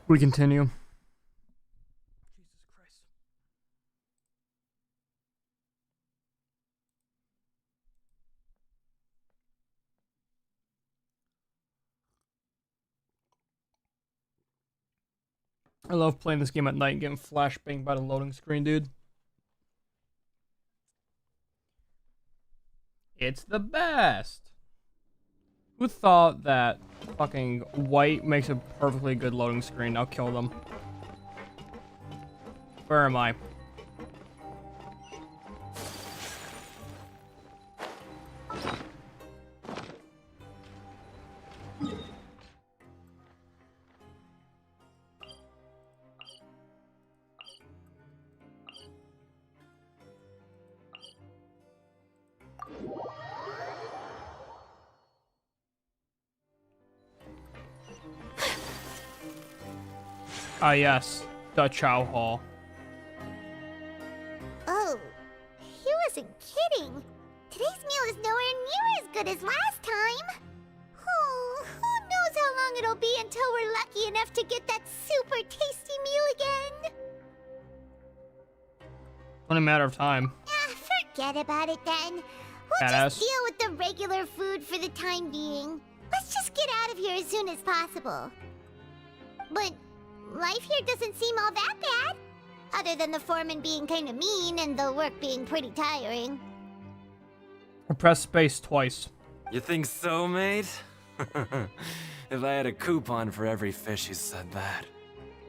We continue. Jesus Christ. I love playing this game at night and getting flashbanged by the loading screen, dude. It's the best. Who thought that fucking white makes a perfectly good loading screen? I'll kill them. Where am I? Ah, yes. The Chow Hall. Oh, he wasn't kidding. Today's meal is nowhere near as good as last time. Oh, who knows how long it'll be until we're lucky enough to get that super tasty meal again. Only a matter of time. Forget about it then. We'll Badass. just deal with the regular food for the time being. Let's just get out of here as soon as possible. But life here doesn't seem all that bad. Other than the foreman being kind of mean and the work being pretty tiring. Press space twice. You think so, mate? If I had a coupon for every fish who said that.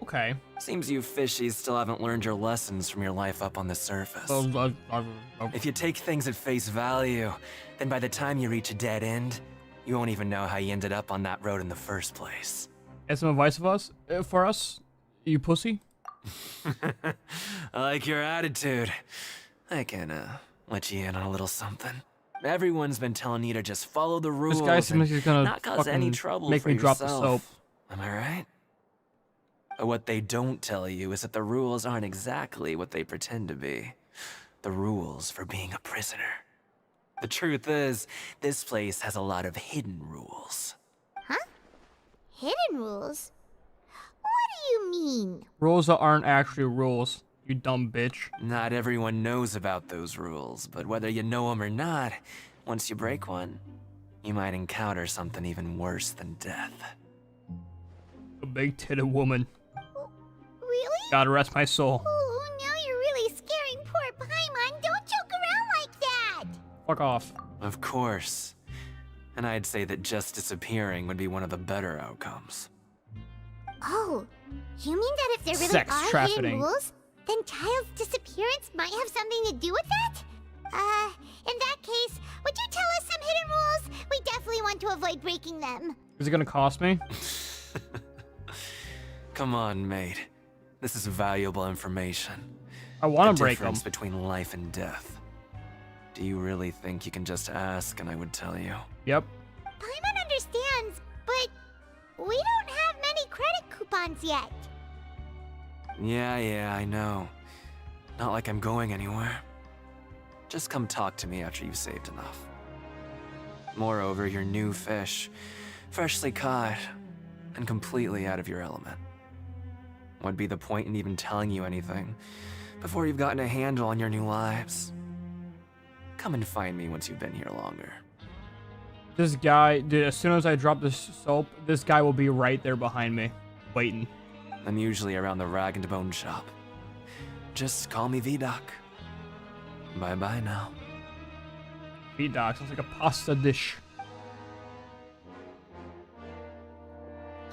Okay. Seems you fishies still haven't learned your lessons from your life up on the surface. If you take things at face value, then by the time you reach a dead end, you won't even know how you ended up on that road in the first place. Have some advice for us, you pussy? I like your attitude. I can, let you in on a little something. Everyone's been telling you to just follow the rules This guy seems like he's gonna not cause any fucking trouble make for me drop yourself. the soap. Am I right? But what they don't tell you is that the rules aren't exactly what they pretend to be. The rules for being a prisoner. The truth is, this place has a lot of hidden rules. Huh? Hidden rules? What do you mean? Rules that aren't actually rules, you dumb bitch. Not everyone knows about those rules, but whether you know them or not, once you break one, you might encounter something even worse than death. A big-titted woman. Really? God rest my soul. Oh, now you're really scaring poor Paimon. Don't joke around like that! Fuck off. Of course. And I'd say that just disappearing would be one of the better outcomes. Oh, you mean that if there really Sex are trafficking. hidden rules, then Child's disappearance might have something to do with that? In that case, would you tell us some hidden rules? We definitely want to avoid breaking them. Is it gonna cost me? Come on, mate. This is valuable information. I want The to break them. difference between life and death. Do you really think you can just ask and I would tell you? Yep. Paimon understands, but we don't have many credit coupons yet. Yeah, I know. Not like I'm going anywhere. Just come talk to me after you've saved enough. Moreover, you're new fish, freshly caught, and completely out of your element. What'd be the point in even telling you anything before you've gotten a handle on your new lives? Come and find me once you've been here longer. This guy, dude, as soon as I drop this soap, this guy will be right there behind me, waiting. I'm usually around the rag and bone shop. Just call me V-Doc. Bye-bye now. V-Doc sounds like a pasta dish.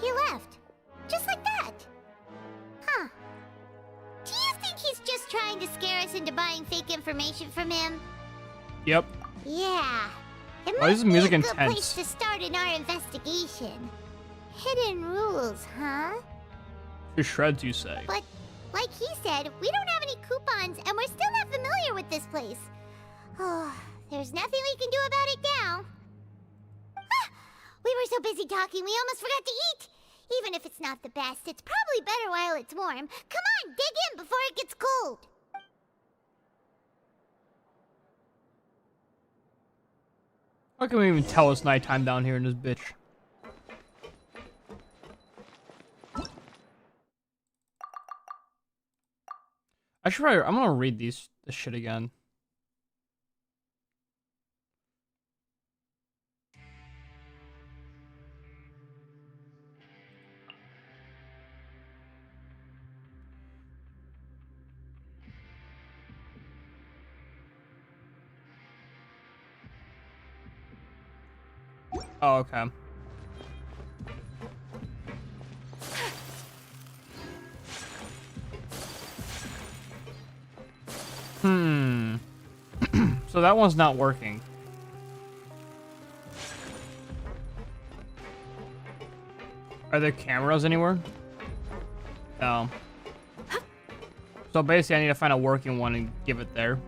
He left. Just like that. Huh. Do you think he's just trying to scare us into buying fake information from him? Yep. Yeah. It Why might is the be music a good intense? place to start in our investigation. Hidden rules, huh? To shreds, you say. But, like he said, we don't have any coupons, and we're still not familiar with this place. Oh, there's nothing we can do about it now. Ah, we were so busy talking, we almost forgot to eat. Even if it's not the best, it's probably better while it's warm. Come on, dig in before it gets cold. How can we even tell it's nighttime down here in this bitch? I should probably, I'm gonna read this shit again. Oh, okay. So that one's not working. Are there cameras anywhere? No. So basically I need to find a working one and give it there.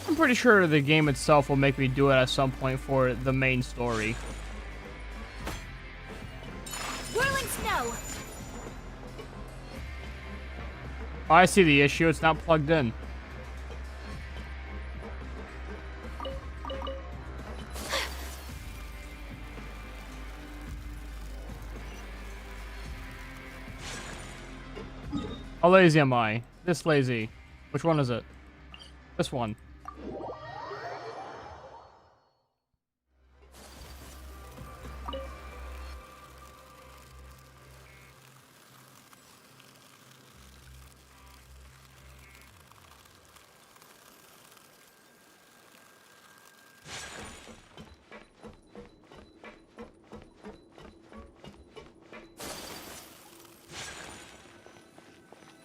I'm pretty sure the game itself will make me do it at some point for the main story. Whirling snow. Oh, I see the issue. It's not plugged in. How lazy am I? This lazy. Which one is it? This one.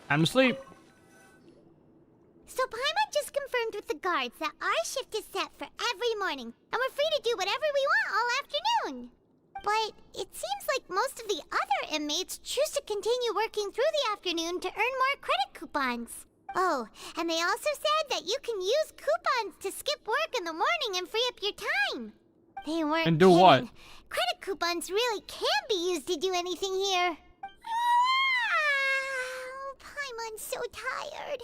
I'm asleep. So Paimon just confirmed with the guards that our shift is set for every morning, and we're free to do whatever we want all afternoon. But it seems like most of the other inmates choose to continue working through the afternoon to earn more credit coupons. Oh, and they also said that you can use coupons to skip work in the morning and free up your time. They weren't And do kidding. what? Credit coupons really can be used to do anything here. Paimon's so tired.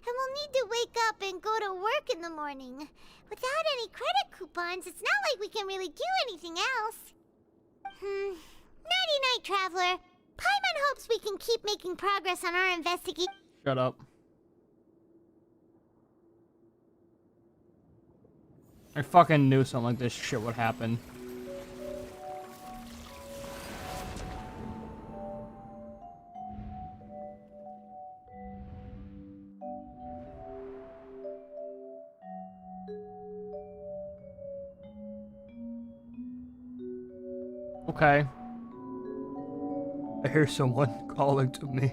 And we'll need to wake up and go to work in the morning. Without any credit coupons, it's not like we can really do anything else. Nighty-night, Traveler. Paimon hopes we can keep making progress on our investigation. Shut up. I fucking knew something like this shit would happen. Okay. I hear someone calling to me.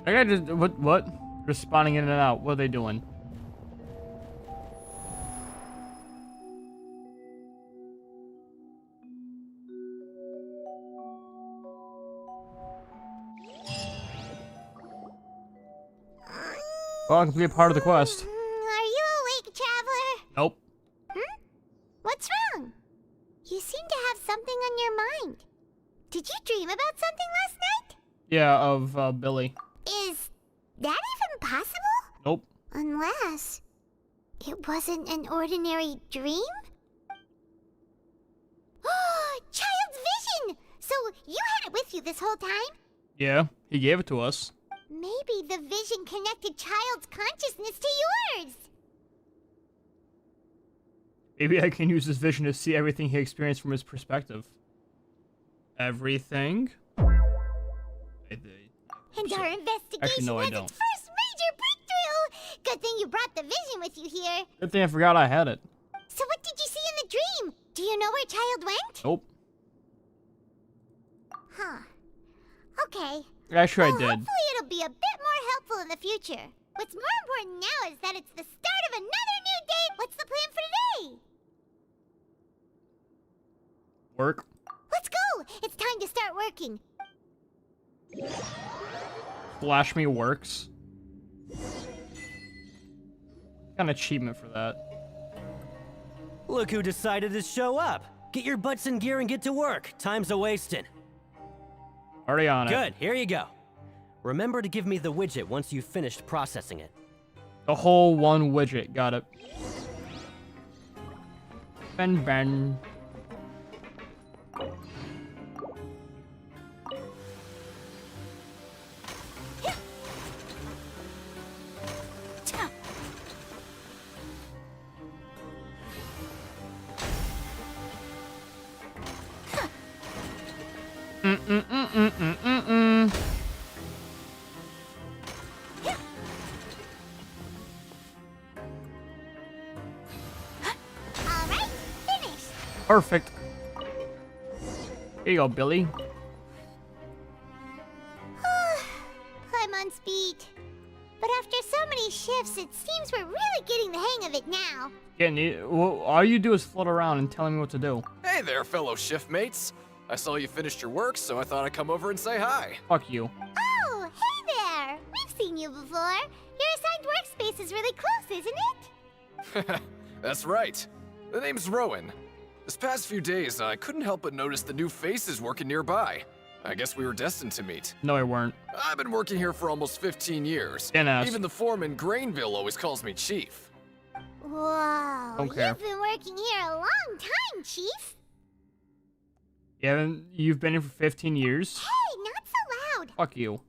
I gotta just what? Responding in and out. What are they doing? Well, I can be a part of the quest. Are you awake, Traveler? Nope. What's wrong? You seem to have something on your mind. Did you dream about something last night? Yeah, of Billy. Is that even possible? Nope. Unless it wasn't an ordinary dream? Oh, Child's vision! So you had it with you this whole time? Yeah, he gave it to us. Maybe the vision connected Child's consciousness to yours. Maybe I can use this vision to see everything he experienced from his perspective. Everything? And our investigation Actually, no, I has don't. its first major breakthrough! Good thing you brought the vision with you here. Good thing I forgot I had it. So what did you see in the dream? Do you know where Child went? Nope. Huh. Okay. Actually, I Well, did. hopefully it'll be a bit more helpful in the future. What's more important now is that it's the start of another new day. What's the plan for today? Work. Let's go! It's time to start working. Flash me works. Got an achievement for that. Look who decided to show up. Get your butts in gear and get to work. Time's a-wasting. Already on it. Good, here you go. Remember to give me the widget once you've finished processing it. The whole one widget. Got it. Ben. Alright, finished. Perfect. Here you go, Billy. I'm on speed. But after so many shifts, it seems we're really getting the hang of it now. Well, all you do is float around and telling me what to do. Hey there, fellow shift mates. I saw you finished your work, so I thought I'd come over and say hi. Fuck you. Oh, hey there! We've seen you before. Your assigned workspace is really close, isn't it? That's right. The name's Rowan. This past few days, I couldn't help but notice the new faces working nearby. I guess we were destined to meet. No, I weren't. I've been working here for almost 15 years. Dennis. Even the foreman, Grainville, always calls me Chief. Whoa, Don't care. you've been working here a long time, Chief. You've been here for 15 years? Hey, not so loud. Fuck you.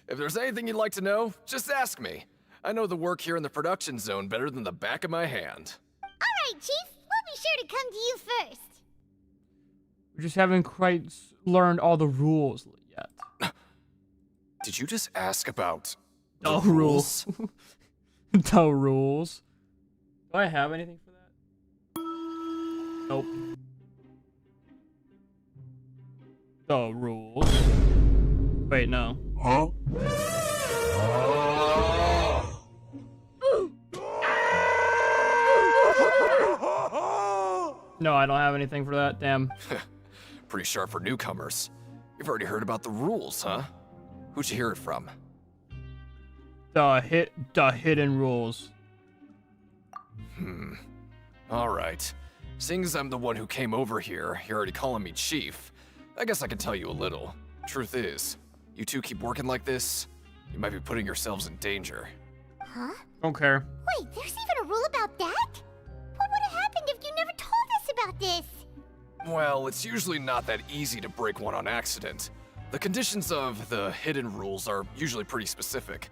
If there's anything you'd like to know, just ask me. I know the work here in the production zone better than the back of my hand. Alright, Chief, we'll be sure to come to you first. We just haven't quite learned all the rules yet. Did you just ask about The rules. The rules. Do I have anything for that? Nope. The rules. Wait, no. Huh? No, I don't have anything for that. Damn. Pretty sharp for newcomers. You've already heard about the rules, huh? Who'd you hear it from? The hidden rules. Alright. Seeing as I'm the one who came over here, you're already calling me Chief. I guess I can tell you a little. Truth is, you two keep working like this, you might be putting yourselves in danger. Huh? Don't care. Wait, there's even a rule about that? What would have happened if you never told us about this? Well, it's usually not that easy to break one on accident. The conditions of the hidden rules are usually pretty specific.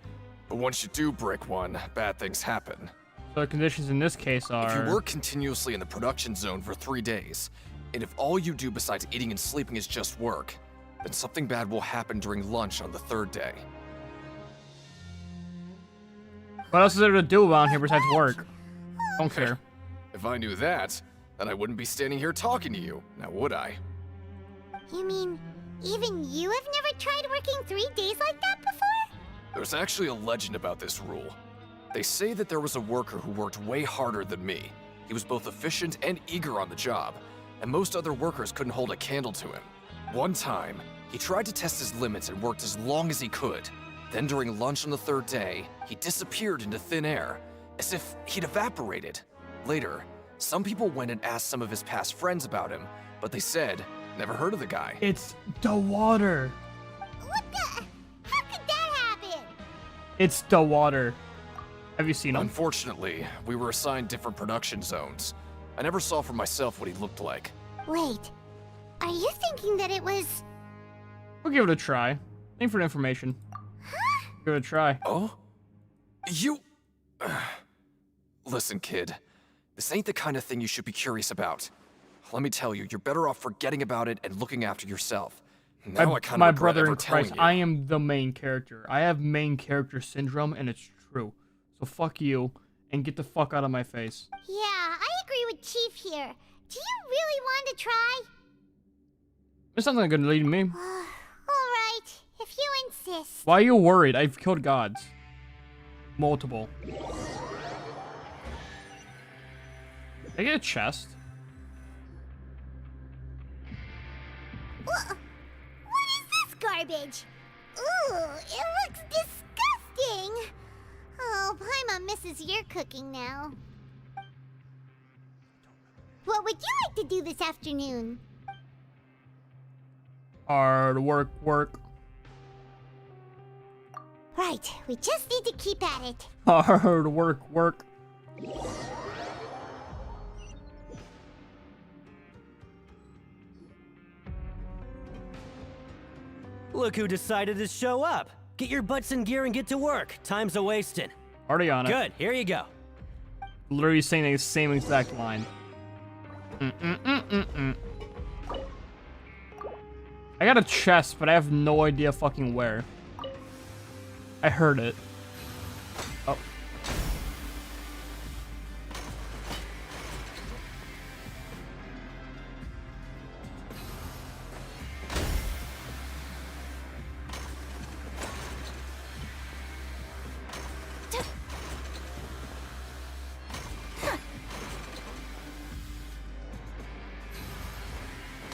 But once you do break one, bad things happen. So the conditions in this case are... If you work continuously in the production zone for 3 days, and if all you do besides eating and sleeping is just work, then something bad will happen during lunch on the 3rd day. What else is there to do around here besides work? Don't care. If I knew that, then I wouldn't be standing here talking to you, now would I? You mean, even you have never tried working 3 days like that before? There's actually a legend about this rule. They say that there was a worker who worked way harder than me. He was both efficient and eager on the job, and most other workers couldn't hold a candle to him. One time, he tried to test his limits and worked as long as he could. Then during lunch on the 3rd day, he disappeared into thin air, as if he'd evaporated. Later, some people went and asked some of his past friends about him, but they said, never heard of the guy. It's the water. What the? How could that happen? It's the water. Have you seen him? Unfortunately, we were assigned different production zones. I never saw for myself what he looked like. Wait, are you thinking that it was... We'll give it a try. Thank for the information. Give it a try. Oh? You... Listen, kid. This ain't the kind of thing you should be curious about. Let me tell you, you're better off forgetting about it and looking after yourself. Now I kind of My regret brother ever in telling Christ, you. I am the main character. I have main character syndrome, and it's true. So fuck you, and get the fuck out of my face. Yeah, I agree with Chief here. Do you really want to try? This sounds like a good lead to me. Alright, if you insist. Why are you worried? I've killed gods. Multiple. I get a chest. What is this garbage? Ooh, it looks disgusting. Oh, Paimon misses your cooking now. What would you like to do this afternoon? Hard work. Right, we just need to keep at it. Hard work. Look who decided to show up. Get your butts in gear and get to work. Time's a wasting. Already on it. Good, here you go. Literally saying the same exact line. I got a chest, but I have no idea fucking where. I heard it. Oh.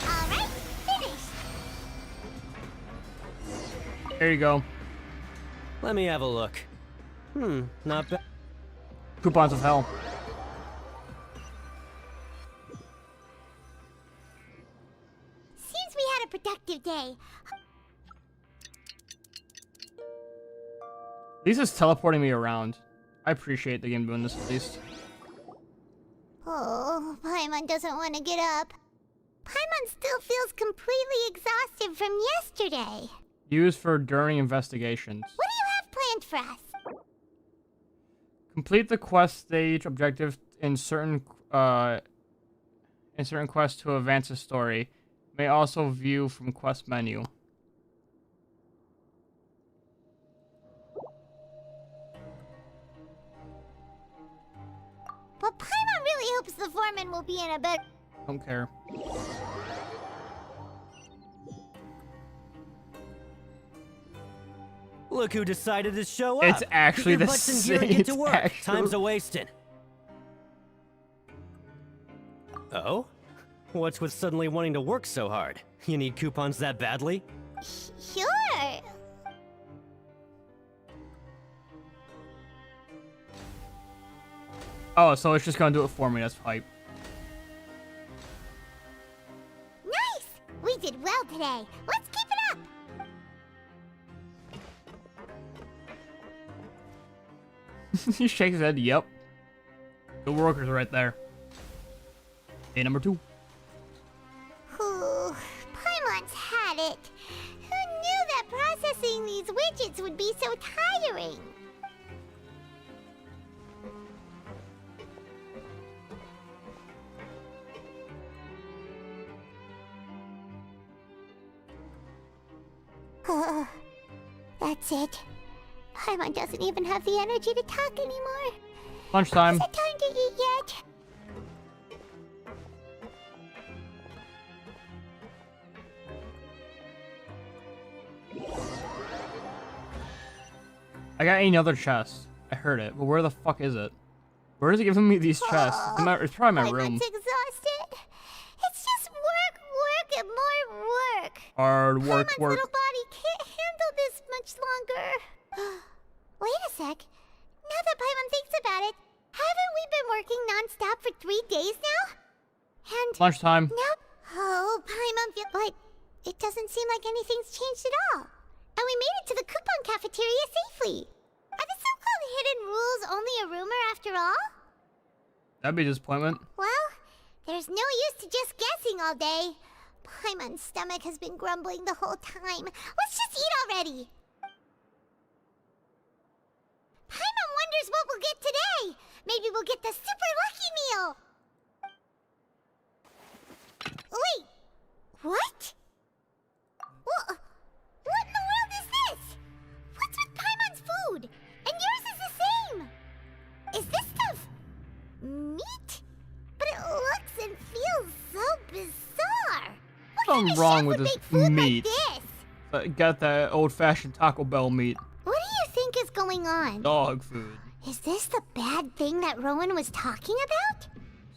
Alright, finished. There you go. Let me have a look. Not bad. Coupons of hell. Seems we had a productive day. At least it's teleporting me around. I appreciate the game doing this at least. Oh, Paimon doesn't want to get up. Paimon still feels completely exhausted from yesterday. Used for during investigations. What do you have planned for us? Complete the quest stage objective in certain quests to advance the story. May also view from quest menu. But Paimon really hopes the foreman will be in a better... Don't care. Look who decided to show up. It's actually Get your the butts in gear and same. get to It's work. actually- Time's a wasting. Oh? What's with suddenly wanting to work so hard? You need coupons that badly? Sure. Oh, so it's just gonna do it for me. That's hype. Nice! We did well today. Let's keep it up. He shakes his head. Yep. The workers are right there. Day number 2. Ooh, Paimon's had it. Who knew that processing these widgets would be so tiring? That's it. Paimon doesn't even have the energy to talk anymore. Lunchtime. Is it time to eat yet? I got another chest. I heard it, but where the fuck is it? Where is it giving me these chests? It's probably my room. Paimon's exhausted. It's just work, and more work. Hard work, Paimon's work. little body can't handle this much longer. Wait a sec. Now that Paimon thinks about it, haven't we been working non-stop for 3 days now? And Lunchtime. now, oh, Paimon feel but it doesn't seem like anything's changed at all. And we made it to the coupon cafeteria safely. Are the so-called hidden rules only a rumor after all? That'd be a disappointment. Well, there's no use to just guessing all day. Paimon's stomach has been grumbling the whole time. Let's just eat already. Paimon wonders what we'll get today. Maybe we'll get the super lucky meal. Wait, what? What in the world is this? What's with Paimon's food? And yours is the same. Is this stuff meat? But it looks and feels so bizarre. What something a wrong chef with would this make food meat. like this? Got that old-fashioned Taco Bell meat. What do you think is going on? Dog food. Is this the bad thing that Rowan was talking about?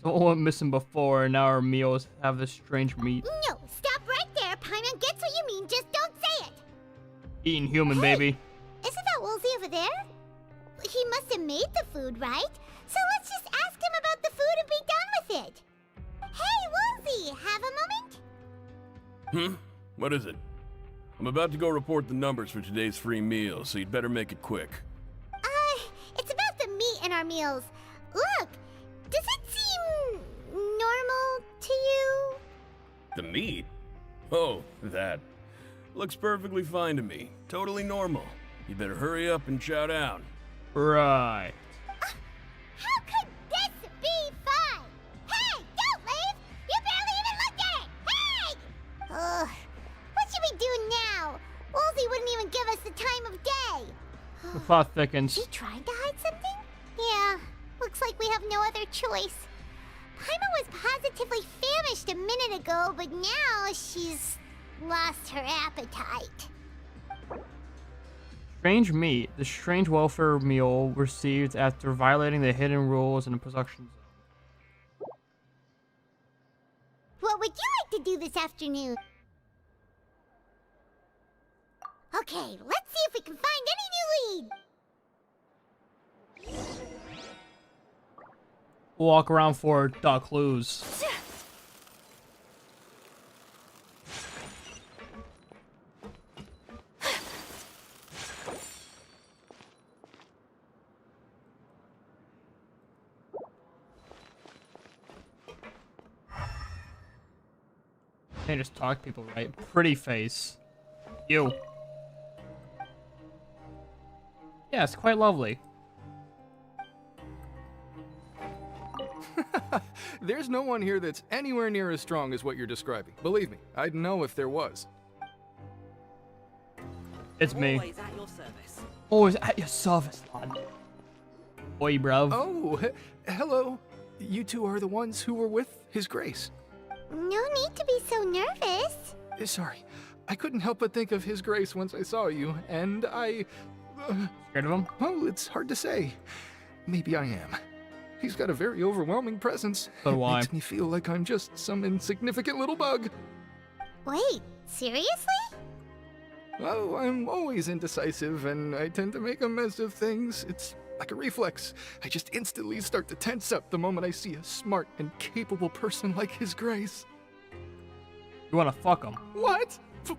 Someone went missing before, and now our meals have this strange meat. No, stop right there. Paimon gets what you mean, just don't say it. Eating human, baby. Isn't that Woolsey over there? He must have made the food, right? So let's just ask him about the food and be done with it. Hey, Woolsey, have a moment? What is it? I'm about to go report the numbers for today's free meal, so you'd better make it quick. It's about the meat in our meals. Look, does it seem normal to you? The meat? Oh, that. Looks perfectly fine to me. Totally normal. You better hurry up and chow down. Right. How could this be fine? Hey, don't leave! You barely even looked at it! Hey! Ugh, what should we do now? Woolsey wouldn't even give us the time of day. The plot thickens. She tried to hide something? Yeah, looks like we have no other choice. Paimon was positively famished a minute ago, but now she's lost her appetite. Strange meat. The strange welfare meal received after violating the hidden rules in the production zone. What would you like to do this afternoon? Okay, let's see if we can find any new leads. Walk around for the clues. Can't just talk to people, right? Pretty face. You. Yes, quite lovely. There's no one here that's anywhere near as strong as what you're describing. Believe me, I'd know if there was. It's me. Always at your service. Always at your service, lad. Oi, bruv. Oh, hello. You two are the ones who were with His Grace. No need to be so nervous. Sorry, I couldn't help but think of His Grace once I saw you, and I... Scared of him? well, it's hard to say. Maybe I am. He's got a very overwhelming presence. So do I. Makes me feel like I'm just some insignificant little bug. Wait, seriously? Oh, I'm always indecisive, and I tend to make a mess of things. It's like a reflex. I just instantly start to tense up the moment I see a smart and capable person like His Grace. You wanna fuck him? What?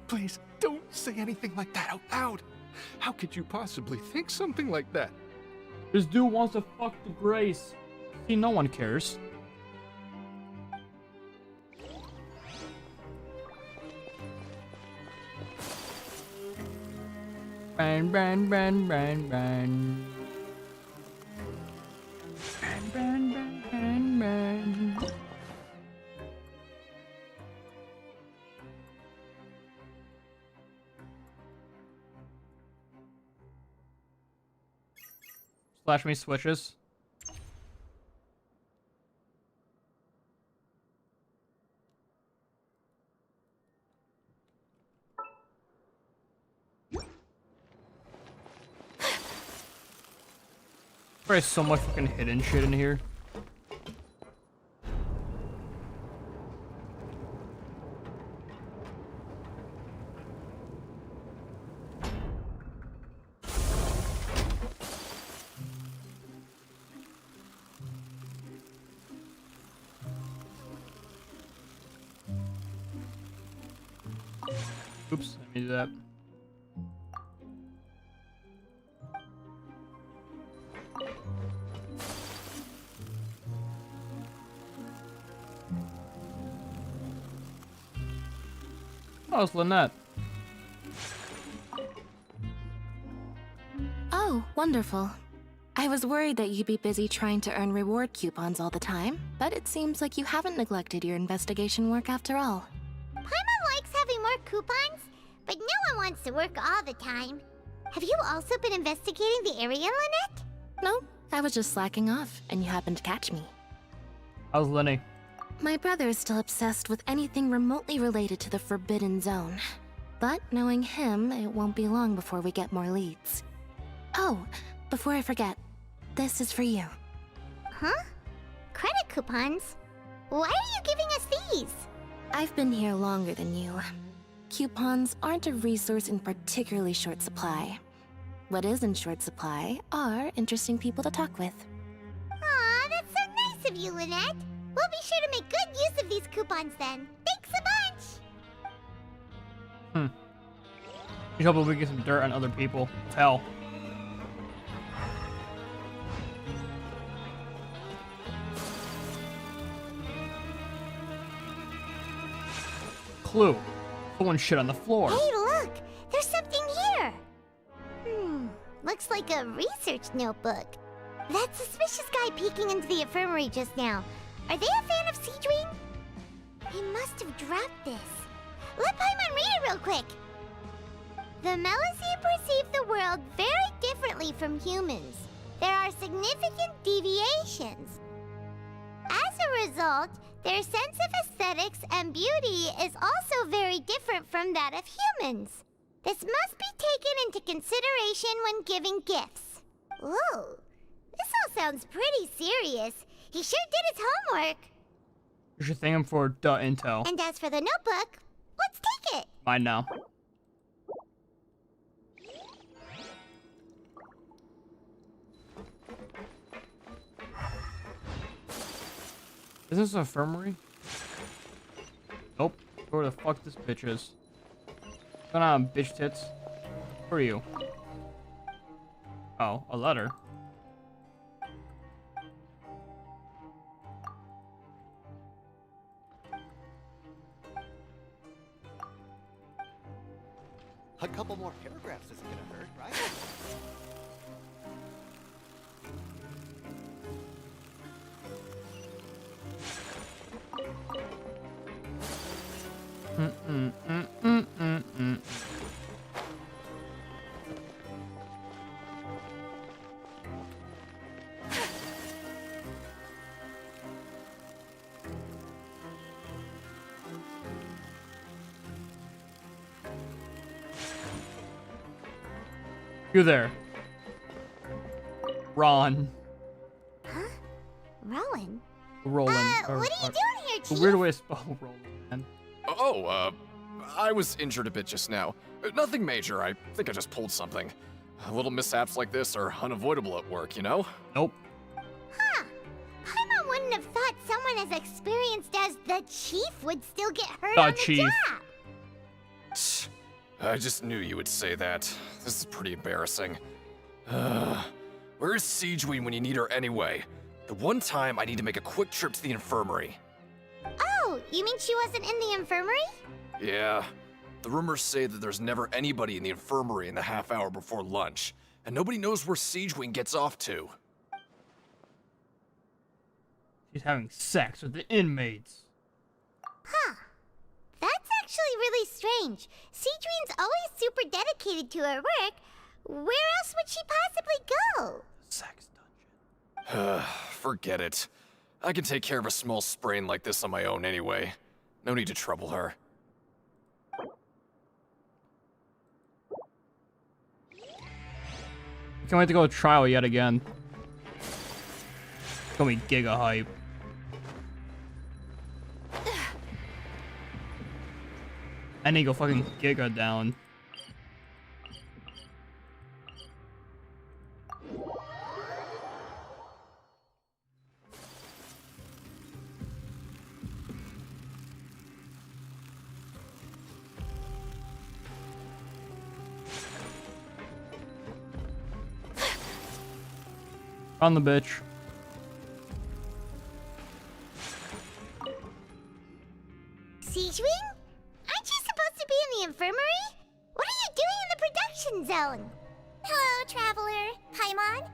Please, don't say anything like that out loud. How could you possibly think something like that? This dude wants to fuck the Grace. See, no one cares. Ban, ban, ban, ban, ban. Ban, ban, ban, ban, ban. Slash me switches. There's so much fucking hidden shit in here. Oops, let me do that. Oh, it's Lynette. Oh, wonderful. I was worried that you'd be busy trying to earn reward coupons all the time, but it seems like you haven't neglected your investigation work after all. Paimon likes having more coupons, but no one wants to work all the time. Have you also been investigating the area, Lynette? No, I was just slacking off, and you happened to catch me. How's Lenny? My brother is still obsessed with anything remotely related to the Forbidden Zone. But knowing him, it won't be long before we get more leads. Oh, before I forget, this is for you. Huh? Credit coupons? Why are you giving us these? I've been here longer than you. Coupons aren't a resource in particularly short supply. What is in short supply are interesting people to talk with. Aw, that's so nice of you, Lynette. We'll be sure to make good use of these coupons then. Thanks a bunch! You hope we get some dirt on other people. Hell. Clue. Someone shit on the floor. Hey, look! There's something here! Looks like a research notebook. That suspicious guy peeking into the infirmary just now. Are they a fan of Seedwing? He must have dropped this. Let Paimon read it real quick. The Melusine perceive the world very differently from humans. There are significant deviations. As a result, their sense of aesthetics and beauty is also very different from that of humans. This must be taken into consideration when giving gifts. Ooh, this all sounds pretty serious. He sure did his homework. You should thank him for the intel. And as for the notebook, let's take it. Mine now. Is this an infirmary? Nope. Where the fuck this bitch is? What's going on, bitch tits? Who are you? Oh, a letter. A couple more paragraphs isn't gonna hurt, right? You there. Ron. Huh? Rowan? Roland. What are you doing here, A Chief? weird way to spell Roland, man. I was injured a bit just now. Nothing major, I think I just pulled something. Little mishaps like this are unavoidable at work, you know? Nope. Huh. Paimon wouldn't have thought someone as experienced as the Chief would still get hurt The on the Chief. job. I just knew you would say that. This is pretty embarrassing. Where's Siegeween when you need her anyway? The one time I need to make a quick trip to the infirmary. Oh, you mean she wasn't in the infirmary? Yeah. The rumors say that there's never anybody in the infirmary in the half hour before lunch, and nobody knows where Siegeween gets off to. She's having sex with the inmates. Huh. That's actually really strange. Seedween's always super dedicated to her work. Where else would she possibly go? Sex dungeon. Forget it. I can take care of a small sprain like this on my own anyway. No need to trouble her. Can't wait to go to trial yet again. It's gonna be giga hype. I need to go fucking giga down. On the bitch. Siegeween? Aren't you supposed to be in the infirmary? What are you doing in the production zone? Hello, Traveler. Paimon.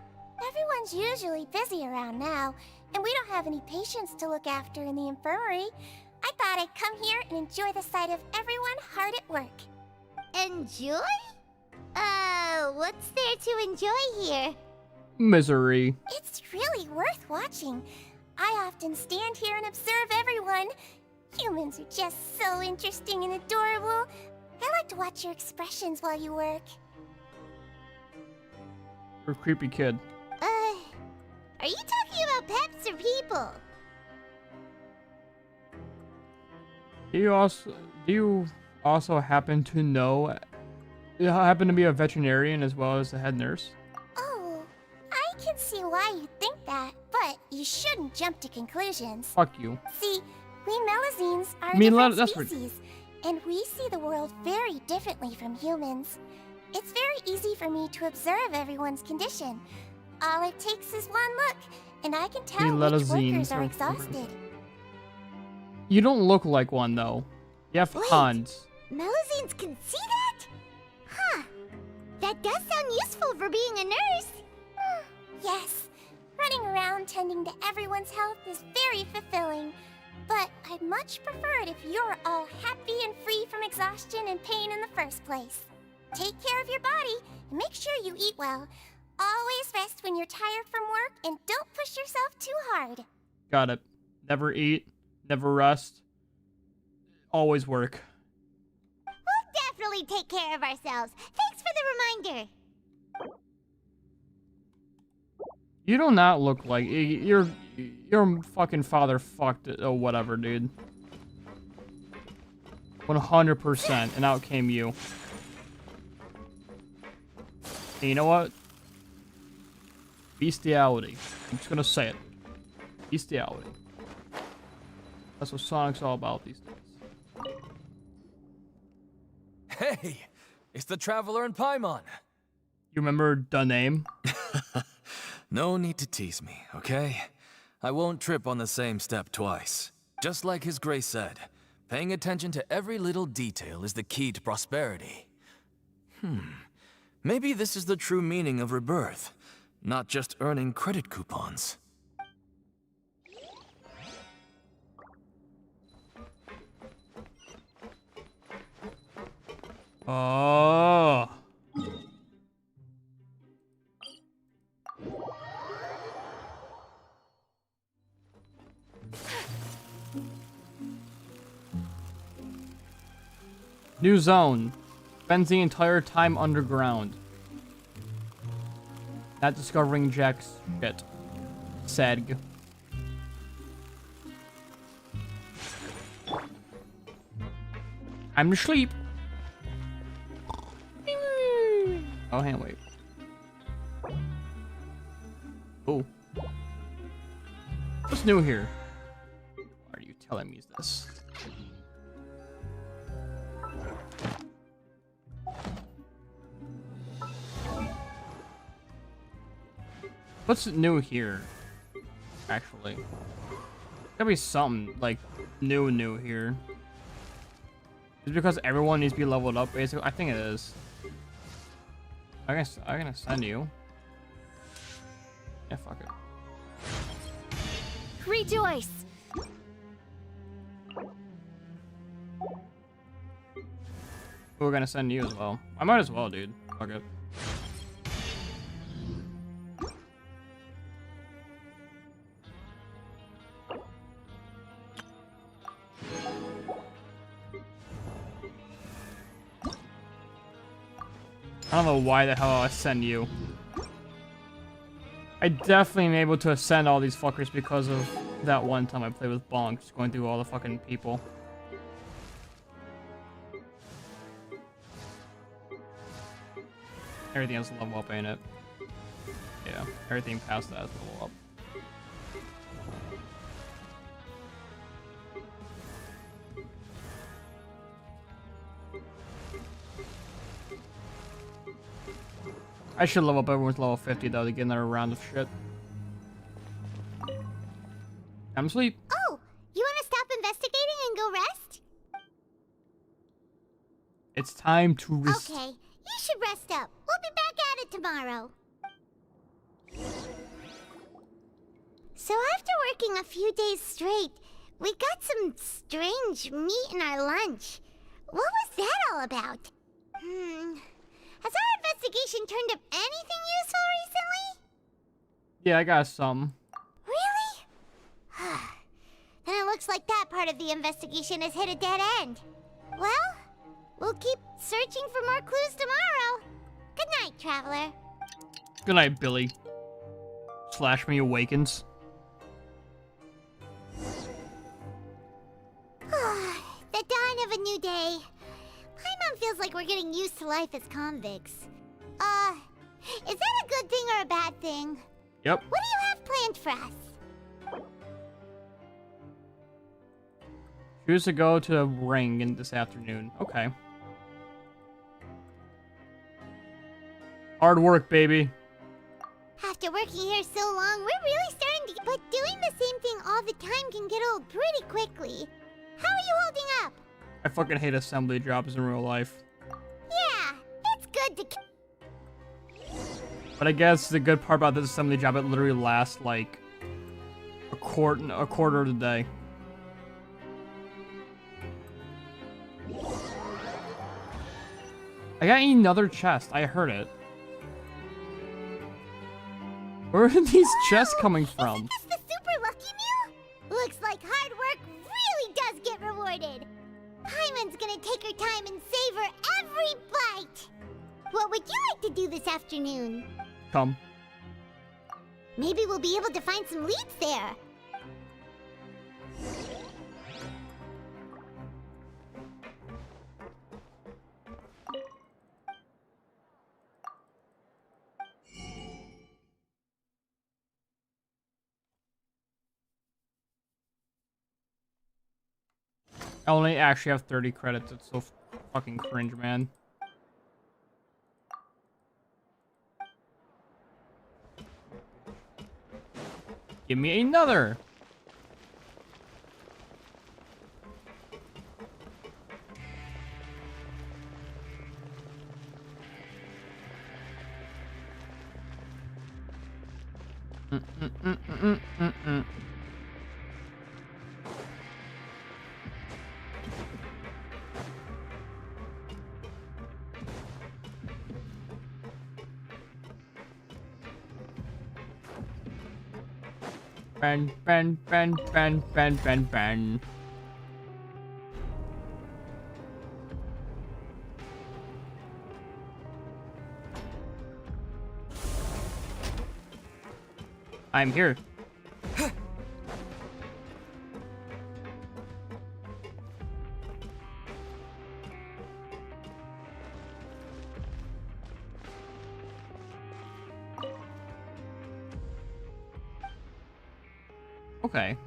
Everyone's usually busy around now, and we don't have any patients to look after in the infirmary. I thought I'd come here and enjoy the sight of everyone hard at work. Enjoy? What's there to enjoy here? Misery. It's really worth watching. I often stand here and observe everyone. Humans are just so interesting and adorable. I like to watch your expressions while you work. You're a creepy kid. Are you talking about pets or people? Do you also happen to know? You happen to be a veterinarian as well as the head nurse? Oh, I can see why you think that, but you shouldn't jump to conclusions. Fuck you. See, we Melazines are a Me and different that's what- species, and we see the world very differently from humans. It's very easy for me to observe everyone's condition. All it takes is one look, and I can tell which Melazines workers are are- exhausted. You don't look like one though. You have Wait. Hans. Melazines can see that? Huh. That does sound useful for being a nurse. Yes, running around tending to everyone's health is very fulfilling. But I'd much prefer it if you're all happy and free from exhaustion and pain in the first place. Take care of your body and make sure you eat well. Always rest when you're tired from work and don't push yourself too hard. Got it. Never eat, never rest, always work. We'll definitely take care of ourselves. Thanks for the reminder. You do not look like your fucking father fucked it or whatever, dude. 100%, and out came you. And you know what? Bestiality. I'm just gonna say it. Bestiality. That's what Sonic's all about these days. Hey, it's the Traveler and Paimon. You remember the name? No need to tease me, okay? I won't trip on the same step twice. Just like His Grace said, paying attention to every little detail is the key to prosperity. Maybe this is the true meaning of rebirth, not just earning credit coupons. Oh. New zone. Spends the entire time underground. Not discovering Jack's shit. Sad. I'm asleep. Oh, hang on, wait. Oh. What's new here? Why are you telling me this? What's new here? Actually. Gotta be something, like, new here. Is it because everyone needs to be leveled up, basically? I think it is. I guess I'm gonna send you. Yeah, fuck it. Rejoice! We're gonna send you as well. I might as well, dude. Fuck it. I don't know why the hell I send you. I definitely am able to ascend all these fuckers because of that one time I played with Bonk, just going through all the fucking people. Everything has a level up, ain't it? Yeah, everything past that is level up. I should level up everyone's level 50 though to get another round of shit. I'm asleep. Oh, you want to stop investigating and go rest? It's time to rest. Okay, you should rest up. We'll be back at it tomorrow. So after working a few days straight, we got some strange meat in our lunch. What was that all about? Has our investigation turned up anything useful recently? Yeah, I got some. Really? part of the investigation has hit a dead end. Well, we'll keep searching for more clues tomorrow. Good night, Traveler. Good night, Billy. Slash me awakens. The dawn of a new day. Paimon feels like we're getting used to life as convicts. Is that a good thing or a bad thing? Yep. What do you have planned for us? Choose to go to the ring this afternoon. Okay. Hard work, baby. After working here so long, we're really starting to... But doing the same thing all the time can get old pretty quickly. How are you holding up? I fucking hate assembly jobs in real life. Yeah, it's good to... But I guess the good part about this assembly job, it literally lasts like a quarter of the day. I got another chest. I heard it. Where are these chests coming from? Is this the super lucky meal? Looks like hard work really does get rewarded. Paimon's gonna take her time and savor every bite. What would you like to do this afternoon? Come. Maybe we'll be able to find some leads there. I only actually have 30 credits. It's so fucking cringe, man. Give me another. Ben. I'm here. Okay.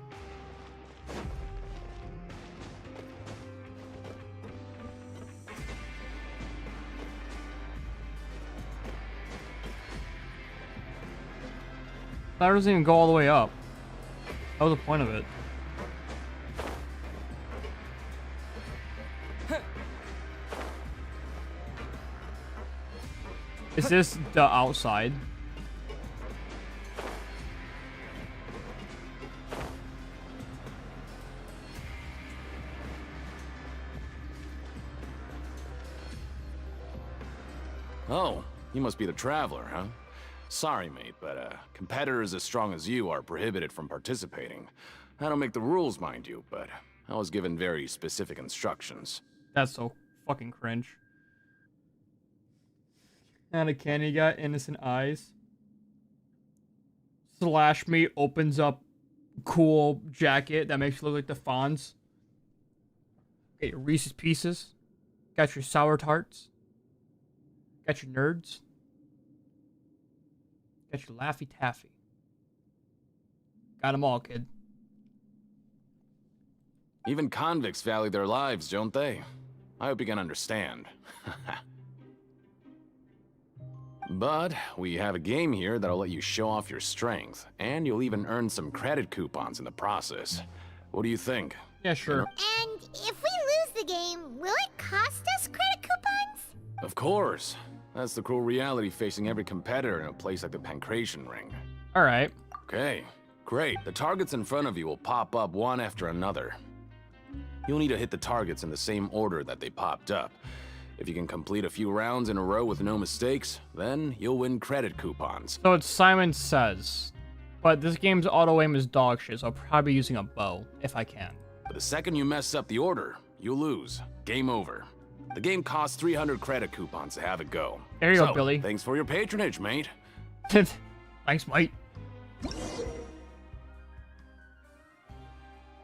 That doesn't even go all the way up. That was the point of it. Is this the outside? Oh, you must be the Traveler, huh? Sorry, mate, but competitors as strong as you are prohibited from participating. I don't make the rules, mind you, but I was given very specific instructions. That's so fucking cringe. And a candy got innocent eyes. Slash me opens up cool jacket that makes you look like the Fonz. Got your Reese's Pieces. Got your Sour Tarts. Got your Nerds. Got your Laffy Taffy. Got them all, kid. Even convicts value their lives, don't they? I hope you can understand. But we have a game here that'll let you show off your strength, and you'll even earn some credit coupons in the process. What do you think? Yeah, sure. And if we lose the game, will it cost us credit coupons? Of course. That's the cruel reality facing every competitor in a place like the Pancration Ring. Alright. Okay, great. The targets in front of you will pop up one after another. You'll need to hit the targets in the same order that they popped up. If you can complete a few rounds in a row with no mistakes, then you'll win credit coupons. So it's Simon Says. But this game's auto-aim is dog shit, so I'll probably be using a bow, if I can. But the second you mess up the order, you lose. Game over. The game costs 300 credit coupons to have it go. There you go, Billy. Thanks for your patronage, mate. Thanks, mate.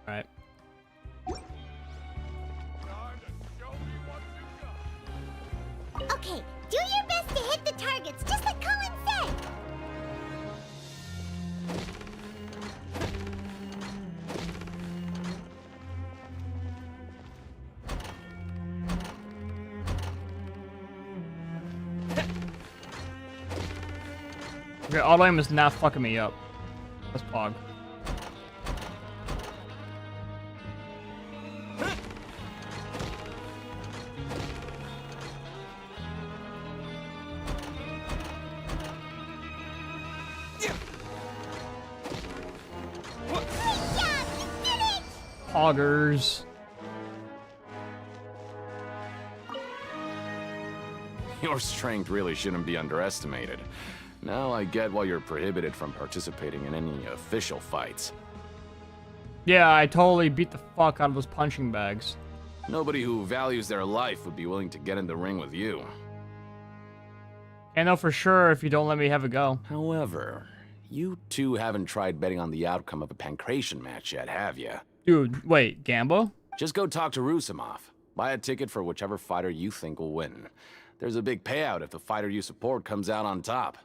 Alright. Okay, do your best to hit the targets, just like Colin said. Okay, auto aim is not fucking me up. That's Pog. Poggers. Your strength really shouldn't be underestimated. Now I get why you're prohibited from participating in any official fights. Yeah, I totally beat the fuck out of those punching bags. Nobody who values their life would be willing to get in the ring with you. Can't know for sure if you don't let me have a go. However, you two haven't tried betting on the outcome of a pancration match yet, have you? Dude, wait, Gamba? Just go talk to Rusimov. Buy a ticket for whichever fighter you think will win. There's a big payout if the fighter you support comes out on top.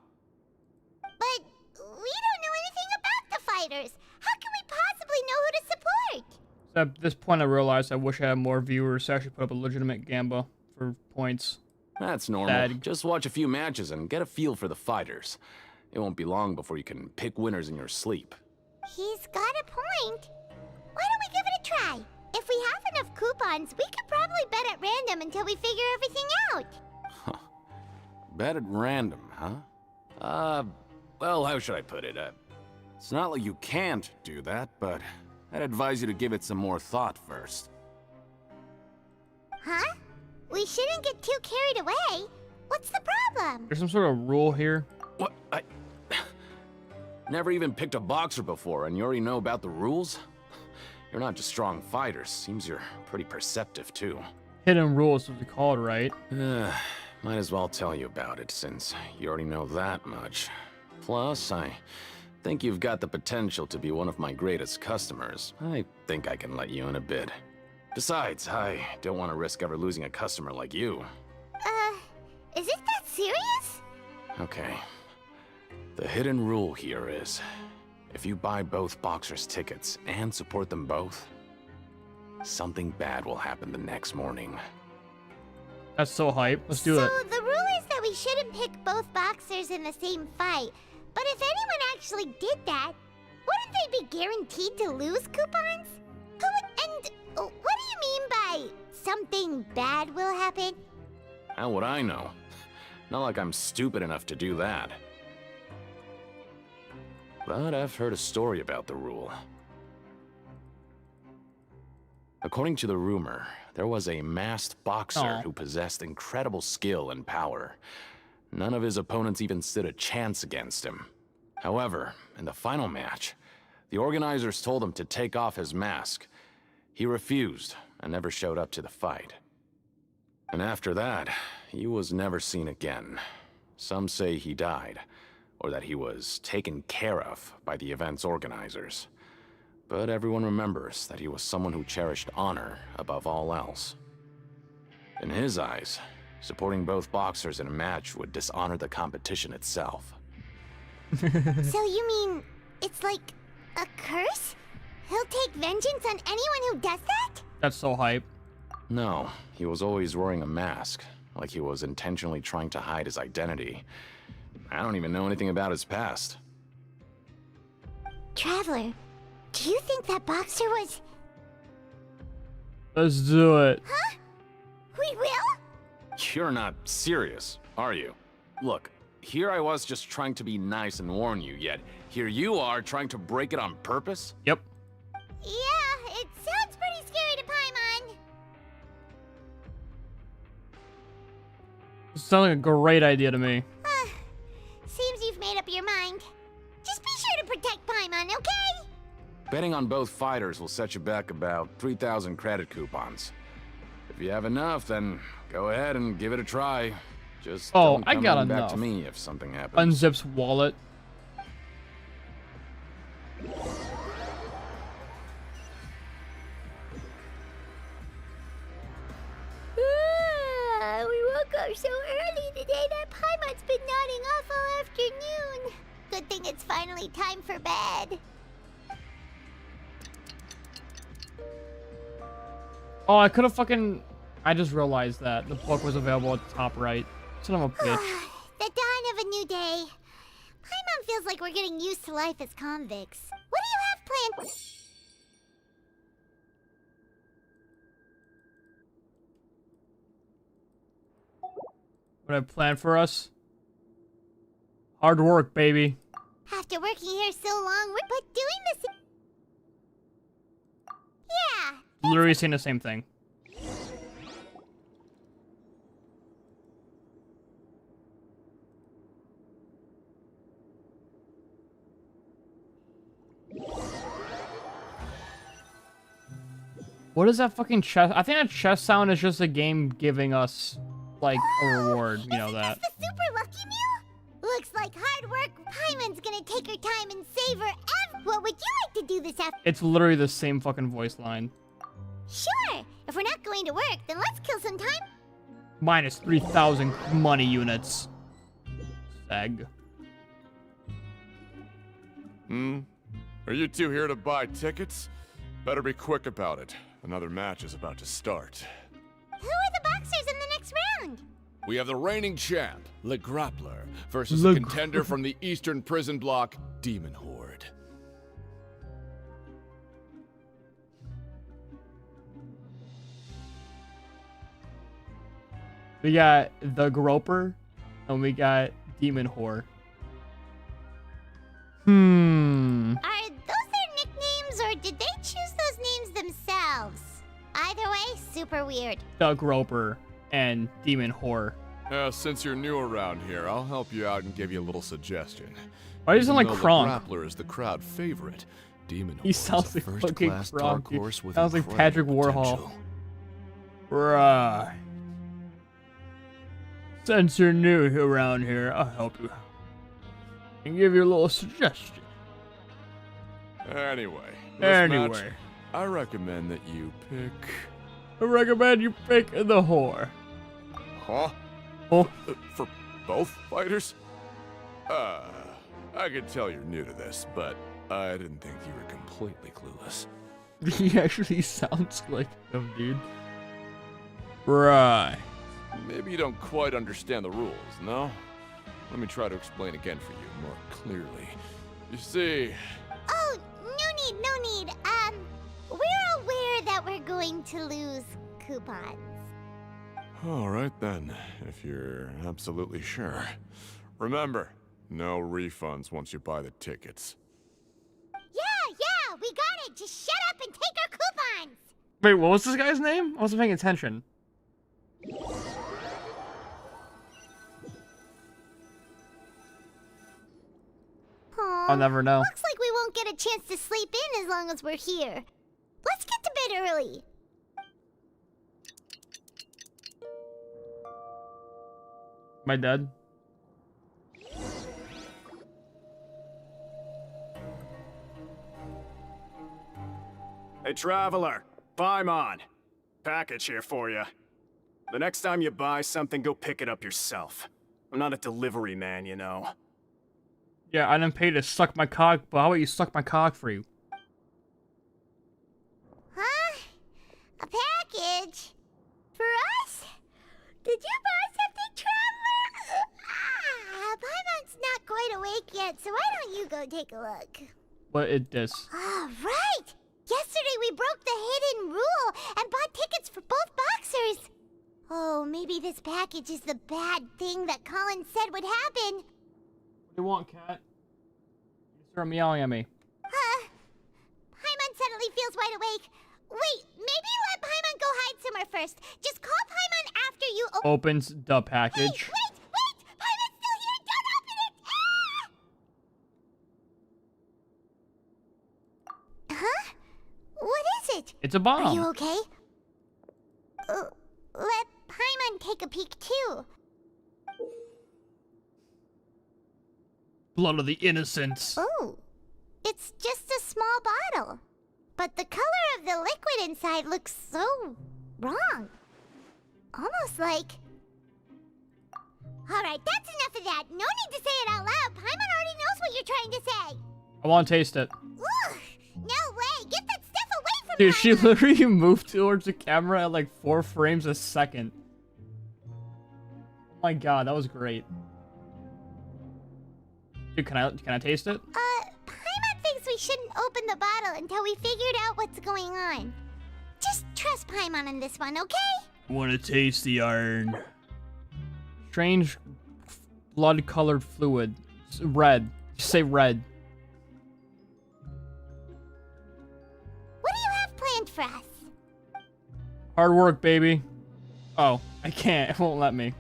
But we don't know anything about the fighters. How can we possibly know who to support? At this point, I realized I wish I had more viewers to actually put up a legitimate Gamba for points. That's normal. Just watch a few matches and get a feel for the fighters. It won't be long before you can pick winners in your sleep. He's got a point. Why don't we give it a try? If we have enough coupons, we could probably bet at random until we figure everything out. Huh. Bet at random, huh? Well, how should I put it? It's not like you can't do that, but I'd advise you to give it some more thought first. Huh? We shouldn't get too carried away. What's the problem? There's some sort of rule here. What? I never even picked a boxer before, and you already know about the rules? You're not just strong fighters. Seems you're pretty perceptive, too. Hidden rules is what they call it, right? Might as well tell you about it, since you already know that much. Plus, I think you've got the potential to be one of my greatest customers. I think I can let you in a bid. Besides, I don't want to risk ever losing a customer like you. Is it that serious? Okay. The hidden rule here is, if you buy both boxers' tickets and support them both, something bad will happen the next morning. That's so hype. Let's do it. So the rule is that we shouldn't pick both boxers in the same fight. But if anyone actually did that, wouldn't they be guaranteed to lose coupons? And what do you mean by something bad will happen? How would I know? Not like I'm stupid enough to do that. But I've heard a story about the rule. According to the rumor, there was a masked boxer who possessed incredible skill and power. None of his opponents even stood a chance against him. However, in the final match, the organizers told him to take off his mask. He refused and never showed up to the fight. And after that, he was never seen again. Some say he died, or that he was taken care of by the event's organizers. But everyone remembers that he was someone who cherished honor above all else. In his eyes, supporting both boxers in a match would dishonor the competition itself. So you mean it's like a curse? He'll take vengeance on anyone who does that? That's so hype. No, he was always wearing a mask, like he was intentionally trying to hide his identity. I don't even know anything about his past. Traveler, do you think that boxer was... Let's do it. Huh? We will? You're not serious, are you? Look, here I was just trying to be nice and warn you, yet here you are trying to break it on purpose? Yep. Yeah, it sounds pretty scary to Paimon. Sounds like a great idea to me. Seems you've made up your mind. Just be sure to protect Paimon, okay? Betting on both fighters will set you back about 3,000 credit coupons. If you have enough, then go ahead and give it a try. Just don't I come got running back enough. to me if something happens. Unzips wallet. We woke up so early today that Paimon's been nodding off all afternoon. Good thing it's finally time for bed. Oh, I could have fucking... I just realized that. The book was available at the top right. Son of a bitch. The dawn of a new day. Paimon feels like we're getting used to life as convicts. What do you have planned? What I planned for us? Hard work, baby. After working here so long, but doing this... Yeah. Literally saying the same thing. What is that fucking chest? I think that chest sound is just a game giving us, like, a reward. You know that. Is this the super lucky meal? Looks like hard work. Paimon's gonna take her time and savor what would you like to do this afternoon? It's literally the same fucking voice line. Sure. If we're not going to work, then let's kill some time. Minus 3,000 money units. Sag. Are you two here to buy tickets? Better be quick about it. Another match is about to start. Who are the boxers in the next round? We have the reigning champ, Le Grappler, versus Le a contender from the Eastern Prison Block, Demon Horde. We got the Groper, and we got Demon Whore. Are those their nicknames, or did they choose those names themselves? Either way, super weird. The Groper and Demon Whore. Since you're new around here, I'll help you out and give you a little suggestion. Why does he sound like Even though Kronk? Le Grappler is the crowd favorite. Demon He Horde sounds is a like fucking first-class Kronk. dark He horse with sounds like incredible Patrick Warhol. potential. Right. Since you're new around here, I'll help you. And give you a little suggestion. Anyway, this match, Anyway. I recommend that you pick... I recommend you pick the whore. Huh? Oh. For both fighters? I can tell you're new to this, but I didn't think you were completely clueless. He actually sounds like him, dude. Right. Maybe you don't quite understand the rules, no? Let me try to explain again for you more clearly. You see... Oh, no need. We're aware that we're going to lose coupons. Alright then, if you're absolutely sure. Remember, no refunds once you buy the tickets. Yeah, we got it. Just shut up and take our coupons. Wait, what was this guy's name? I wasn't paying attention. Aw, I'll never know. Looks like we won't get a chance to sleep in as long as we're here. Let's get to bed early. Am I dead? Hey, Traveler. Paimon. Package here for you. The next time you buy something, go pick it up yourself. I'm not a delivery man, you know. Yeah, I didn't pay to suck my cock, but how about you suck my cock for you? Huh? A package? For us? Did you buy something, Traveler? Paimon's not quite awake yet, so why don't you go take a look? What is this? Ah, right! Yesterday we broke the hidden rule and bought tickets for both boxers. Oh, maybe this package is the bad thing that Colin said would happen. What do you want, cat? You start meowing at me. Paimon suddenly feels wide awake. Wait, maybe let Paimon go hide somewhere first. Just call Paimon after you Opens the package. Wait! Paimon's still here! Don't open it! Ah! It's a bomb. Are you okay? Let Paimon take a peek too. Blood of the innocents. Oh, it's just a small bottle. But the color of the liquid inside looks so wrong. Almost like... Alright, that's enough of that. No need to say it out loud. Paimon already knows what you're trying to say. I want to taste it. Ugh, no way. Get that stuff away from Dude, Paimon. she literally moved towards the camera at like 4 frames a second. Oh my god, that was great. Dude, can I taste it? Paimon thinks we shouldn't open the bottle until we figured out what's going on. Just trust Paimon on this one, okay? I want to taste the iron. Strange blood-colored fluid. It's red. Just say red. What do you have planned for us? Hard work, baby. Oh, I can't. It won't let me.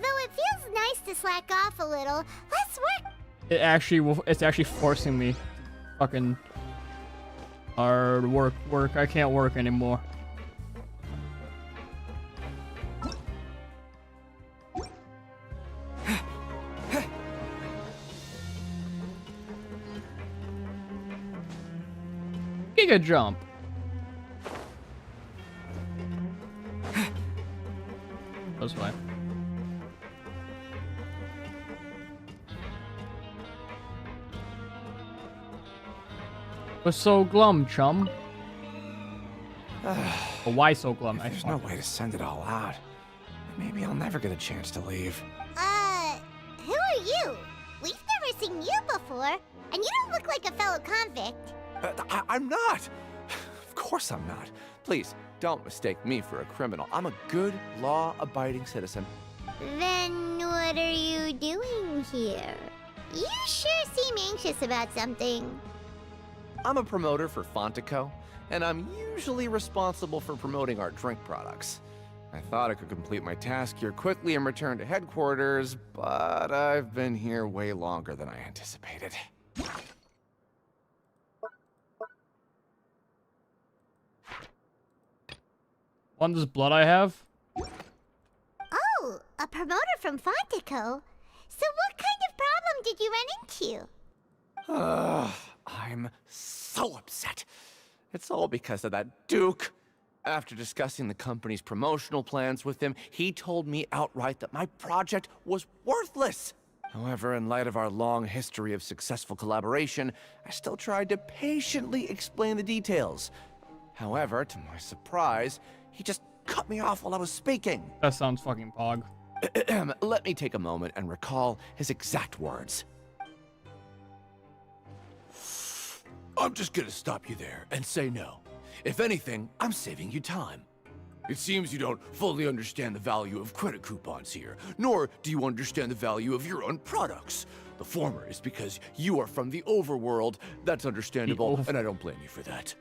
Though it feels nice to slack off a little, let's work. It's actually forcing me. Fucking hard work. I can't work anymore. Giga jump. This way. What's so glum, chum? Why so glum? There's no way to send it all out. Maybe I'll never get a chance to leave. Who are you? We've never seen you before, and you don't look like a fellow convict. I'm not! Of course I'm not. Please, don't mistake me for a criminal. I'm a good, law-abiding citizen. Then what are you doing here? You sure seem anxious about something. I'm a promoter for Fontico, and I'm usually responsible for promoting our drink products. I thought I could complete my task here quickly and return to headquarters, but I've been here way longer than I anticipated. Want this blood I have? Oh, a promoter from Fontico? So what kind of problem did you run into? I'm so upset. It's all because of that Duke. After discussing the company's promotional plans with him, he told me outright that my project was worthless. However, in light of our long history of successful collaboration, I still tried to patiently explain the details. However, to my surprise, he just cut me off while I was speaking. That sounds fucking pog. Let me take a moment and recall his exact words. I'm just gonna stop you there and say no. If anything, I'm saving you time. It seems you don't fully understand the value of credit coupons here, nor do you understand the value of your own products. The former is because you are from the overworld. That's understandable, and I don't blame you for that.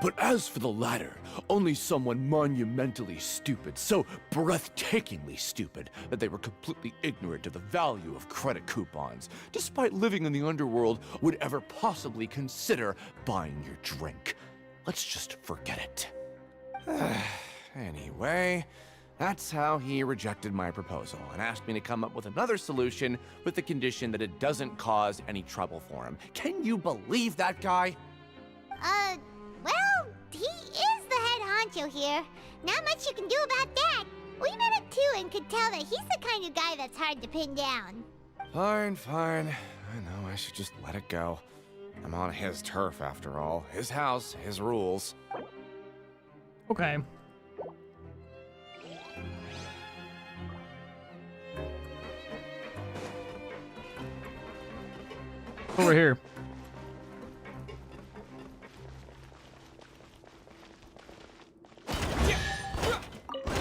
But as for the latter, only someone monumentally stupid, so breathtakingly stupid that they were completely ignorant of the value of credit coupons, despite living in the underworld, would ever possibly consider buying your drink. Let's just forget it. Anyway, that's how he rejected my proposal and asked me to come up with another solution with the condition that it doesn't cause any trouble for him. Can you believe that guy? Well, he is the head honcho here. Not much you can do about that. We met him too and could tell that he's the kind of guy that's hard to pin down. Fine. I know I should just let it go. I'm on his turf after all. His house, his rules. Okay. Over here.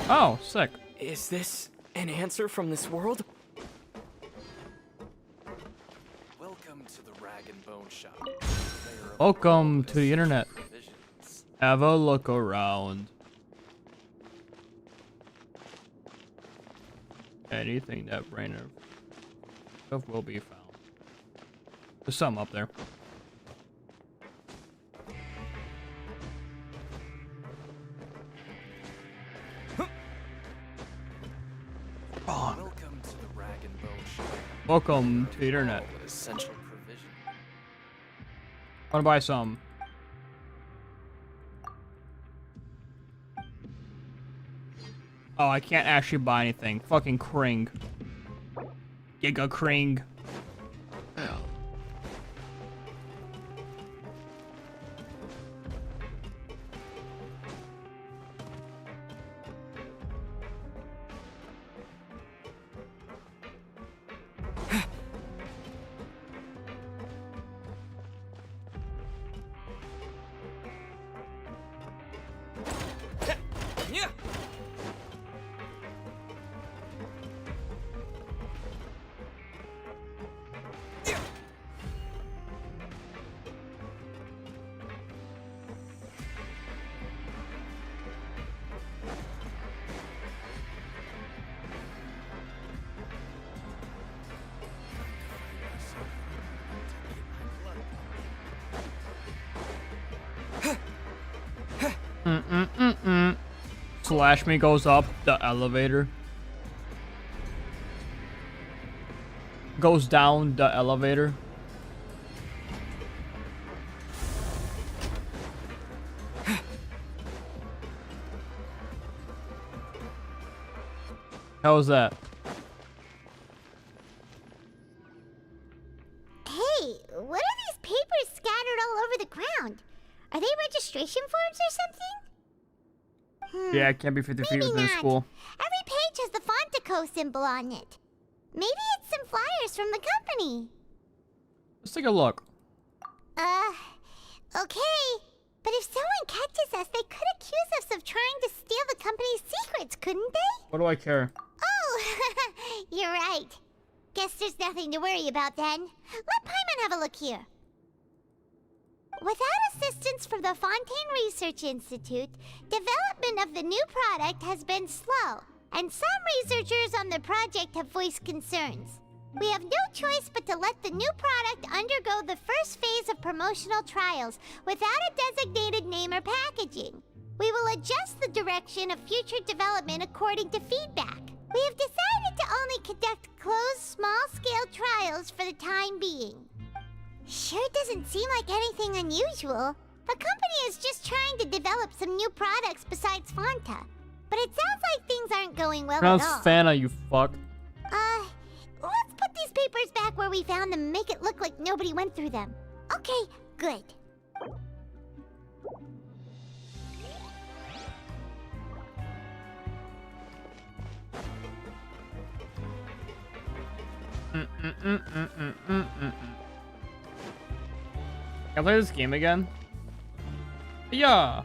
Oh, sick. Is this an answer from this world? Welcome to the Rag and Bone Shop. Welcome to the internet. Have a look around. Anything that brain of will be found. There's some up there. Welcome to the internet. Essential provision. Wanna buy some? Oh, I can't actually buy anything. Fucking Kring. Giga Kring. Slash me goes up the elevator. Goes down the elevator. How was that? Hey, what are these papers scattered all over the ground? Are they registration forms or something? Yeah, it can't be 50 feet Maybe within not. school. Every page has the Fontaco symbol on it. Maybe it's some flyers from the company. Let's take a look. Okay. But if someone catches us, they could accuse us of trying to steal the company's secrets, couldn't they? What do I care? Oh, you're right. Guess there's nothing to worry about then. Let Paimon have a look here. Without assistance from the Fontaine Research Institute, development of the new product has been slow, and some researchers on the project have voiced concerns. We have no choice but to let the new product undergo the first phase of promotional trials without a designated name or packaging. We will adjust the direction of future development according to feedback. We have decided to only conduct closed, small-scale trials for the time being. Sure doesn't seem like anything unusual. The company is just trying to develop some new products besides Fanta. But it sounds like things aren't going well Pronounce at all. Fanta, you fuck. Let's put these papers back where we found them and make it look like nobody went through them. Okay, good. Can I play this game again? Yeah.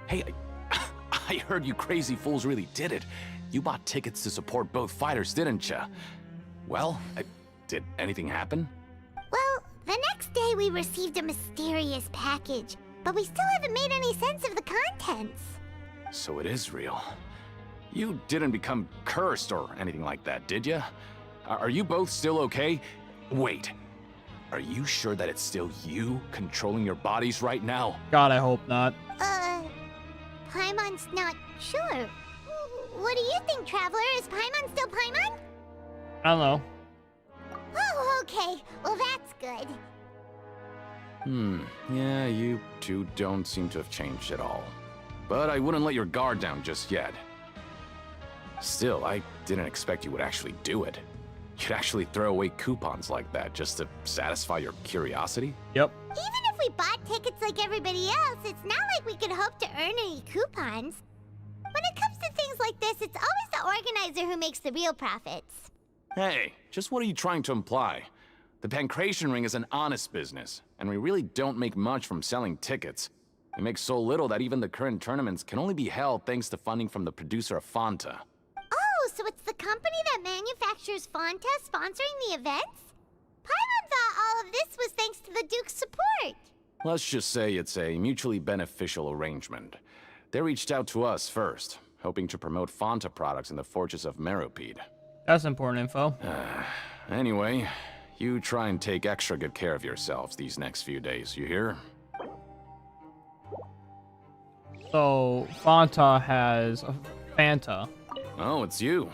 Hey, I heard you crazy fools really did it. You bought tickets to support both fighters, didn't ya? Well, did anything happen? Well, the next day we received a mysterious package, but we still haven't made any sense of the contents. So it is real. You didn't become cursed or anything like that, did ya? Are you both still okay? Wait. Are you sure that it's still you controlling your bodies right now? God, I hope not. Paimon's not sure. What do you think, Traveler? Is Paimon still Paimon? I don't know. Oh, okay. Well, that's good. Yeah, you two don't seem to have changed at all. But I wouldn't let your guard down just yet. Still, I didn't expect you would actually do it. You'd actually throw away coupons like that just to satisfy your curiosity? Yep. Even if we bought tickets like everybody else, it's not like we could hope to earn any coupons. When it comes to things like this, it's always the organizer who makes the real profits. Hey, just what are you trying to imply? The Pancration Ring is an honest business, and we really don't make much from selling tickets. We make so little that even the current tournaments can only be held thanks to funding from the producer of Fanta. Oh, so it's the company that manufactures Fanta sponsoring the events? Paimon thought all of this was thanks to the Duke's support. Let's just say it's a mutually beneficial arrangement. They reached out to us first, hoping to promote Fanta products in the Fortress of Meropide. That's important info. Anyway, you try and take extra good care of yourselves these next few days, you hear? So, Fanta has Fanta. Oh, it's you.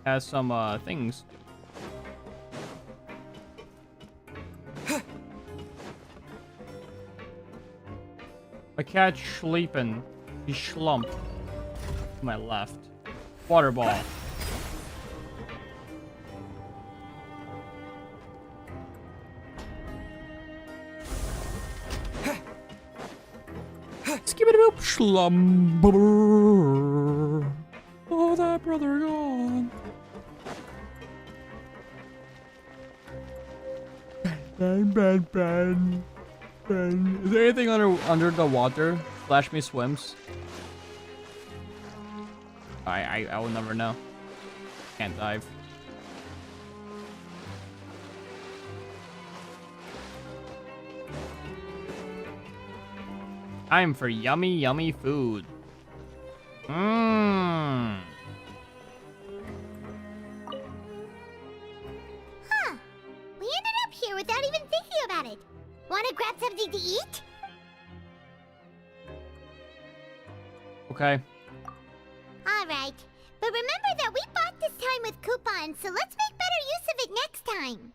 has some things. A cat sleeping. He slumped. To my left. Water ball. Skip it up. Slumber. Oh, that brother gone. Ben, Ben, Ben. Ben. Is there anything under the water? Flash me swims. I will never know. Can't dive. Time for yummy, yummy food. Mmm. Huh. We ended up here without even thinking about it. Wanna grab something to eat? Okay. Alright. But remember that we bought this time with coupons, so let's make better use of it next time.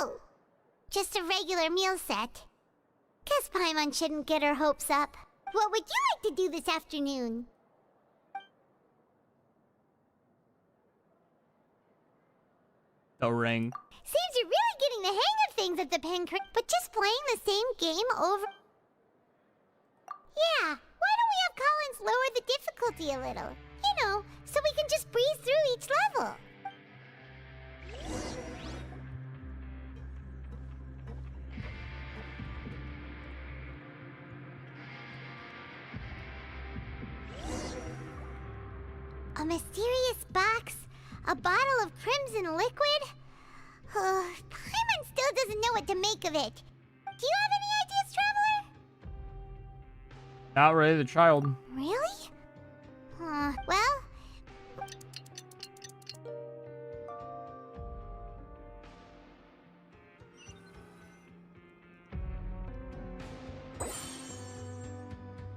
Oh. Just a regular meal set. Guess Paimon shouldn't get her hopes up. What would you like to do this afternoon? The ring. Seems you're really getting the hang of things at the but just playing the same game over... Yeah, why don't we have Collins lower the difficulty a little? You know, so we can just breeze through each level. A mysterious box? A bottle of crimson liquid? Paimon still doesn't know what to make of it. Do you have any ideas, Traveler? Not really the child. Really? Well...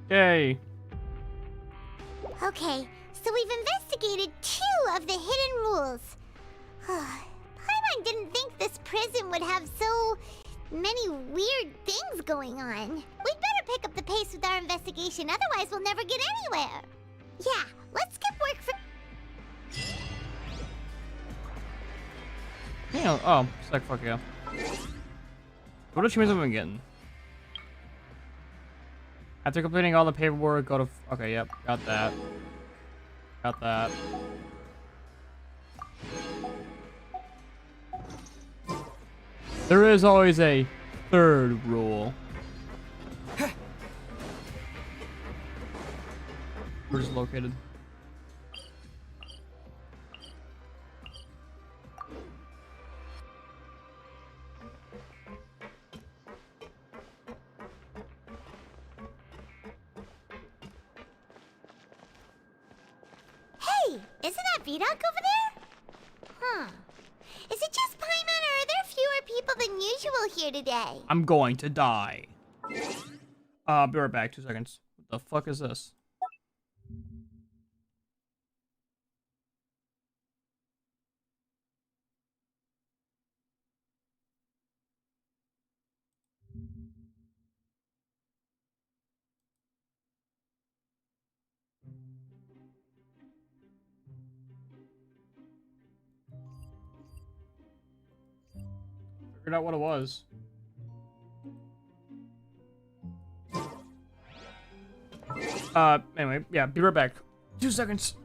Yay. Okay, so we've investigated 2 of the hidden rules. Paimon didn't think this prison would have so many weird things going on. We'd better pick up the pace with our investigation, otherwise we'll never get anywhere. Yeah, let's skip work for... Yeah, oh, it's like, fuck yeah. What achievements have I been getting? After completing all the paperwork, go to... Okay, yep, got that. Got that. There is always a 3rd rule. Where's it located? Hey, isn't that Vidoc over there? Huh. Is it just Paimon, or are there fewer people than usual here today? I'm going to die. I'll be right back. 2 seconds. What the fuck is this? Figured out what it was. Anyway, yeah, be right back. 2 seconds.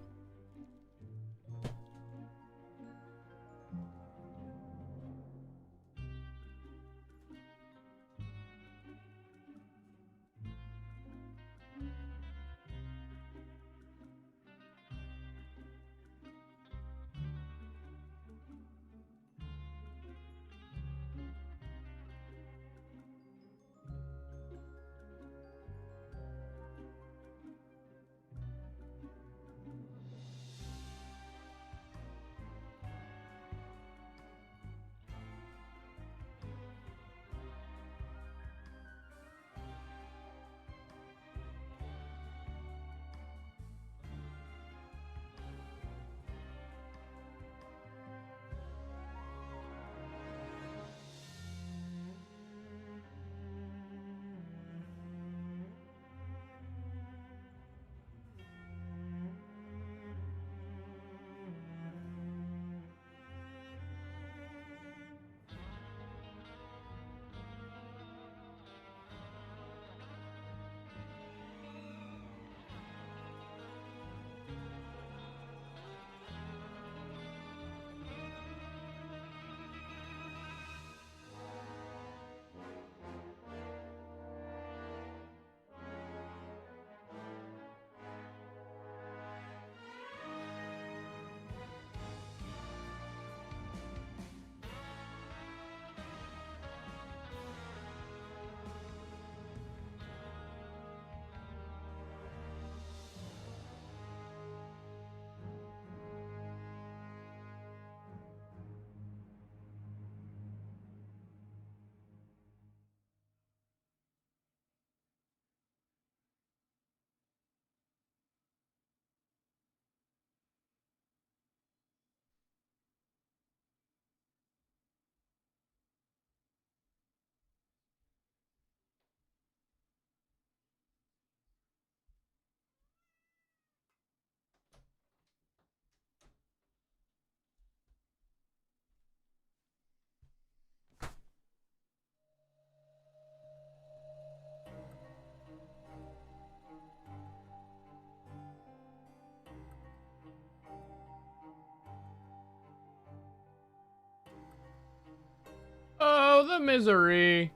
misery.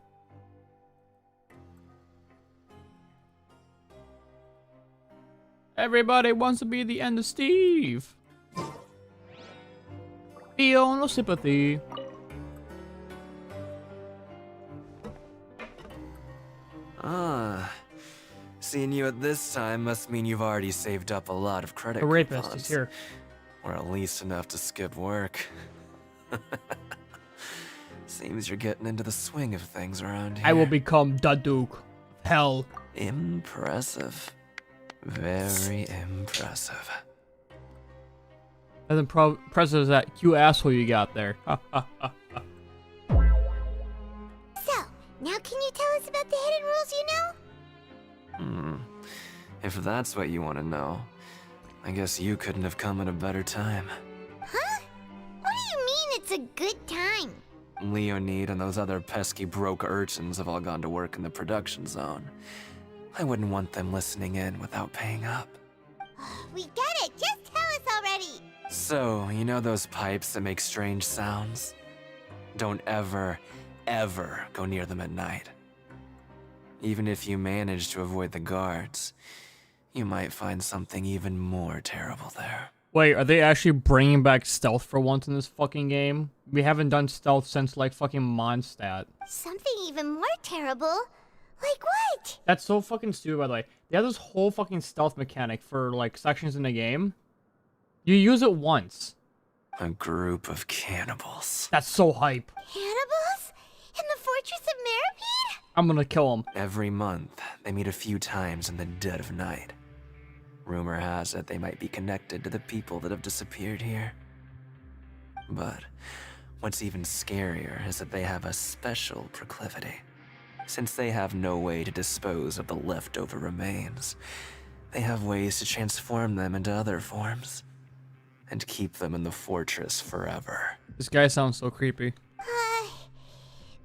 Everybody wants to be the end of Steve. Feel no sympathy. Ah. Seeing you at this time must mean you've already saved up a lot of credit The rapist coupons. is here. Or at least enough to skip work. Seems you're getting into the swing of things around here. I will become the Duke of Hell. Impressive. Very impressive. As impressive as that cute asshole you got there. So, now can you tell us about the hidden rules you know? If that's what you want to know, I guess you couldn't have come at a better time. Huh? What do you mean it's a good time? Leonid and those other pesky broke urchins have all gone to work in the production zone. I wouldn't want them listening in without paying up. We get it. Just tell us already. So, you know those pipes that make strange sounds? Don't ever, ever go near them at night. Even if you manage to avoid the guards, you might find something even more terrible there. Wait, are they actually bringing back stealth for once in this fucking game? We haven't done stealth since like fucking Mondstadt. Something even more terrible? Like what? That's so fucking stupid, by the way. They have this whole fucking stealth mechanic for like sections in the game. You use it once. A group of cannibals. That's so hype. Cannibals? In the Fortress of Meripede? I'm gonna kill them. Every month, they meet a few times in the dead of night. Rumor has it they might be connected to the people that have disappeared here. But what's even scarier is that they have a special proclivity. Since they have no way to dispose of the leftover remains, they have ways to transform them into other forms and keep them in the fortress forever. This guy sounds so creepy.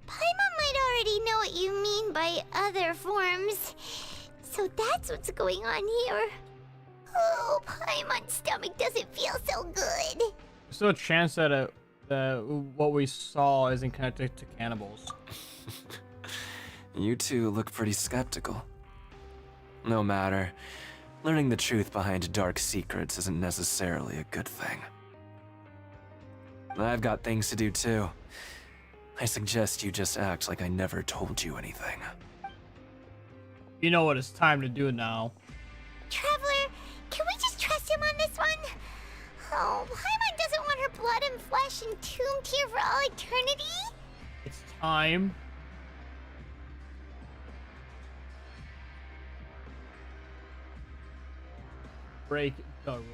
Paimon might already know what you mean by other forms. So that's what's going on here. Oh, Paimon's stomach doesn't feel so good. There's still a chance that what we saw isn't connected to cannibals. You two look pretty skeptical. No matter, learning the truth behind dark secrets isn't necessarily a good thing. I've got things to do too. I suggest you just act like I never told you anything. You know what it's time to do now. Traveler, can we just trust him on this one? Oh, Paimon doesn't want her blood and flesh entombed here for all eternity? It's time. Break the rules.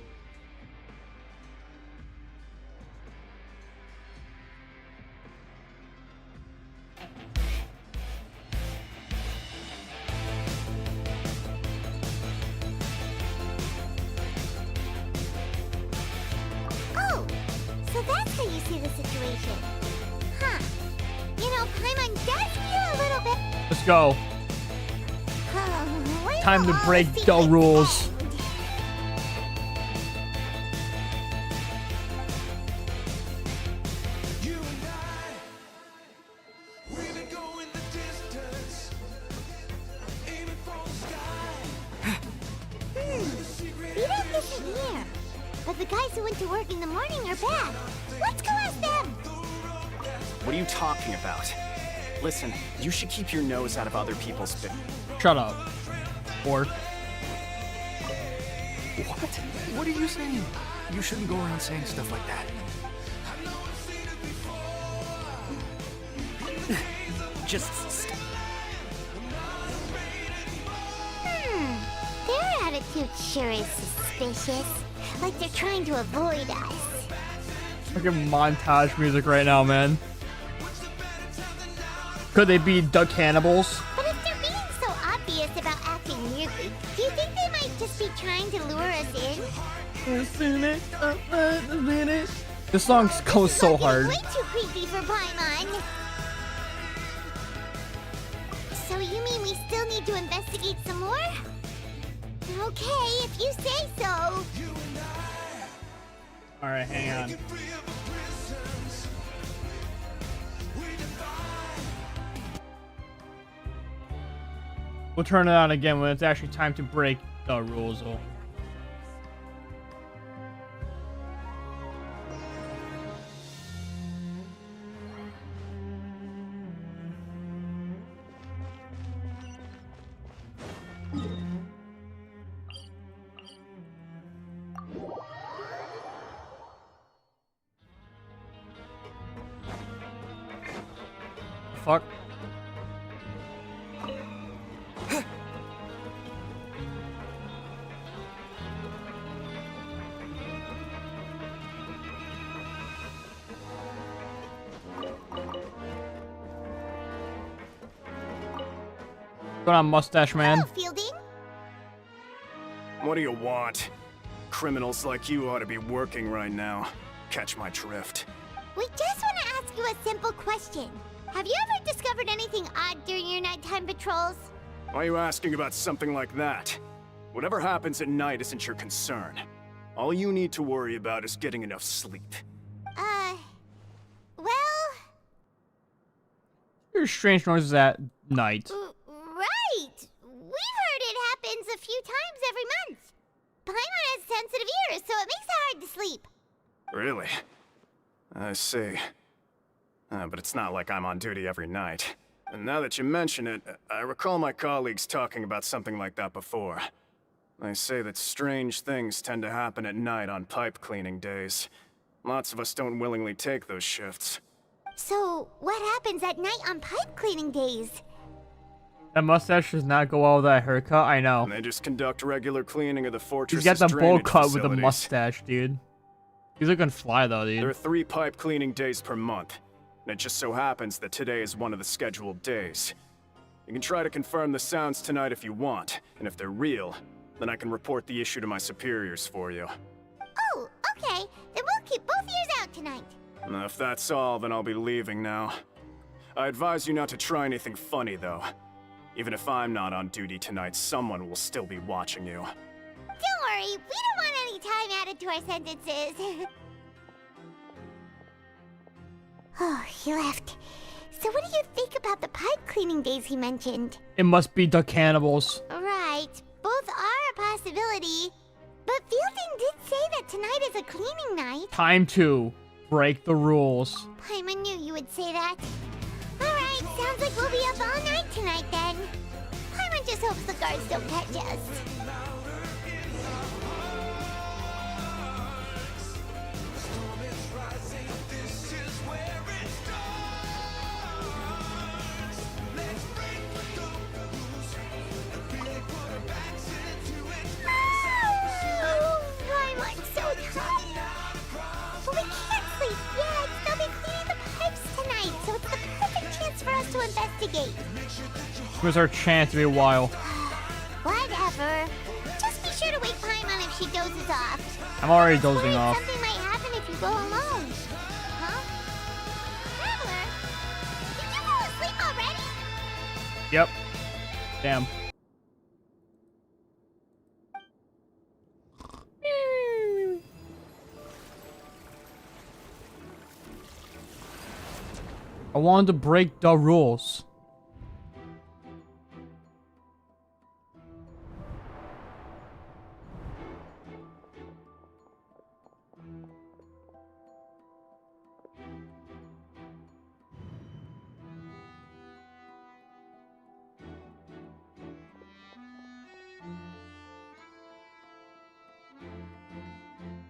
Oh, so that's how you see the situation. Huh. You know, Paimon does feel a little bit... Let's go. Time to break the rules. But the guys who went to work in the morning are back. Let's go ask them. What are you talking about? Listen, you should keep your nose out of other people's business. Shut up. Or What? What are you saying? You shouldn't go around saying stuff like that. Just Their attitude sure is suspicious. Like they're trying to avoid us. fucking montage music right now, man. Could they be the cannibals? But if they're being so obvious about acting weirdly, do you think they might just be trying to lure us in? This song goes so hard. Way too creepy for Paimon. So you mean we still need to investigate some more? Okay, if you say so. Alright, hang on. We'll turn it on again when it's actually time to break the rules. Fuck. Going on, mustache man? Hello, Fielding. What do you want? Criminals like you ought to be working right now. Catch my drift. We just want to ask you a simple question. Have you ever discovered anything odd during your nighttime patrols? Why are you asking about something like that? Whatever happens at night isn't your concern. All you need to worry about is getting enough sleep. Well... There's strange noises at night. Right! We've heard it happens a few times every month. Paimon has sensitive ears, so it makes it hard to sleep. Really? I see. But it's not like I'm on duty every night. And now that you mention it, I recall my colleagues talking about something like that before. They say that strange things tend to happen at night on pipe cleaning days. Lots of us don't willingly take those shifts. So, what happens at night on pipe cleaning days? That mustache does not go well with that haircut, I know. And they just conduct regular cleaning of the fortress's He's got the bowl drainage cut with the facilities. mustache, dude. He's looking fly though, dude. There are 3 pipe cleaning days per month. And it just so happens that today is one of the scheduled days. You can try to confirm the sounds tonight if you want, and if they're real, then I can report the issue to my superiors for you. Oh, okay. Then we'll keep both ears out tonight. And if that's all, then I'll be leaving now. I advise you not to try anything funny, though. Even if I'm not on duty tonight, someone will still be watching you. Don't worry, we don't want any time added to our sentences. Oh, he left. So what do you think about the pipe cleaning days he mentioned? It must be the cannibals. Right, both are a possibility. But Fielding did say that tonight is a cleaning night. Time to break the rules. Paimon knew you would say that. Alright, sounds like we'll be up all night tonight then. Paimon just hopes the guards don't catch us. Paimon's so tired. But we can't sleep yet. They'll be cleaning the pipes tonight, so it's the perfect chance for us to investigate. Here's our chance to be a while. Whatever. Just be sure to wake Paimon if she dozes off. I'm already I was dozing worried off. Something might happen if you go alone. Huh? Traveler? Did you fall asleep already? Yep. Damn. I wanted to break the rules.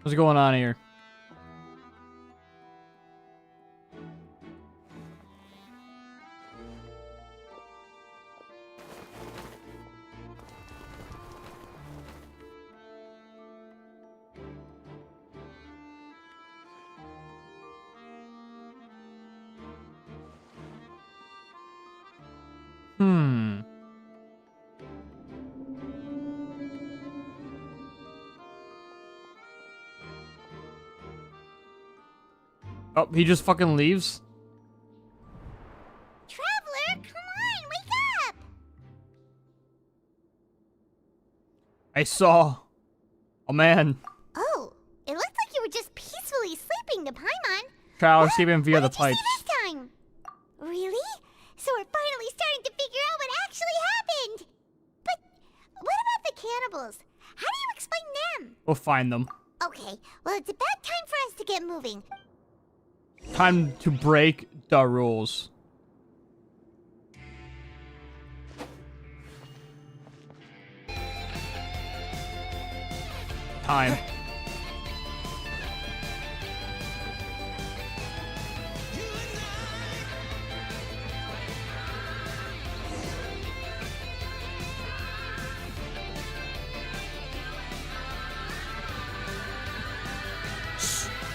What's going on here? Oh, he just fucking leaves? Traveler, come on, wake up! I saw a man. Oh, it looked like you were just peacefully sleeping to Paimon. Traveler sleeping via the What did you pipes. see this time? Really? So we're finally starting to figure out what actually happened. cannibals. How do you explain them? We'll find them. Okay, well, it's about time for us to get moving. Time to break the rules. Time.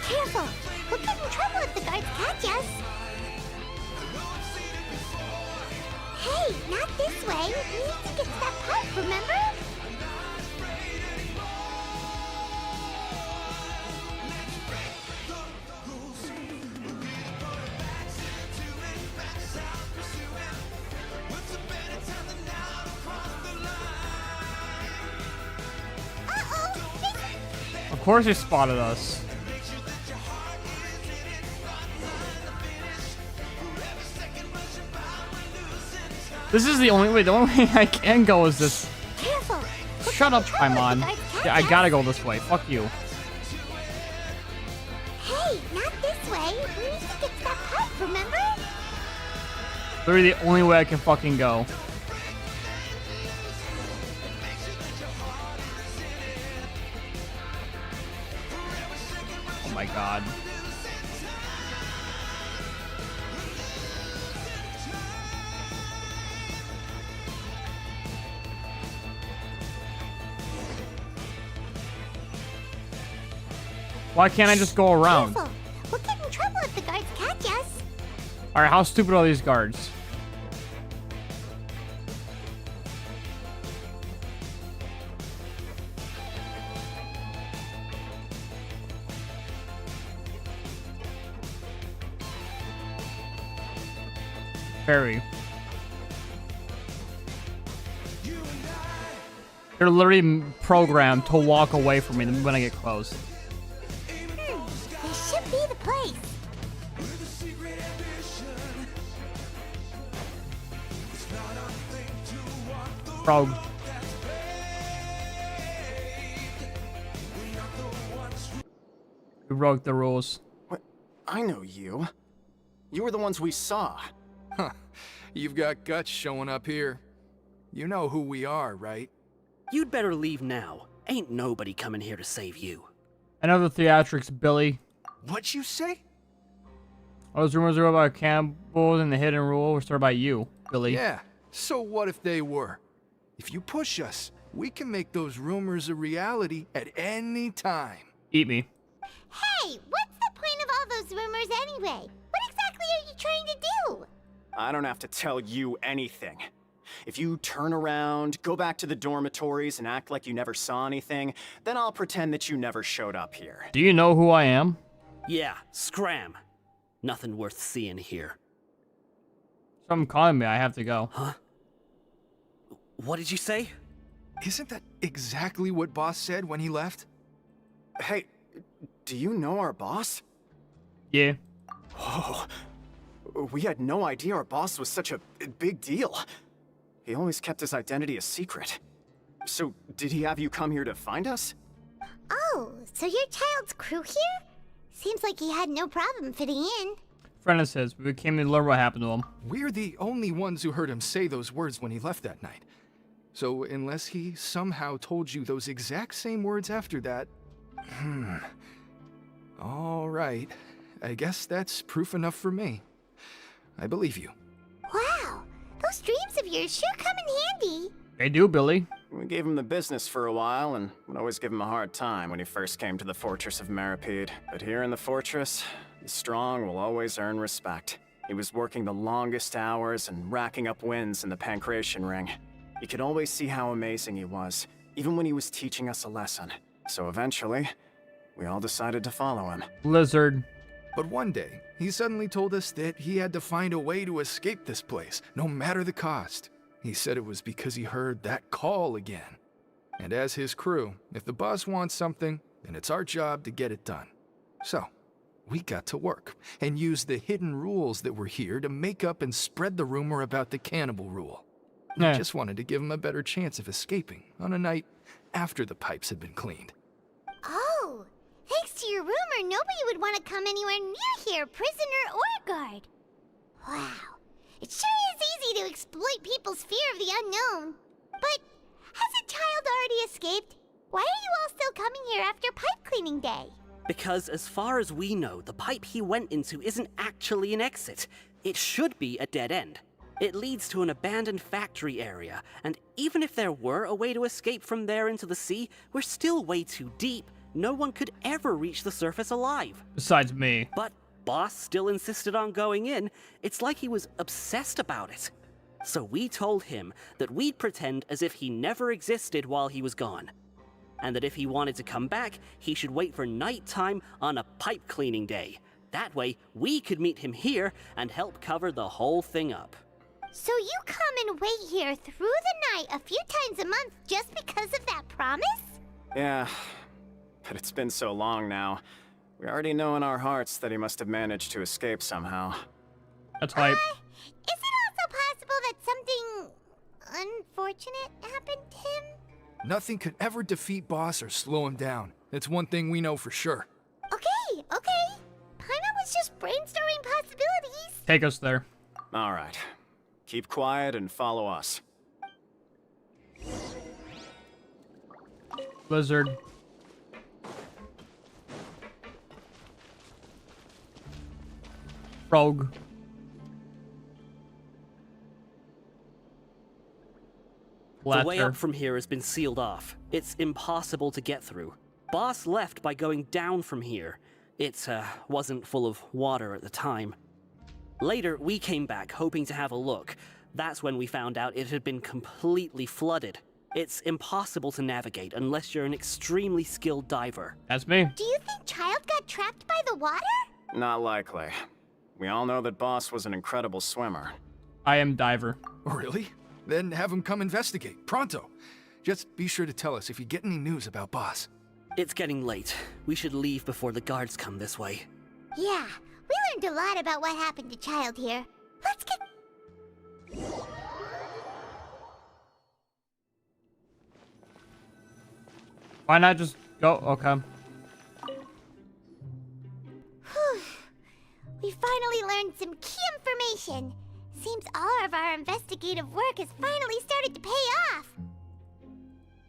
Careful! We'll get in trouble if the guards catch us. Hey, not this way. We need to get to that pipe, remember? Of course they spotted us. This is the only way I can go is this. Careful! Shut up, Paimon. Yeah, I gotta go this way. Fuck you. Hey, not this way. We need to get to that pipe, remember? Literally the only way I can fucking go. Oh my god. Why can't I just go around? Careful! We'll get in trouble if the guards catch us. Alright, how stupid are these guards? Very. They're literally programmed to walk away from me when I get close. This should be the place. Rogue. We broke the rules. What? I know you. You were the ones we saw. Huh. You've got guts showing up here. You know who we are, right? You'd better leave now. Ain't nobody coming here to save you. I know the theatrics, Billy. What'd you say? All those rumors are about cannibals and the hidden rule were started by you, Billy. Yeah, so what if they were? If you push us, we can make those rumors a reality at any time. Eat me. Hey, what's the point of all those rumors anyway? What exactly are you trying to do? I don't have to tell you anything. If you turn around, go back to the dormitories, and act like you never saw anything, then I'll pretend that you never showed up here. Do you know who I am? Yeah, scram. Nothing worth seeing here. Someone calling me. I have to go. Huh? What did you say? Isn't that exactly what Boss said when he left? Hey, do you know our boss? Yeah. Whoa. We had no idea our boss was such a big deal. He always kept his identity a secret. So, did he have you come here to find us? Oh, so your child's crew here? Seems like he had no problem fitting in. Friend of his. We came to learn what happened to him. We're the only ones who heard him say those words when he left that night. So unless he somehow told you those exact same words after that... All right. I guess that's proof enough for me. I believe you. Wow, those dreams of yours sure come in handy. They do, Billy. We gave him the business for a while, and would always give him a hard time when he first came to the fortress of Maripede. But here in the fortress, the strong will always earn respect. He was working the longest hours and racking up wins in the Pancration Ring. You could always see how amazing he was, even when he was teaching us a lesson. So eventually, we all decided to follow him. Lizard. But one day, he suddenly told us that he had to find a way to escape this place, no matter the cost. He said it was because he heard that call again. And as his crew, if the boss wants something, then it's our job to get it done. So, we got to work, and used the hidden rules that were here to make up and spread the rumor about the cannibal rule. I Yeah. just wanted to give him a better chance of escaping on a night after the pipes had been cleaned. Oh, thanks to your rumor, nobody would want to come anywhere near here, prisoner or guard. Wow, it sure is easy to exploit people's fear of the unknown. But has a child already escaped? Why are you all still coming here after pipe cleaning day? Because as far as we know, the pipe he went into isn't actually an exit. It should be a dead end. It leads to an abandoned factory area, and even if there were a way to escape from there into the sea, we're still way too deep. No one could ever reach the surface alive. Besides me. But Boss still insisted on going in. It's like he was obsessed about it. So we told him that we'd pretend as if he never existed while he was gone. And that if he wanted to come back, he should wait for nighttime on a pipe cleaning day. That way, we could meet him here and help cover the whole thing up. So you come and wait here through the night a few times a month just because of that promise? Yeah, but it's been so long now. We already know in our hearts that he must have managed to escape somehow. That's hype. Is it also possible that something unfortunate happened to him? Nothing could ever defeat Boss or slow him down. That's one thing we know for sure. Okay. Paimon was just brainstorming possibilities. Take us there. All right. Keep quiet and follow us. Blizzard. Rogue. The way Flatter. up from here has been sealed off. It's impossible to get through. Boss left by going down from here. It wasn't full of water at the time. Later, we came back hoping to have a look. That's when we found out it had been completely flooded. It's impossible to navigate unless you're an extremely skilled diver. That's me. Do you think Child got trapped by the water? Not likely. We all know that Boss was an incredible swimmer. I am diver. Really? Then have him come investigate, pronto. Just be sure to tell us if you get any news about Boss. It's getting late. We should leave before the guards come this way. Yeah, we learned a lot about what happened to Child here. Let's get... Why not just go? Okay. Whew. We finally learned some key information. Seems all of our investigative work has finally started to pay off.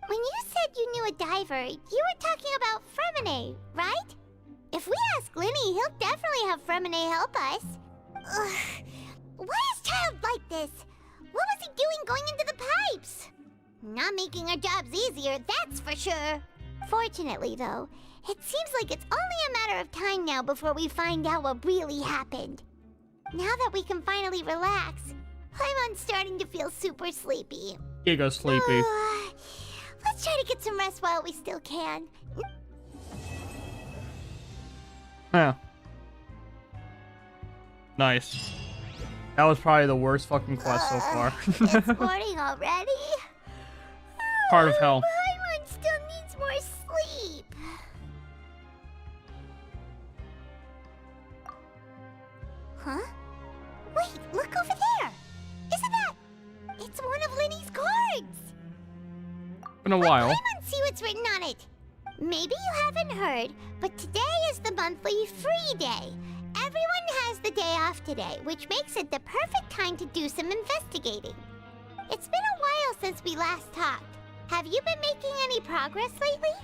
When you said you knew a diver, you were talking about Fremine, right? If we ask Linny, he'll definitely have Fremine help us. Ugh. Why is Child like this? What was he doing going into the pipes? Not making our jobs easier, that's for sure. Fortunately, though, it seems like it's only a matter of time now before we find out what really happened. Now that we can finally relax, I'm starting to feel super sleepy. You go sleepy. Let's try to get some rest while we still can. Huh. Nice. That was probably the worst fucking quest so far. It's morning already? Part of hell. Paimon still needs more sleep. Huh? Wait, look over there. Isn't that... It's one of Linny's cards. Been a while. Paimon, see what's written on it. Maybe you haven't heard, but today is the monthly free day. Everyone has the day off today, which makes it the perfect time to do some investigating. It's been a while since we last talked. Have you been making any progress lately?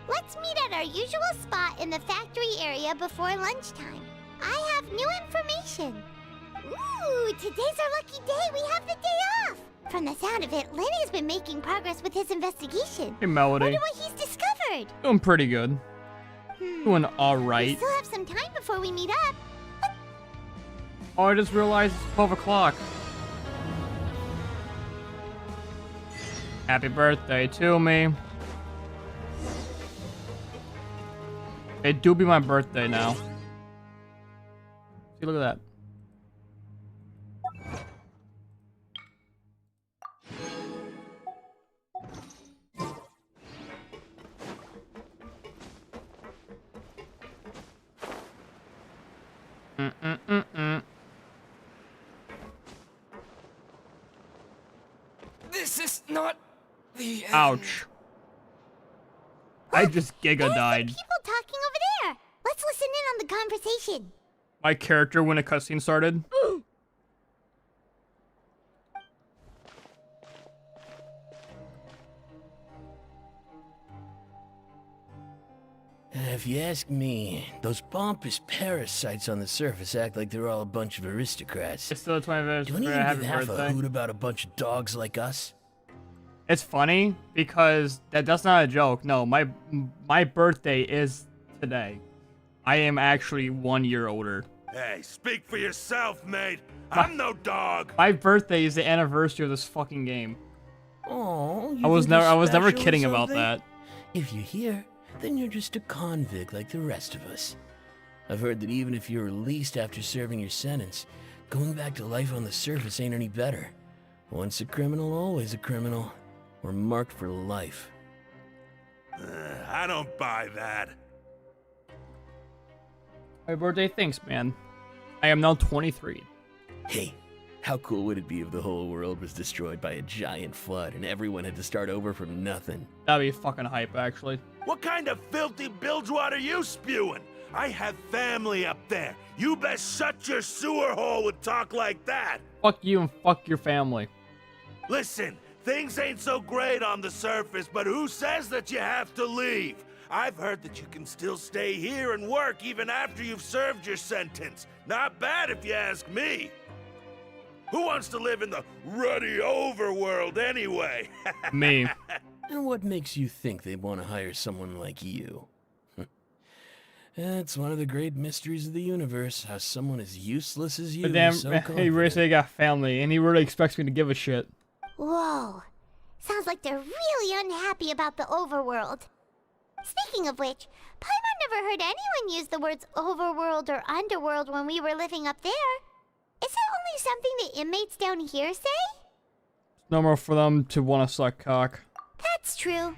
Let's meet at our usual spot in the factory area before lunchtime. I have new information. Ooh, today's our lucky day. We have the day off. From the sound of it, Lenny's been making progress with his investigation. Hey, Melody. Wonder what he's discovered. Doing pretty good. Doing We alright. still have some time before we meet up. Oh, I just realized it's 12 o'clock. Happy birthday to me. It do be my birthday now. See, look at that. not the end. Ouch. I just giga died. People talking over there. Let's listen in on the conversation. My character when a cutscene started. If you ask me, those pompous parasites on the surface act like they're all a bunch of aristocrats. It's still 25 Don't minutes. even Happy give half a birthday. hoot about a bunch of dogs like us. It's funny because that's not a joke. No, my birthday is today. I am actually 1 year older. Hey, speak for yourself, mate. I'm no dog. My birthday is the anniversary of this fucking game. Oh, I was never kidding about that. If you're here, then you're just a convict like the rest of us. I've heard that even if you're released after serving your sentence, going back to life on the surface ain't any better. Once a criminal, always a criminal. We're marked for life. I don't buy that. My birthday, thanks, man. I am now 23. Hey, how cool would it be if the whole world was destroyed by a giant flood and everyone had to start over from nothing? That'd be fucking hype, actually. What kind of filthy bilgewater are you spewing? I have family up there. You best shut your sewer hole with talk like that. Fuck you and fuck your family. Listen, things ain't so great on the surface, but who says that you have to leave? I've heard that you can still stay here and work even after you've served your sentence. Not bad if you ask me. Who wants to live in the ruddy overworld anyway? Me. And what makes you think they'd want to hire someone like you? It's one of the great mysteries of the universe, how someone as useless as you But damn, is so he confident. really said he got family, and he really expects me to give a shit. Whoa. Sounds like they're really unhappy about the overworld. Speaking of which, Paimon never heard anyone use the words overworld or underworld when we were living up there. Is it only something the inmates down here say? It's normal for them to want to suck cock. That's true.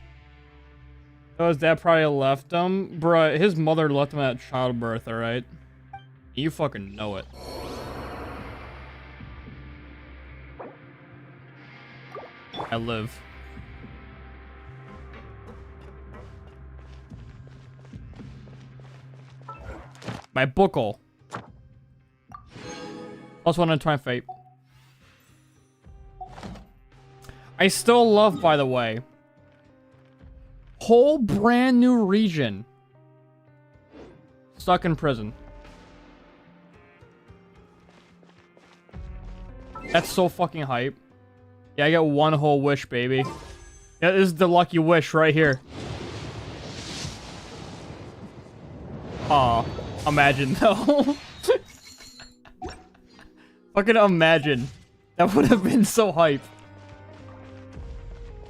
So his dad probably left him? Bruh, his mother left him at childbirth, alright? You fucking know it. I live. My buckle. Plus 1 on 20 fate. I still love, by the way. Whole brand new region. Stuck in prison. That's so fucking hype. Yeah, I got one whole wish, baby. Yeah, this is the lucky wish right here. Aw, imagine though. Fucking imagine. That would have been so hype.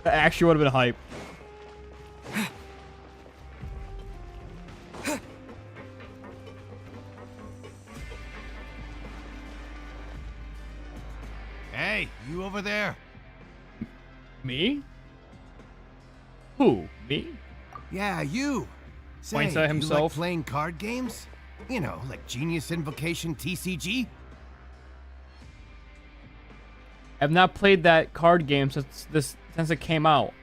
That actually would have been hype. Hey, you over there? Me? Who? Me? Yeah, you. Points Say, at you like himself. playing card games? You know, like Genius Invocation TCG? I've not played that card game since it came out.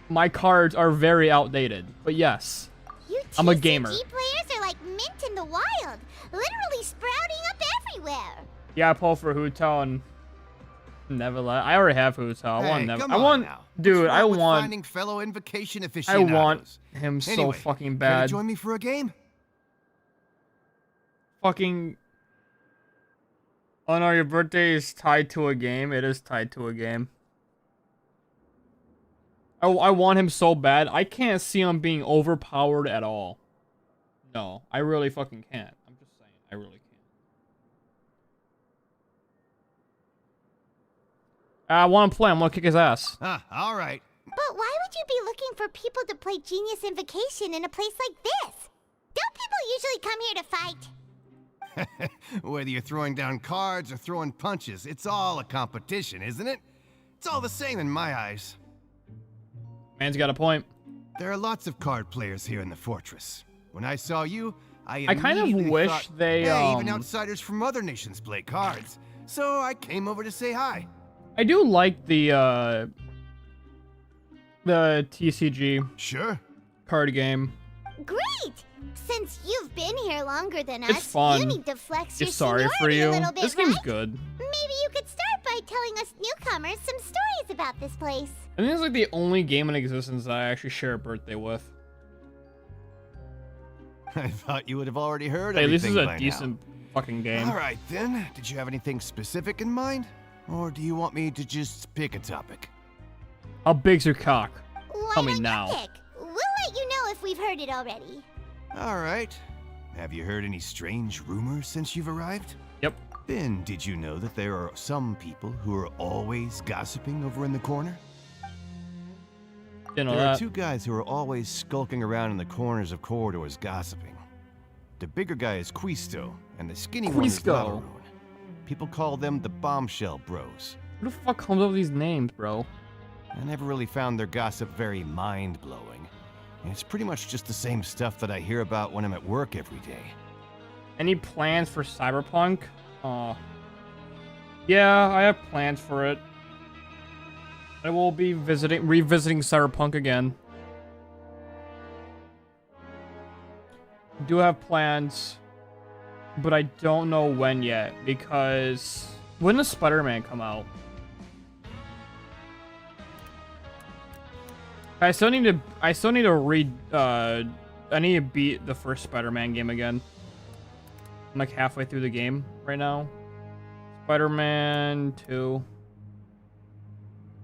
My cards are very outdated, but yes, You I'm a gamer. TCG players are like mint in the wild, literally sprouting up everywhere. Yeah, I pull for Hotel and Neverland. I already have Hotel. I want Hey, come I on want, now. dude. What's I wrong with want. finding fellow Invocation I aficionados? want him so Anyway, fucking care to bad. join me for a game? Fucking. Oh no, your birthday is tied to a game. It is tied to a game. I want him so bad. I can't see him being overpowered at all. No, I really fucking can't. I'm just saying, I really can't. I want to play. I'm gonna kick his ass. All right. But why would you be looking for people to play Genius Invocation in a place like this? Don't people usually come here to fight? Whether you're throwing down cards or throwing punches, it's all a competition, isn't it? It's all the same in my eyes. Man's got a point. There are lots of card players here in the fortress. When I saw you, I kind of immediately wish thought, they, hey, even outsiders from other nations play cards. So I came over to say hi. I do like the The TCG. Sure. Card game. Great! Since you've been here longer than It's us, fun. you need to flex your It's sorry for seniority you. a little bit, This game's right? good. Maybe you could start by telling us newcomers some stories about this place. I think it's like the only game in existence that I actually share a birthday with. I thought you would have already heard Hey, this everything is a by decent fucking game. All right, then. Did you have anything specific in mind? Or do you want me to just pick a topic? How big's your cock? Why Tell me not now. you pick? We'll let you know if we've heard it already. All right. Have you heard any strange rumors since you've arrived? Yep. Then, did you know that there are some people who are always gossiping over in the corner? Didn't know There are that. two guys who are always skulking around in the corners of corridors gossiping. The bigger guy is Quisto, and the skinny one is Quisto. Lavarone. People call them the Bombshell Bros. Who the fuck comes up with these names, bro? I never really found their gossip very mind-blowing. And it's pretty much just the same stuff that I hear about when I'm at work every day. Any plans for Cyberpunk? Yeah, I have plans for it. I will be revisiting Cyberpunk again. Do have plans, but I don't know when yet, because when does Spider-Man come out? I still need to read I need to beat the first Spider-Man game again. I'm like halfway through the game right now. Spider-Man 2.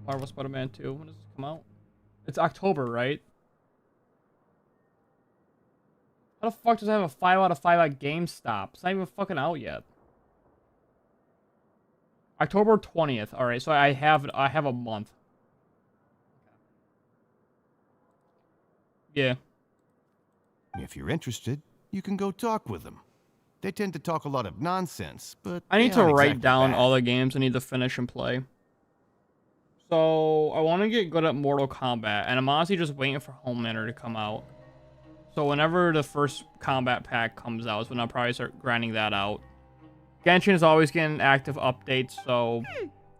Marvel Spider-Man 2. When does this come out? It's October, right? How the fuck does it have a 5 out of 5 at GameStop? It's not even fucking out yet. October 20th. Alright, so I have a month. Yeah. If you're interested, you can go talk with them. They tend to talk a lot of nonsense, but I need they to aren't write exactly down bad. all the games I need to finish and play. So, I want to get good at Mortal Kombat, and I'm honestly just waiting for Homelander to come out. So, whenever the first combat pack comes out is when I'll probably start grinding that out. Genshin is always getting active updates, so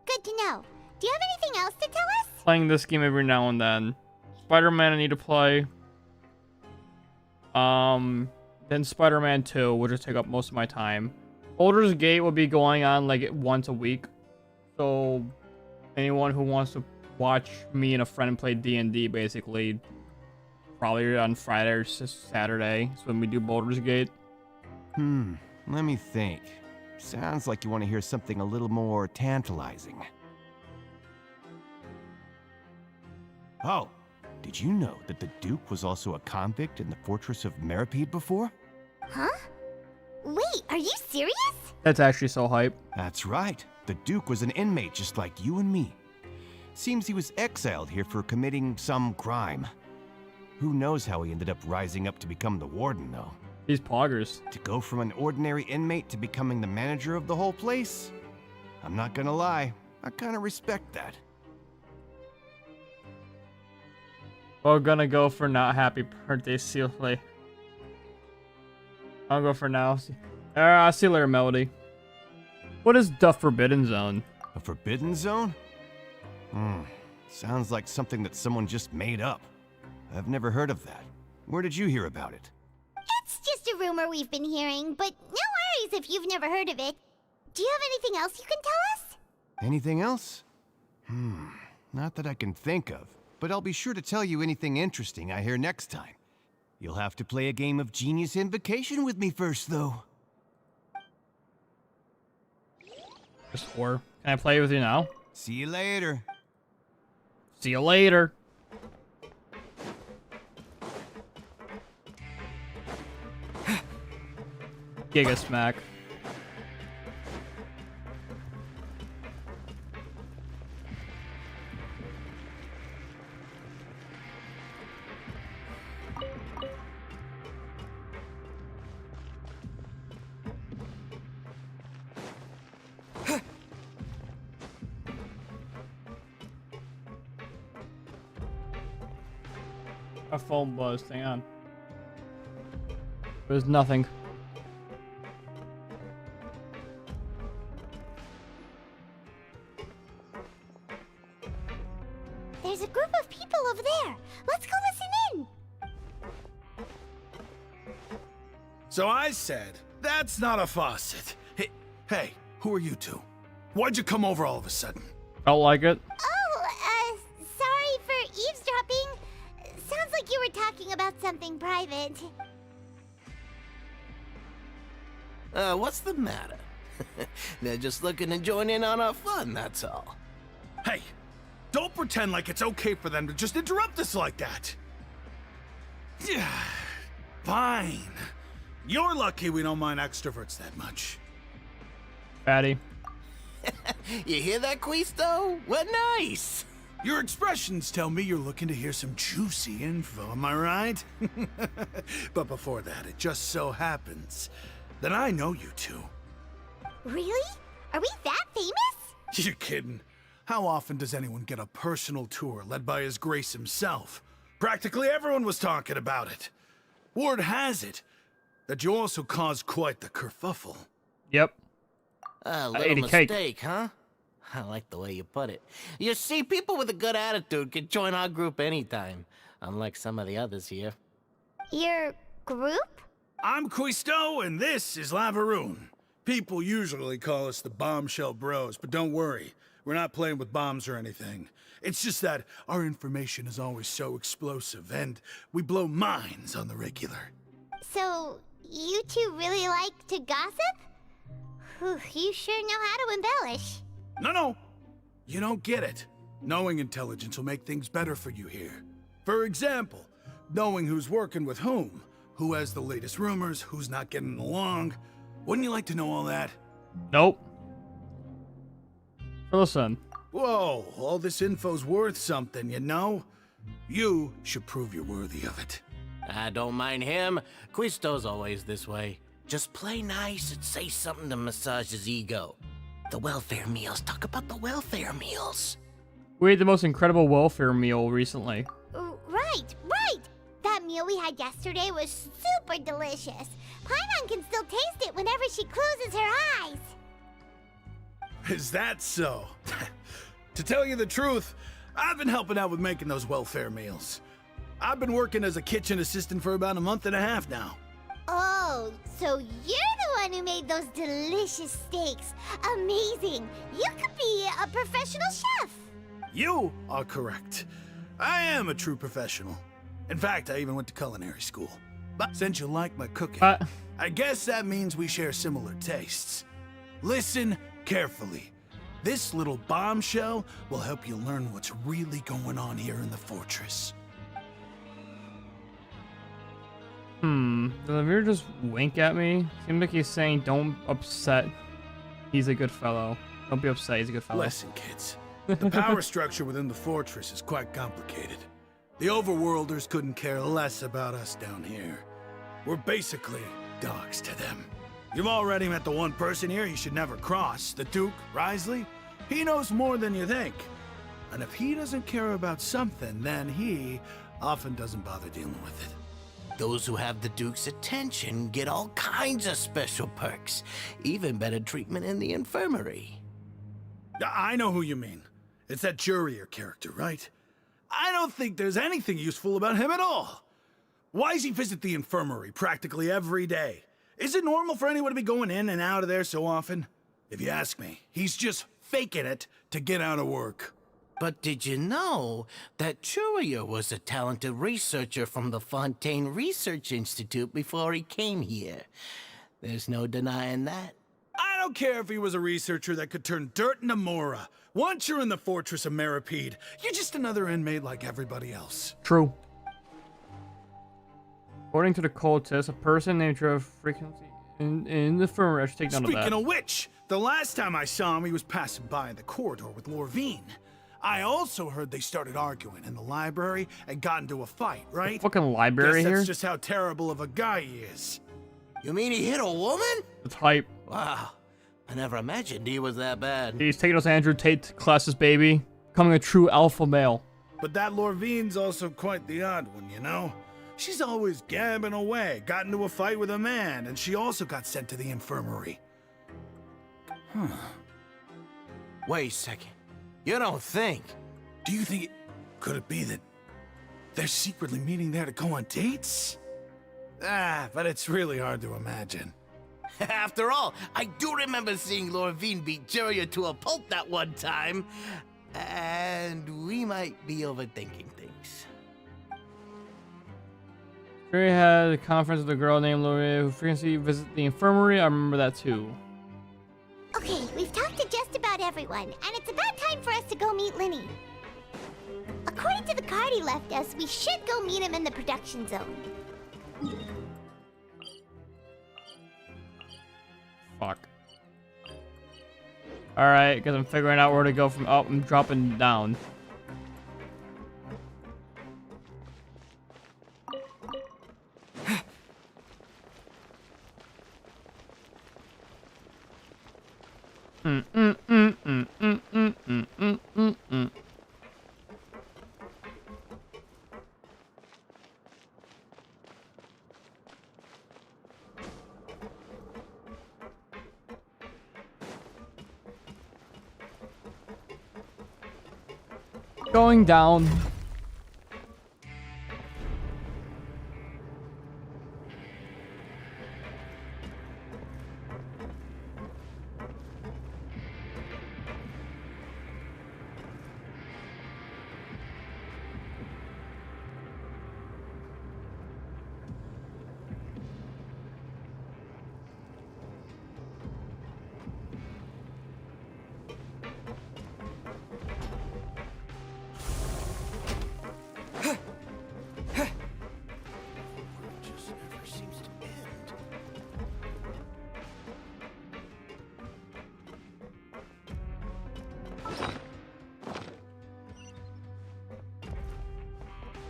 Good to know. Do you have anything else to tell us? playing this game every now and then. Spider-Man I need to play. Then Spider-Man 2, which will take up most of my time. Baldur's Gate will be going on like once a week. So anyone who wants to watch me and a friend play D&D basically, probably on Friday or Saturday is when we do Baldur's Gate. Let me think. Sounds like you want to hear something a little more tantalizing. Oh, did you know that the Duke was also a convict in the Fortress of Meripede before? Huh? Wait, are you serious? That's actually so hype. That's right. The Duke was an inmate just like you and me. Seems he was exiled here for committing some crime. Who knows how he ended up rising up to become the warden, though. These poggers. To go from an ordinary inmate to becoming the manager of the whole place? I'm not gonna lie, I kinda respect that. We're gonna go for not happy birthday, Sealy. I'll go for now. I'll see you later, Melody. What is the Forbidden Zone? A Forbidden Zone? Sounds like something that someone just made up. I've never heard of that. Where did you hear about it? It's just a rumor we've been hearing, but no worries if you've never heard of it. Do you have anything else you can tell us? Anything else? Not that I can think of, but I'll be sure to tell you anything interesting I hear next time. You'll have to play a game of Genius Invocation with me first, though. Just whore. Can I play with you now? See you later. See you later. Giga smack. A phone buzzed. Hang on. There's nothing. There's a group of people over there. So I said, that's not a faucet. Hey, who are you two? Why'd you come over all of a sudden? Felt like it. Oh, sorry for eavesdropping. Sounds like you were talking about something private. What's the matter? They're just looking to join in on our fun, that's all. Hey, don't pretend like it's okay for them to just interrupt us like that. Fine. You're lucky we don't mind extroverts that much. Fatty. You hear that, Quisto? What nice! Your expressions tell me you're looking to hear some juicy info, am I right? But before that, it just so happens that I know you two. Really? Are we that famous? You're kidding. How often does anyone get a personal tour led by His Grace himself? Practically everyone was talking about it. Word has it that you also caused quite the kerfuffle. Yep. A little mistake, huh? I like the way you put it. You see, people with a good attitude can join our group anytime, unlike some of the others here. Your group? I'm Quisto, and this is Lavaroon. People usually call us the Bombshell Bros, but don't worry. We're not playing with bombs or anything. It's just that our information is always so explosive, and we blow minds on the regular. So, you two really like to gossip? Whew, you sure know how to embellish. No. You don't get it. Knowing intelligence will make things better for you here. For example, knowing who's working with whom, who has the latest rumors, who's not getting along. Wouldn't you like to know all that? Nope. Listen. Whoa, all this info's worth something, you know? You should prove you're worthy of it. I don't mind him. Quisto's always this way. Just play nice and say something to massage his ego. The welfare meals. Talk about the welfare meals. We ate the most incredible welfare meal recently. Right. That meal we had yesterday was super delicious. Paimon can still taste it whenever she closes her eyes. Is that so? To tell you the truth, I've been helping out with making those welfare meals. I've been working as a kitchen assistant for about a month and a half now. Oh, so you're the one who made those delicious steaks. Amazing. You could be a professional chef. You are correct. I am a true professional. In fact, I even went to culinary school. But since you like my cooking, I guess that means we share similar tastes. Listen carefully. This little bombshell will help you learn what's really going on here in the fortress. Did Lavir just wink at me? Seems like he's saying, don't upset. He's a good fellow. Don't be upset, he's a good fellow. Listen, kids. The power structure within the fortress is quite complicated. The overworlders couldn't care less about us down here. We're basically dogs to them. You've already met the one person here you should never cross, the Duke, Risley. He knows more than you think. And if he doesn't care about something, then he often doesn't bother dealing with it. Those who have the Duke's attention get all kinds of special perks, even better treatment in the infirmary. I know who you mean. It's that Jurier character, right? I don't think there's anything useful about him at all. Why does he visit the infirmary practically every day? Is it normal for anyone to be going in and out of there so often? If you ask me, he's just faking it to get out of work. But did you know that Jurier was a talented researcher from the Fontaine Research Institute before he came here? There's no denying that. I don't care if he was a researcher that could turn dirt into Mora. Once you're in the fortress of Meripede, you're just another inmate like everybody else. True. According to the cultist, a person named Joe frequency in the infirmary. I should take note of that. Speaking of which, the last time I saw him, he was passing by in the corridor with Lorvine. I also heard they started arguing in the library and got into a fight, right? Fucking library Guess here? that's just how terrible of a guy he is. You mean he hit a woman? It's hype. Wow. I never imagined he was that bad. He's taking those Andrew Tate classes, baby. Becoming a true alpha male. But that Lorvine's also quite the odd one, you know? She's always gabbing away, got into a fight with a man, and she also got sent to the infirmary. Wait a second. You don't think? Do you think could it be that they're secretly meeting there to go on dates? But it's really hard to imagine. After all, I do remember seeing Lorvine beat Juria to a pulp that one time. And we might be overthinking things. Jerry had a conference with a girl named Lori who frequently visits the infirmary. I remember that too. Okay, we've talked to just about everyone, and it's about time for us to go meet Linny. According to the card he left us, we should go meet him in the production zone. Fuck. Alright, because I'm figuring out where to go from up. I'm dropping down. Going down.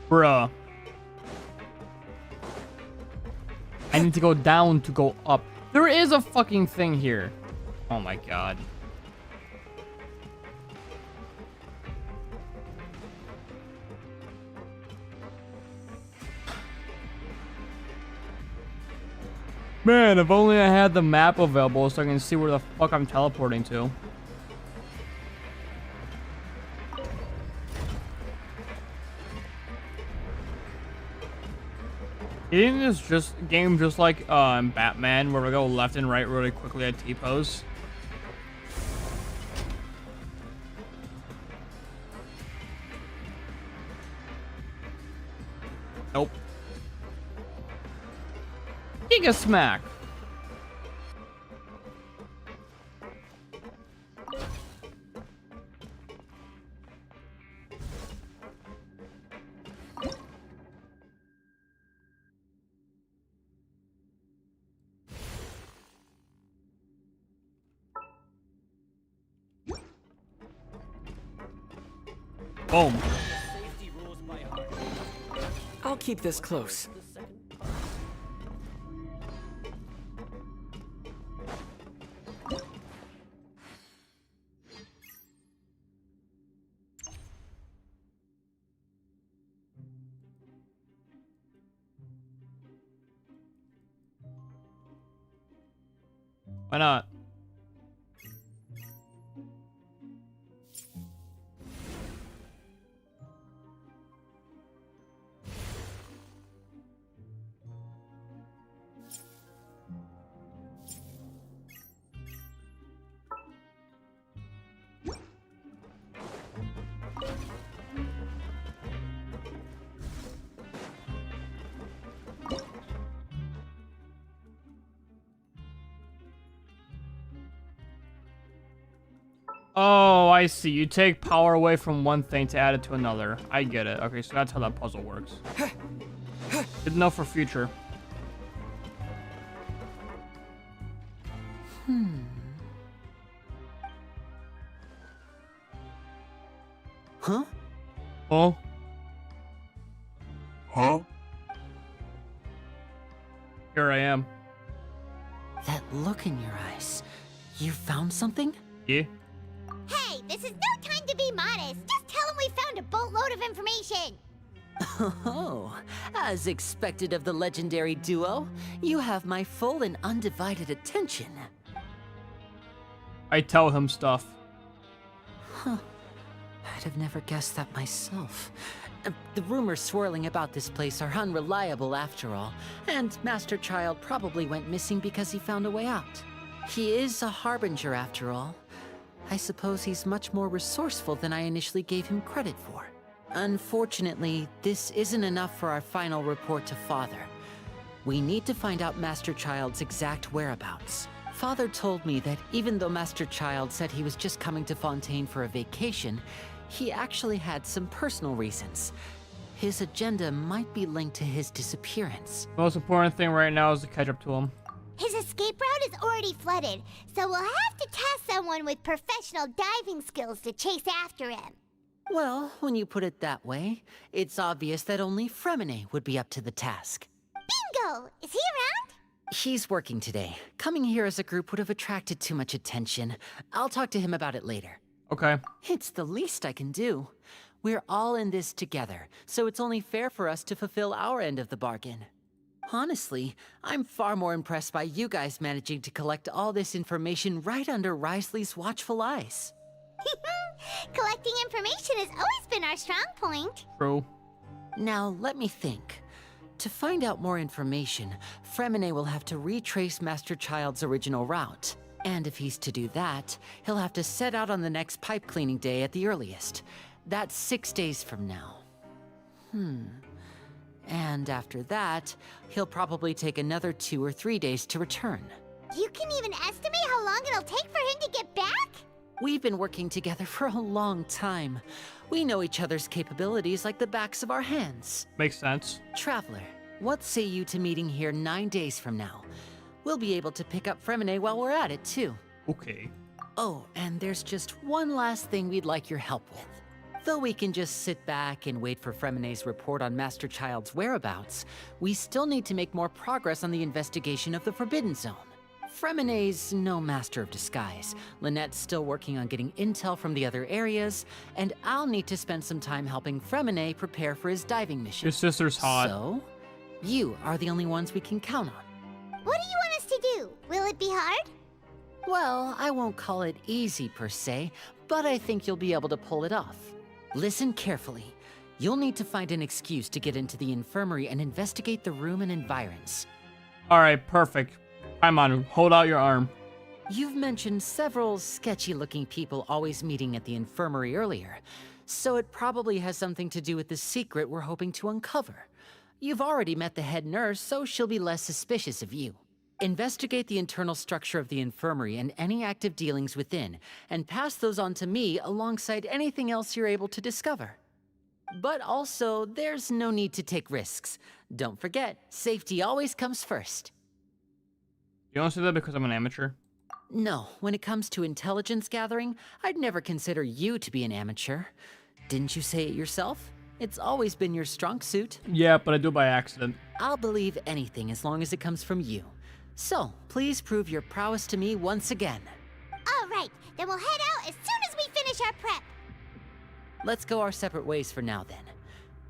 Bruh. I need to go down to go up. There is a fucking thing here. Oh my god. Man, if only I had the map available so I can see where the fuck I'm teleporting to. Isn't this just game just like in Batman where we go left and right really quickly at T-pose? Nope. Giga Smack. Boom. I'll keep this close. Why not? Oh, I see. You take power away from one thing to add it to another. I get it. Okay, so that's how that puzzle works. Good enough for future. Huh? Oh? Huh? Here I am. That look in your eyes. You found something? Yeah. Hey, this is no time to be modest. Just tell him we found a boatload of information. Oh, as expected of the legendary duo, you have my full and undivided attention. I tell him stuff. Huh. I'd have never guessed that myself. The rumors swirling about this place are unreliable after all, and Master Child probably went missing because he found a way out. He is a harbinger after all. I suppose he's much more resourceful than I initially gave him credit for. Unfortunately, this isn't enough for our final report to Father. We need to find out Master Child's exact whereabouts. Father told me that even though Master Child said he was just coming to Fontaine for a vacation, he actually had some personal reasons. His agenda might be linked to his disappearance. Most important thing right now is to catch up to him. His escape route is already flooded, so we'll have to task someone with professional diving skills to chase after him. Well, when you put it that way, it's obvious that only Fremine would be up to the task. Bingo! Is he around? He's working today. Coming here as a group would have attracted too much attention. I'll talk to him about it later. Okay. It's the least I can do. We're all in this together, so it's only fair for us to fulfill our end of the bargain. Honestly, I'm far more impressed by you guys managing to collect all this information right under Risley's watchful eyes. Collecting information has always been our strong point. True. Now, let me think. To find out more information, Fremine will have to retrace Master Child's original route. And if he's to do that, he'll have to set out on the next pipe cleaning day at the earliest. That's 6 days from now. And after that, he'll probably take another 2 or 3 days to return. You can even estimate how long it'll take for him to get back? We've been working together for a long time. We know each other's capabilities like the backs of our hands. Makes sense. Traveler, what say you to meeting here 9 days from now? We'll be able to pick up Fremine while we're at it, too. Okay. Oh, and there's just one last thing we'd like your help with. Though we can just sit back and wait for Fremine's report on Master Child's whereabouts, we still need to make more progress on the investigation of the Forbidden Zone. Fremine's no master of disguise. Lynette's still working on getting intel from the other areas, and I'll need to spend some time helping Fremine prepare for his diving mission. Your sister's hot. So, you are the only ones we can count on. What do you want us to do? Will it be hard? Well, I won't call it easy per se, but I think you'll be able to pull it off. Listen carefully. You'll need to find an excuse to get into the infirmary and investigate the room and environs. Alright, perfect. Paimon, hold out your arm. You've mentioned several sketchy-looking people always meeting at the infirmary earlier, so it probably has something to do with the secret we're hoping to uncover. You've already met the head nurse, so she'll be less suspicious of you. Investigate the internal structure of the infirmary and any active dealings within, and pass those on to me alongside anything else you're able to discover. But also, there's no need to take risks. Don't forget, safety always comes first. You don't say that because I'm an amateur? No, when it comes to intelligence gathering, I'd never consider you to be an amateur. Didn't you say it yourself? It's always been your strong suit. Yeah, but I do it by accident. I'll believe anything as long as it comes from you. So, please prove your prowess to me once again. All right, then we'll head out as soon as we finish our prep. Let's go our separate ways for now then.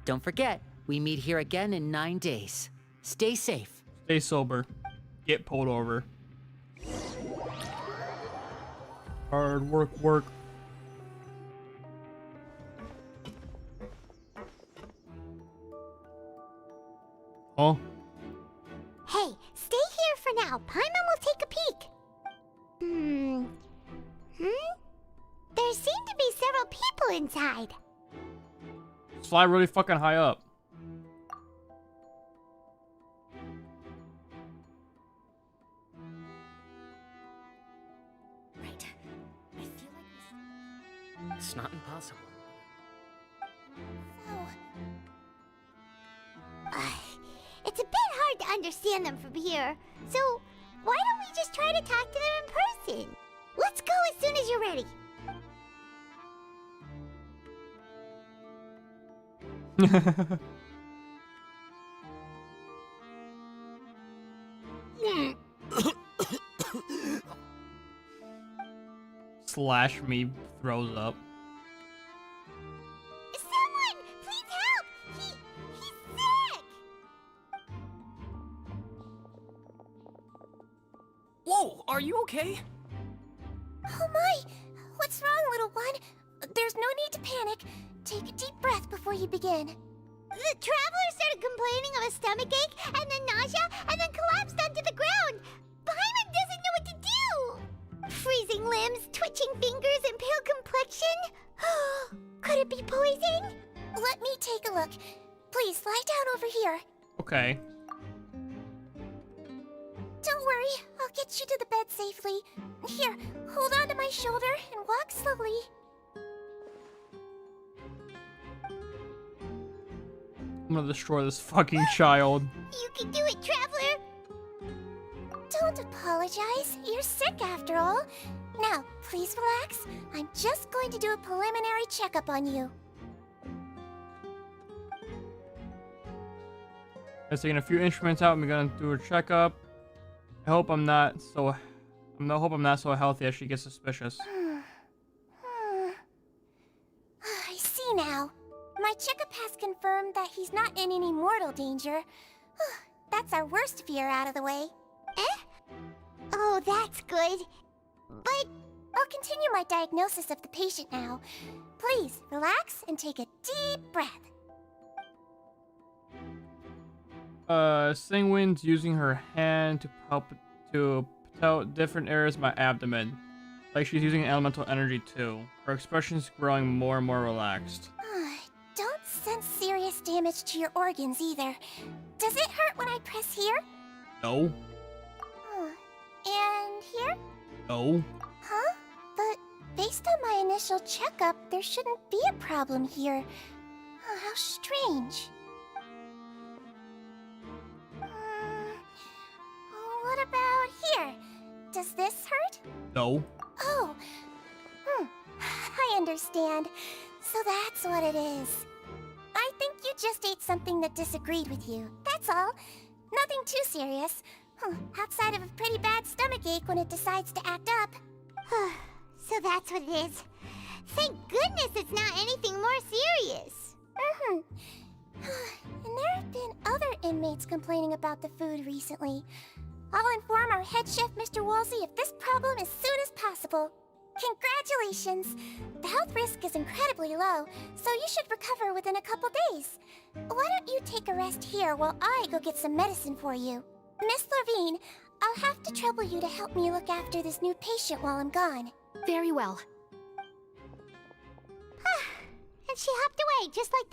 Don't forget, we meet here again in 9 days. Stay safe. Stay sober. Get pulled over. Hard work. Oh? Hey, stay here for now. Paimon will take a peek. There seem to be several people inside. Fly really fucking high up. Right. I feel like it's not impossible. It's a bit hard to understand them from here, so why don't we just try to talk to them in person? Let's go as soon as you're ready. Slash me throws up. Someone, please help! He's sick! Whoa, are you okay? Oh my! What's wrong, little one? There's no need to panic. take a deep breath before you begin. The traveler started complaining of a stomachache, and then nausea, and then collapsed onto the ground. Paimon doesn't know what to do. Freezing limbs, twitching fingers, and pale complexion. Could it be poison? Let me take a look. Please lie down over here. Okay. Don't worry, I'll get you to the bed safely. Here, hold on to my shoulder and walk slowly. I'm gonna destroy this fucking child. You can do it, traveler. Don't apologize. You're sick after all. Now, please relax. I'm just going to do a preliminary checkup on you. I'm taking a few instruments out and we're gonna do a checkup. I hope I'm not so healthy as she gets suspicious. I see now. My checkup has confirmed that he's not in any mortal danger. That's our worst fear out of the way. Eh? Oh, that's good. But I'll continue my diagnosis of the patient now. Please, relax and take a deep breath. Singwin's using her hand to out different areas of my abdomen. Like she's using elemental energy too. Her expression's growing more and more relaxed. Don't sense serious damage to your organs either. Does it hurt when I press here? No. And here? No. Huh? But based on my initial checkup, there shouldn't be a problem here. How strange. What about here? Does this hurt? No. Oh. I understand. So that's what it is. I think you just ate something that disagreed with you. That's all. Nothing too serious. Outside of a pretty bad stomachache when it decides to act up. So that's what it is. Thank goodness it's not anything more serious. And there have been other inmates complaining about the food recently. I'll inform our head chef, Mr. Woolsey, of this problem as soon as possible. Congratulations! The health risk is incredibly low, so you should recover within a couple days. Why don't you take a rest here while I go get some medicine for you? Miss Levine, I'll have to trouble you to help me look after this new patient while I'm gone. Very well. And she hopped away just like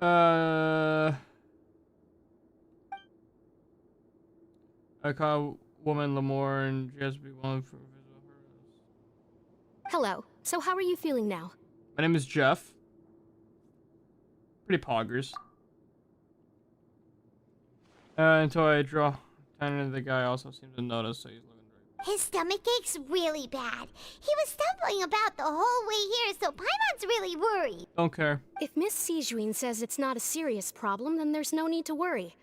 that. I call woman Lamore and just be one for Hello. So how are you feeling now? My name is Jeff. Pretty poggers. Until I draw attention, the guy also seems to notice, so he's looking right. His stomach ache's really bad. He was stumbling about the whole way here, so Paimon's really worried. Don't care. If Miss Sijuin says it's not a serious problem, then there's no need to worry.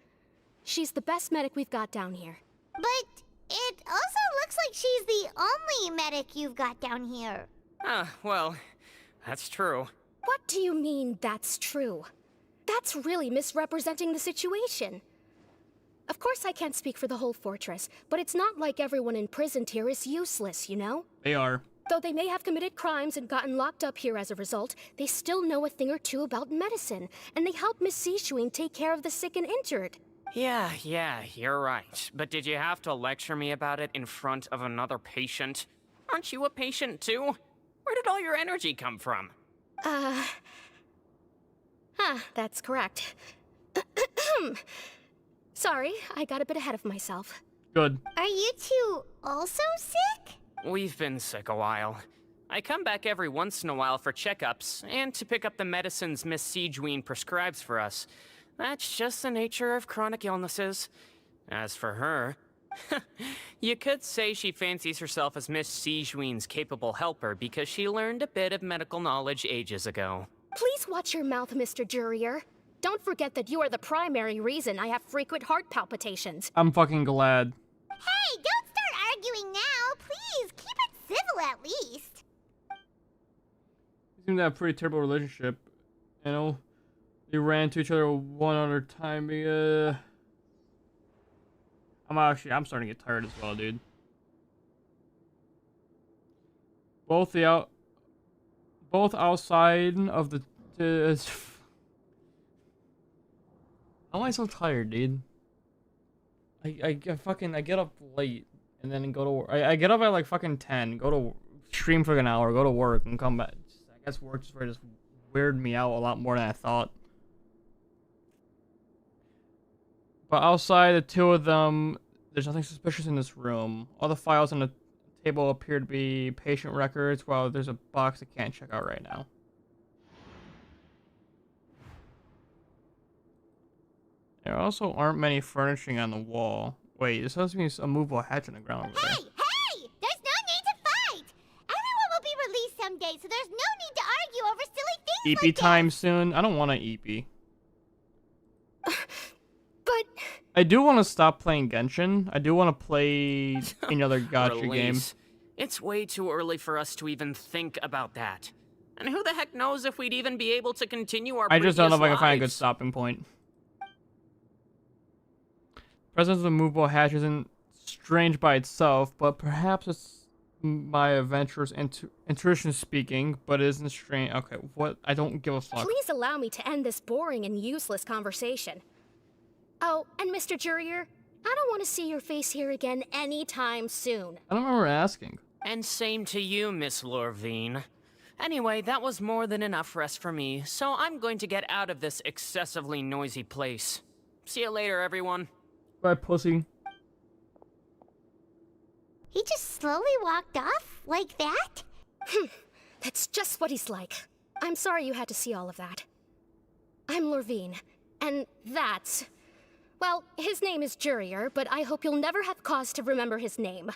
She's the best medic we've got down here. But it also looks like she's the only medic you've got down here. Well, that's true. What do you mean, that's true? That's really misrepresenting the situation. Of course I can't speak for the whole fortress, but it's not like everyone imprisoned here is useless, you know? They are. Though they may have committed crimes and gotten locked up here as a result, they still know a thing or two about medicine, and they help Miss Sijuin take care of the sick and injured. Yeah, you're right. But did you have to lecture me about it in front of another patient? Aren't you a patient too? Where did all your energy come from? That's correct. Sorry, I got a bit ahead of myself. Good. Are you two also sick? We've been sick a while. I come back every once in a while for checkups, and to pick up the medicines Miss Sijuin prescribes for us. That's just the nature of chronic illnesses. As for her, you could say she fancies herself as Miss Sijuin's capable helper because she learned a bit of medical knowledge ages ago. Please watch your mouth, Mr. Jurier. Don't forget that you are the primary reason I have frequent heart palpitations. I'm fucking glad. Hey, don't start arguing now. Please, keep it civil at least. They seem to have a pretty terrible relationship. You know? They ran into each other one other time. I'm starting to get tired as well, dude. Both both outside of the. How am I so tired, dude? I get up late and then go to work. I get up at like fucking 10, go to stream for an hour, go to work, and come back. I guess work just weirded me out a lot more than I thought. But outside the two of them, there's nothing suspicious in this room. All the files on the table appear to be patient records, while there's a box I can't check out right now. There also aren't many furnishing on the wall. Wait, this has to be a movable hatch on the ground over there. Hey! There's no need to fight! Everyone will be released someday, so there's no need to argue over silly things EP time soon? I don't want an EP. But I do want to stop playing Genshin. I do want to play another gacha game. Release. It's way too early for us to even think about that. And who the heck knows if we'd even be able to continue our I just don't know if I can find a good lives. stopping point. Presence of the movable hatch isn't strange by itself, but perhaps it's my adventurous intuition speaking, but it isn't strange. Okay, what? I don't give a fuck. please allow me to end this boring and useless conversation. Oh, and Mr. Jurier, I don't want to see your face here again anytime soon. I don't remember asking. And same to you, Miss Lorvine. Anyway, that was more than enough rest for me, so I'm going to get out of this excessively noisy place. See you later, everyone. Bye, pussy. He just slowly walked off like that? That's just what he's like. I'm sorry you had to see all of that. I'm Lorvine, and that's... Well, his name is Jurier, but I hope you'll never have cause to remember his name.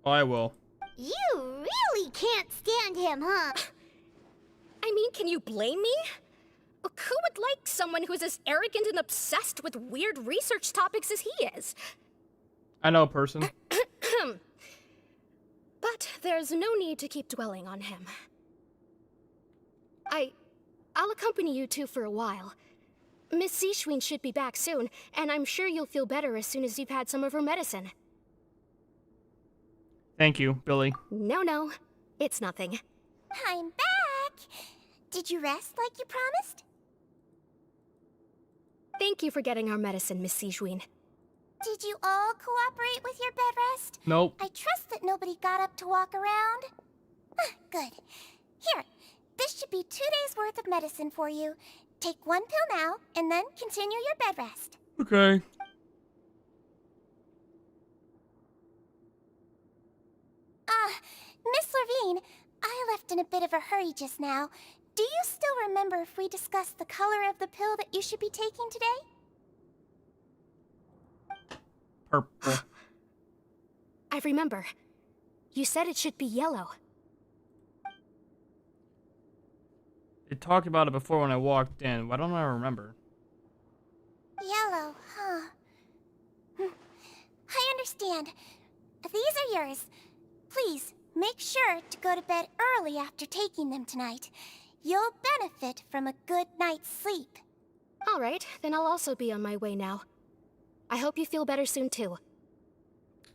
Oh, I will. You really can't stand him, huh? I mean, can you blame me? Who would like someone who is as arrogant and obsessed with weird research topics as he is? I know a person. But there's no need to keep dwelling on him. I'll accompany you two for a while. Miss Seashween should be back soon, and I'm sure you'll feel better as soon as you've had some of her medicine. Thank you, Billy. No, it's nothing. I'm back! Did you rest like you promised? Thank you for getting our medicine, Miss Seashween. Did you all cooperate with your bed rest? Nope. I trust that nobody got up to walk around. Good. Here, this should be 2 days worth of medicine for you. Take one pill now, and then continue your bed rest. Okay. Miss Lorvine, I left in a bit of a hurry just now. Do you still remember if we discussed the color of the pill that you should be taking today? Purple. I remember. You said it should be yellow. They talked about it before when I walked in. Why don't I remember? Yellow, huh? I understand. These are yours. Please, make sure to go to bed early after taking them tonight. You'll benefit from a good night's sleep. All right, then I'll also be on my way now. I hope you feel better soon, too.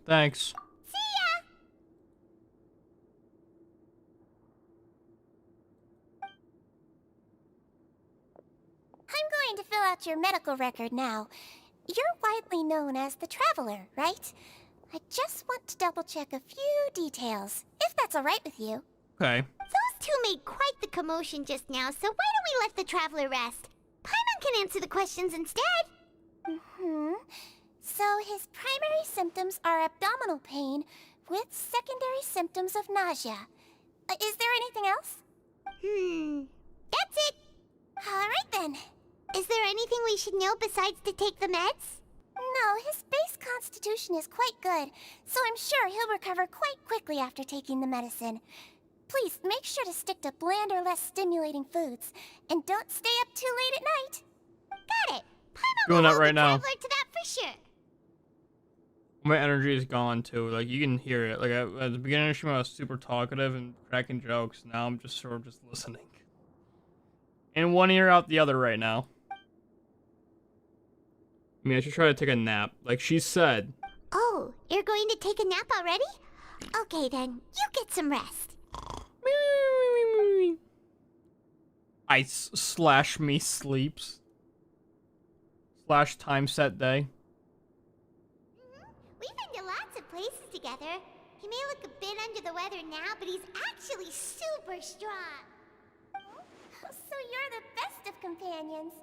Thanks. I'm going to fill out your medical record now. You're widely known as the Traveler, right? I just want to double-check a few details, if that's all right with you. Okay. Those two made quite the commotion just now, so why don't we let the traveler rest? Paimon can answer the questions instead. So his primary symptoms are abdominal pain with secondary symptoms of nausea. Is there anything else? That's it. All right then. Is there anything we should know besides to take the meds? No, his base constitution is quite good, so I'm sure he'll recover quite quickly after taking the medicine. Please make sure to stick to bland or less stimulating foods, and don't stay up too late at night. Got it. Paimon Doing will that hold right the now. traveler to that for sure. My energy is gone too. Like you can hear it. Like at the beginning of the stream, I was super talkative and cracking jokes. Now I'm just sort of just listening. In one ear, out the other right now. I mean, I should try to take a nap, like she said. Oh, you're going to take a nap already? Okay then, you get some rest. Slash me sleeps. Slash time set day. We've been to lots of places together. He may look a bit under the weather now, but he's actually super strong. So you're the best of companions.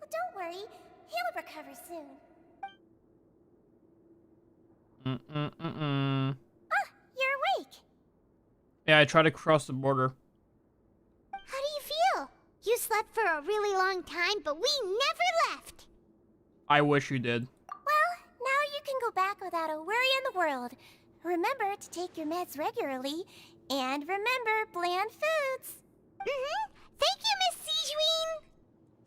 Well, don't worry. He'll recover soon. Ah, you're awake. Yeah, I tried to cross the border. How do you feel? You slept for a really long time, but we never left. I wish you did. Well, now you can go back without a worry in the world. Remember to take your meds regularly, and remember bland foods. Thank you, Miss Siegeween.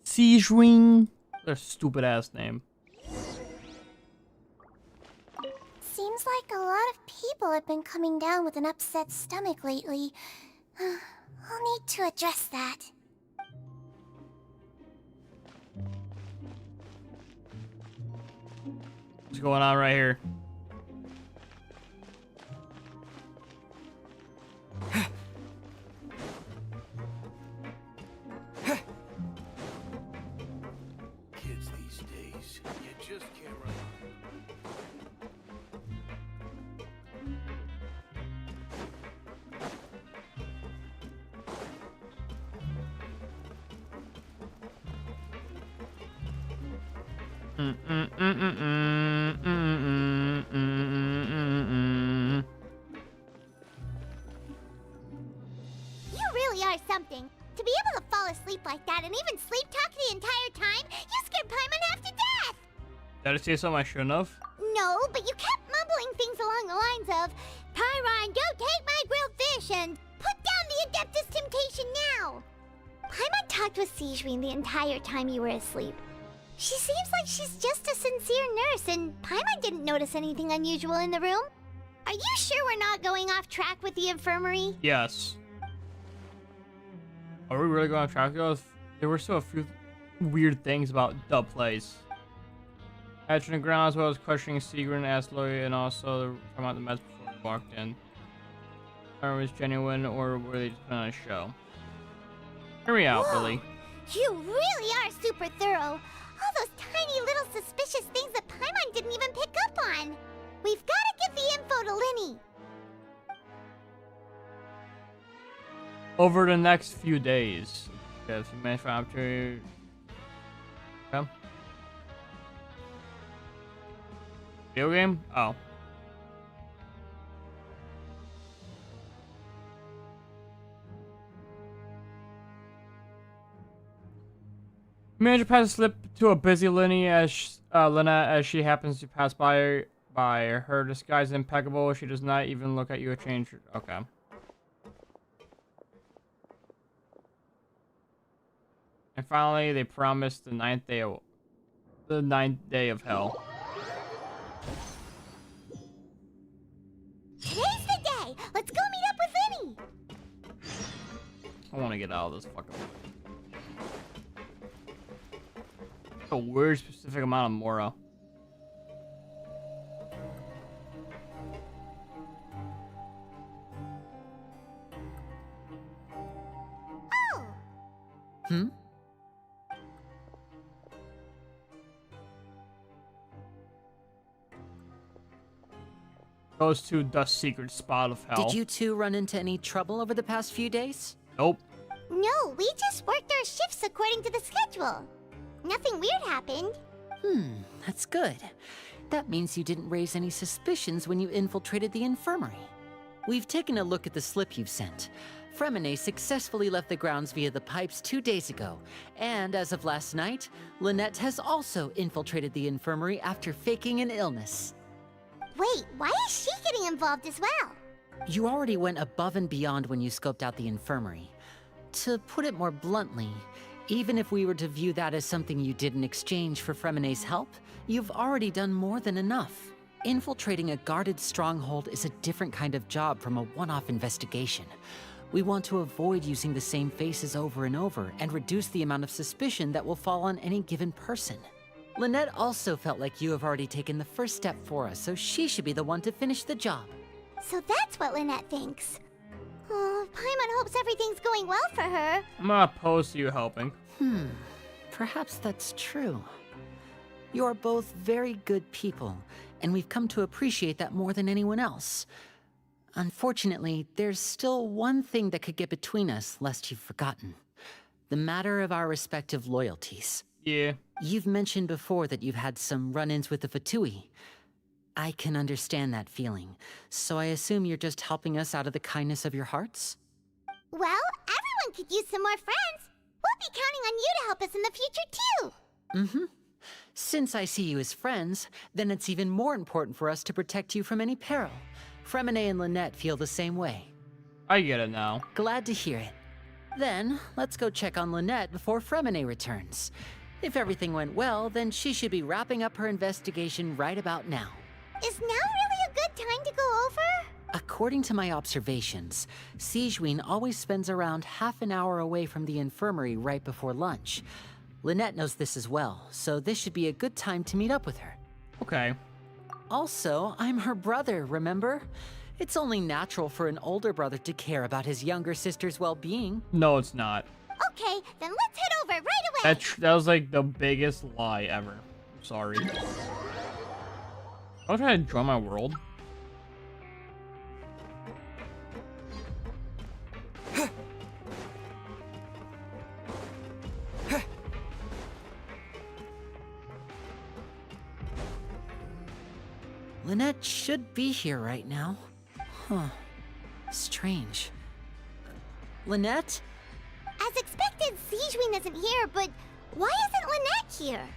Siegeween. Their stupid ass name. Seems like a lot of people have been coming down with an upset stomach lately. I'll need to address that. What's going on right here? Kids these days, you just can't run. You really are something. To be able to fall asleep like that and even sleep talk the entire time, you scared Paimon half to death! Did I say something I shouldn't have? No, but you kept mumbling things along the lines of, Pyron, don't take my grilled fish, and put down the Adeptus Temptation now! Paimon talked with Siegeween the entire time you were asleep. She seems like she's just a sincere nurse, and Paimon didn't notice anything unusual in the room. Are you sure we're not going off track with the infirmary? Yes. Are we really going off track? There were still a few weird things about the place. Hatching the ground as well as questioning Siegren, asked Lori, and also talking about the mess before we walked in. Whether it was genuine or were they just putting on a show? Hear me out, Whoa. Billy. You really are super thorough. All those tiny little suspicious things that Paimon didn't even pick up on. We've got to give the info to Linny. Over the next few days. Yes, you managed to find opportunity. Okay. Video game? Oh. Manager passes a slip to a busy Lynette as she happens to pass by. Her disguise is impeccable. She does not even look at you or change. Okay. And finally, they promised the ninth day of hell. Today's the day. Let's go meet up with Linny. I want to get out of this fucking. A weird specific amount of Mora. Oh. Hmm? Goes to the secret spot of hell. Did you two run into any trouble over the past few days? Nope. No, we just worked our shifts according to the schedule. Nothing weird happened. That's good. That means you didn't raise any suspicions when you infiltrated the infirmary. We've taken a look at the slip you've sent. Fremine successfully left the grounds via the pipes 2 days ago, and as of last night, Lynette has also infiltrated the infirmary after faking an illness. Wait, why is she getting involved as well? You already went above and beyond when you scoped out the infirmary. To put it more bluntly, even if we were to view that as something you did in exchange for Fremine's help, you've already done more than enough. Infiltrating a guarded stronghold is a different kind of job from a one-off investigation. We want to avoid using the same faces over and over and reduce the amount of suspicion that will fall on any given person. Lynette also felt like you have already taken the first step for us, so she should be the one to finish the job. So that's what Lynette thinks. Oh, Paimon hopes everything's going well for her. I'm not opposed to you helping. Perhaps that's true. You're both very good people, and we've come to appreciate that more than anyone else. Unfortunately, there's still one thing that could get between us, lest you've forgotten. The matter of our respective loyalties. Yeah. You've mentioned before that you've had some run-ins with the Fatui. I can understand that feeling, so I assume you're just helping us out of the kindness of your hearts? Well, everyone could use some more friends. We'll be counting on you to help us in the future, too. Since I see you as friends, then it's even more important for us to protect you from any peril. Fremine and Lynette feel the same way. I get it now. Glad to hear it. Then, let's go check on Lynette before Fremine returns. If everything went well, then she should be wrapping up her investigation right about now. Is now really a good time to go over? According to my observations, Sigewinne always spends around half an hour away from the infirmary right before lunch. Lynette knows this as well, so this should be a good time to meet up with her. Okay. Also, I'm her brother, remember? It's only natural for an older brother to care about his younger sister's well-being. No, it's not. Okay, then let's head over right away. That was like the biggest lie ever. I'm sorry. I'll try to join my world. Lynette should be here right now. Huh. Strange. Lynette? As expected, Sigewinne isn't here, but why isn't Lynette here?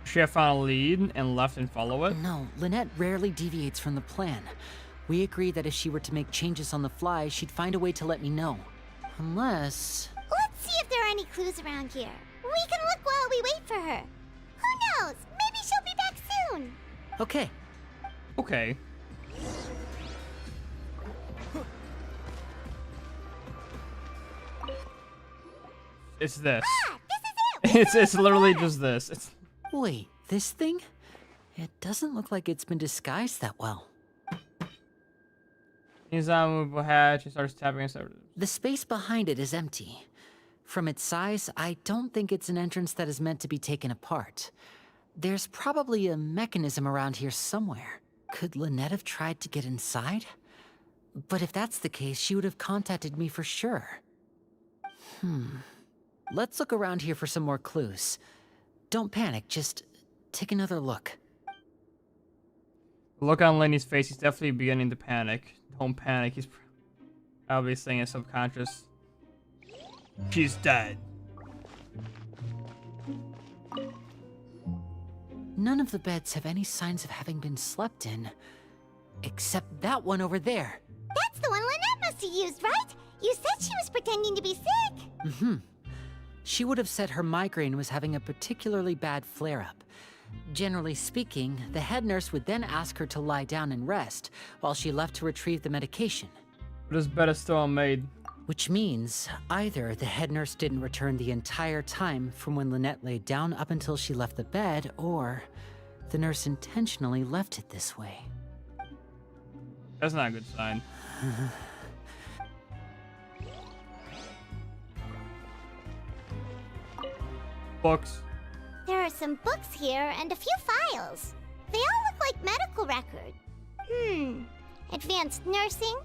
She have found a lead and left and follow it? No, Lynette rarely deviates from the plan. We agreed that if she were to make changes on the fly, she'd find a way to let me know. Unless... Let's see if there are any clues around here. We can look while we wait for her. Who knows? Maybe she'll be back soon. Okay. Okay. It's this. Ah, this is it! It's literally just this. Wait, this thing? It doesn't look like it's been disguised that well. He's on a movable hatch. He starts tapping us. The space behind it is empty. From its size, I don't think it's an entrance that is meant to be taken apart. There's probably a mechanism around here somewhere. Could Lynette have tried to get inside? But if that's the case, she would have contacted me for sure. Let's look around here for some more clues. Don't panic, just take another look. Look on Lenny's face, he's definitely beginning to panic. Don't panic, he's probably saying it subconscious. She's dead. None of the beds have any signs of having been slept in. Except that one over there. That's the one Lynette must have used, right? You said she was pretending to be sick. She would have said her migraine was having a particularly bad flare-up. Generally speaking, the head nurse would then ask her to lie down and rest, while she left to retrieve the medication. But his bed is still unmade. Which means, either the head nurse didn't return the entire time from when Lynette laid down up until she left the bed, or the nurse intentionally left it this way. That's not a good sign. Books. There are some books here and a few files. They all look like medical records. Advanced nursing,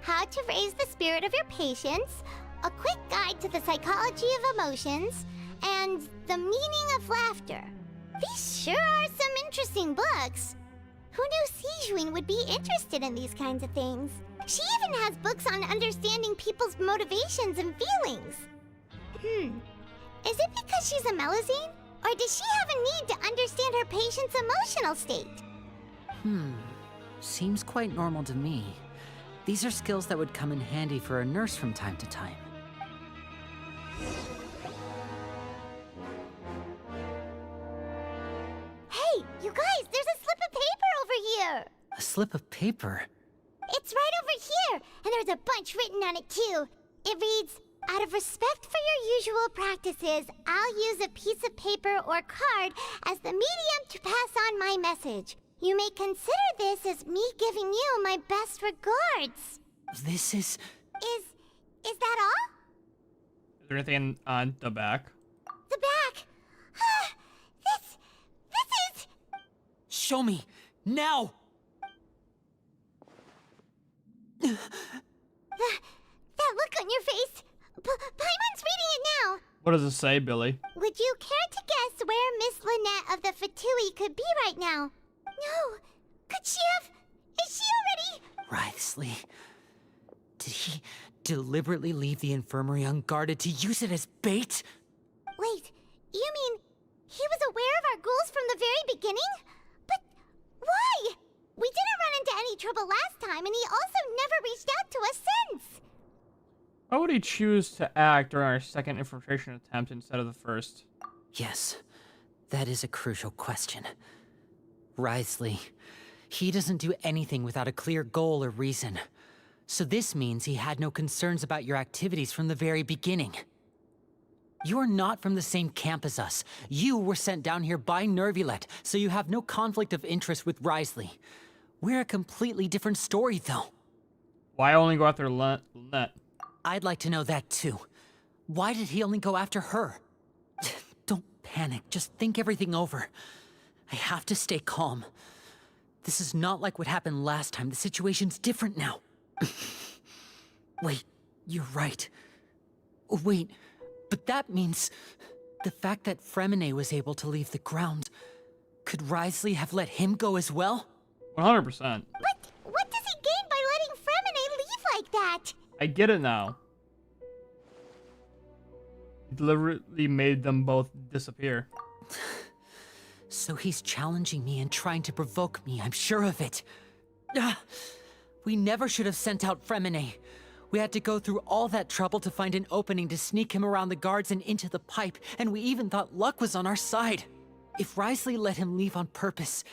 how to raise the spirit of your patients, a quick guide to the psychology of emotions, and the meaning of laughter. These sure are some interesting books. Who knew Sigewinne would be interested in these kinds of things? She even has books on understanding people's motivations and feelings. Is it because she's a Melusine? Or does she have a need to understand her patient's emotional state? Seems quite normal to me. These are skills that would come in handy for a nurse from time to time. Hey, you guys, there's a slip of paper over here! A slip of paper? It's right over here, and there's a bunch written on it too. It reads, out of respect for your usual practices, I'll use a piece of paper or card as the medium to pass on my message. You may consider this as me giving you my best regards. This is Is that all? Is there anything on the back? The back. This is. Show me now. That look on your face. Paimon's reading it now. What does it say, Billy? Would you care to guess where Miss Lynette of the Fatui could be right now? No. Could she have? Is she already? Wriothesley. Did he deliberately leave the infirmary unguarded to use it as bait? Wait, you mean he was aware of our goals from the very beginning? But why? We didn't run into any trouble last time, and he also never reached out to us since. Why would he choose to act during our second infiltration attempt instead of the first? Yes, that is a crucial question. Wriothesley, he doesn't do anything without a clear goal or reason. So this means he had no concerns about your activities from the very beginning. You are not from the same camp as us. You were sent down here by Nervulet, so you have no conflict of interest with Wriothesley. We're a completely different story, though. Why only go after Lynette? I'd like to know that, too. Why did he only go after her? Don't panic. Just think everything over. I have to stay calm. This is not like what happened last time. The situation's different now. Wait, you're right. Wait, but that means the fact that Fremine was able to leave the ground. Could Wriothesley have let him go as well? 100%. What does he gain by letting Fremine leave like that? I get it now. He deliberately made them both disappear. So he's challenging me and trying to provoke me, I'm sure of it. We never should have sent out Fremine. We had to go through all that trouble to find an opening to sneak him around the guards and into the pipe, and we even thought luck was on our side. If Wriothesley let him leave on purpose,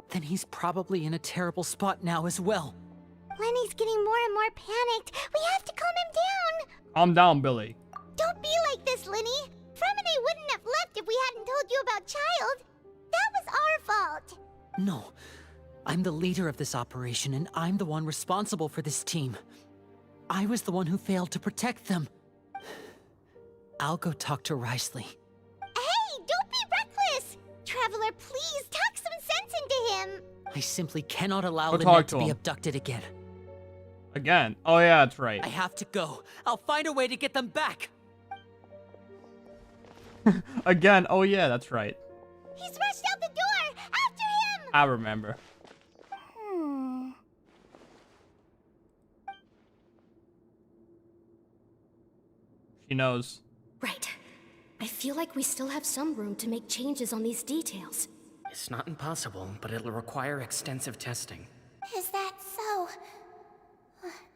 then he's probably in a terrible spot now as well. Lenny's getting more and more panicked. We have to calm him down. Calm down, Billy. Don't be like this, Lenny. Fremine wouldn't have left if we hadn't told you about Child. That was our fault. No. I'm the leader of this operation, and I'm the one responsible for this team. I was the one who failed to protect them. I'll go talk to Wriothesley. Hey, don't be reckless! Traveler, please, talk some sense into him. I simply cannot allow Go talk Lynette to to be him. abducted again. Again? Oh yeah, that's right. I have to go. I'll find a way to get them back. Again? Oh yeah, that's right. He's rushed out the door! After him! I remember. She knows. Right. I feel like we still have some room to make changes on these details. It's not impossible, but it'll require extensive testing. Is that so?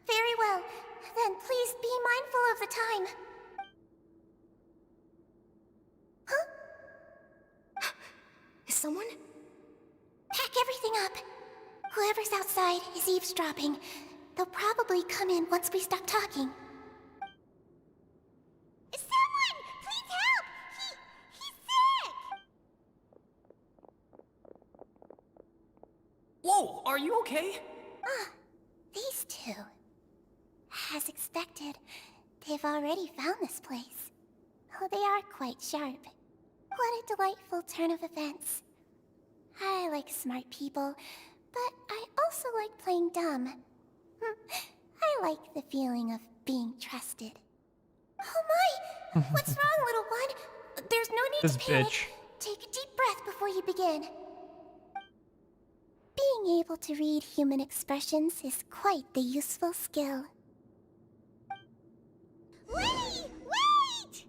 Very well. Then please be mindful of the time. Huh? Is someone? Pack everything up. Whoever's outside is eavesdropping. They'll probably come in once we stop talking. Someone! Please help! He's sick! Whoa, are you okay? These two. As expected, they've already found this place. Oh, they are quite sharp. What a delightful turn of events. I like smart people, but I also like playing dumb. I like the feeling of being trusted. Oh my! What's wrong, little one? There's no need This to panic. bitch. Take a deep breath before you begin. Being able to read human expressions is quite the useful skill. Lenny! Wait!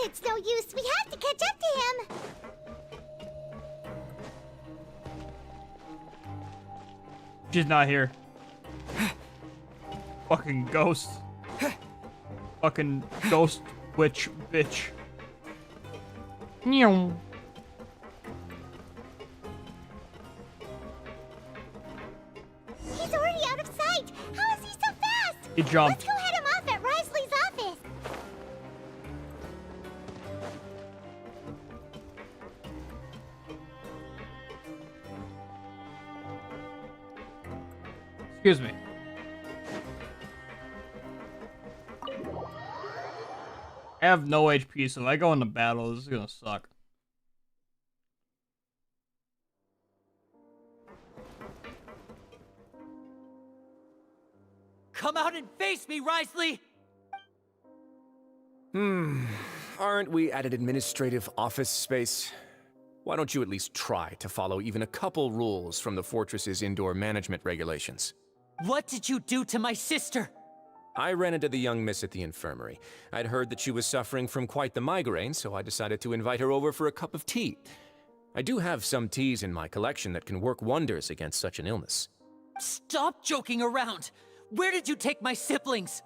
It's no use. We have to catch up to him. She's not here. Fucking ghost. Fucking ghost witch bitch. Meow. He's already out of sight. How is he so fast? He jumped. Let's go head him off at Wriothesley's office. Excuse me. I have no HP, so if I go into battle, this is gonna suck. Come out and face me, Risley! Aren't we at an administrative office space? Why don't you at least try to follow even a couple rules from the fortress's indoor management regulations? What did you do to my sister? I ran into the young miss at the infirmary. I'd heard that she was suffering from quite the migraine, so I decided to invite her over for a cup of tea. I do have some teas in my collection that can work wonders against such an illness. Stop joking around! Where did you take my siblings?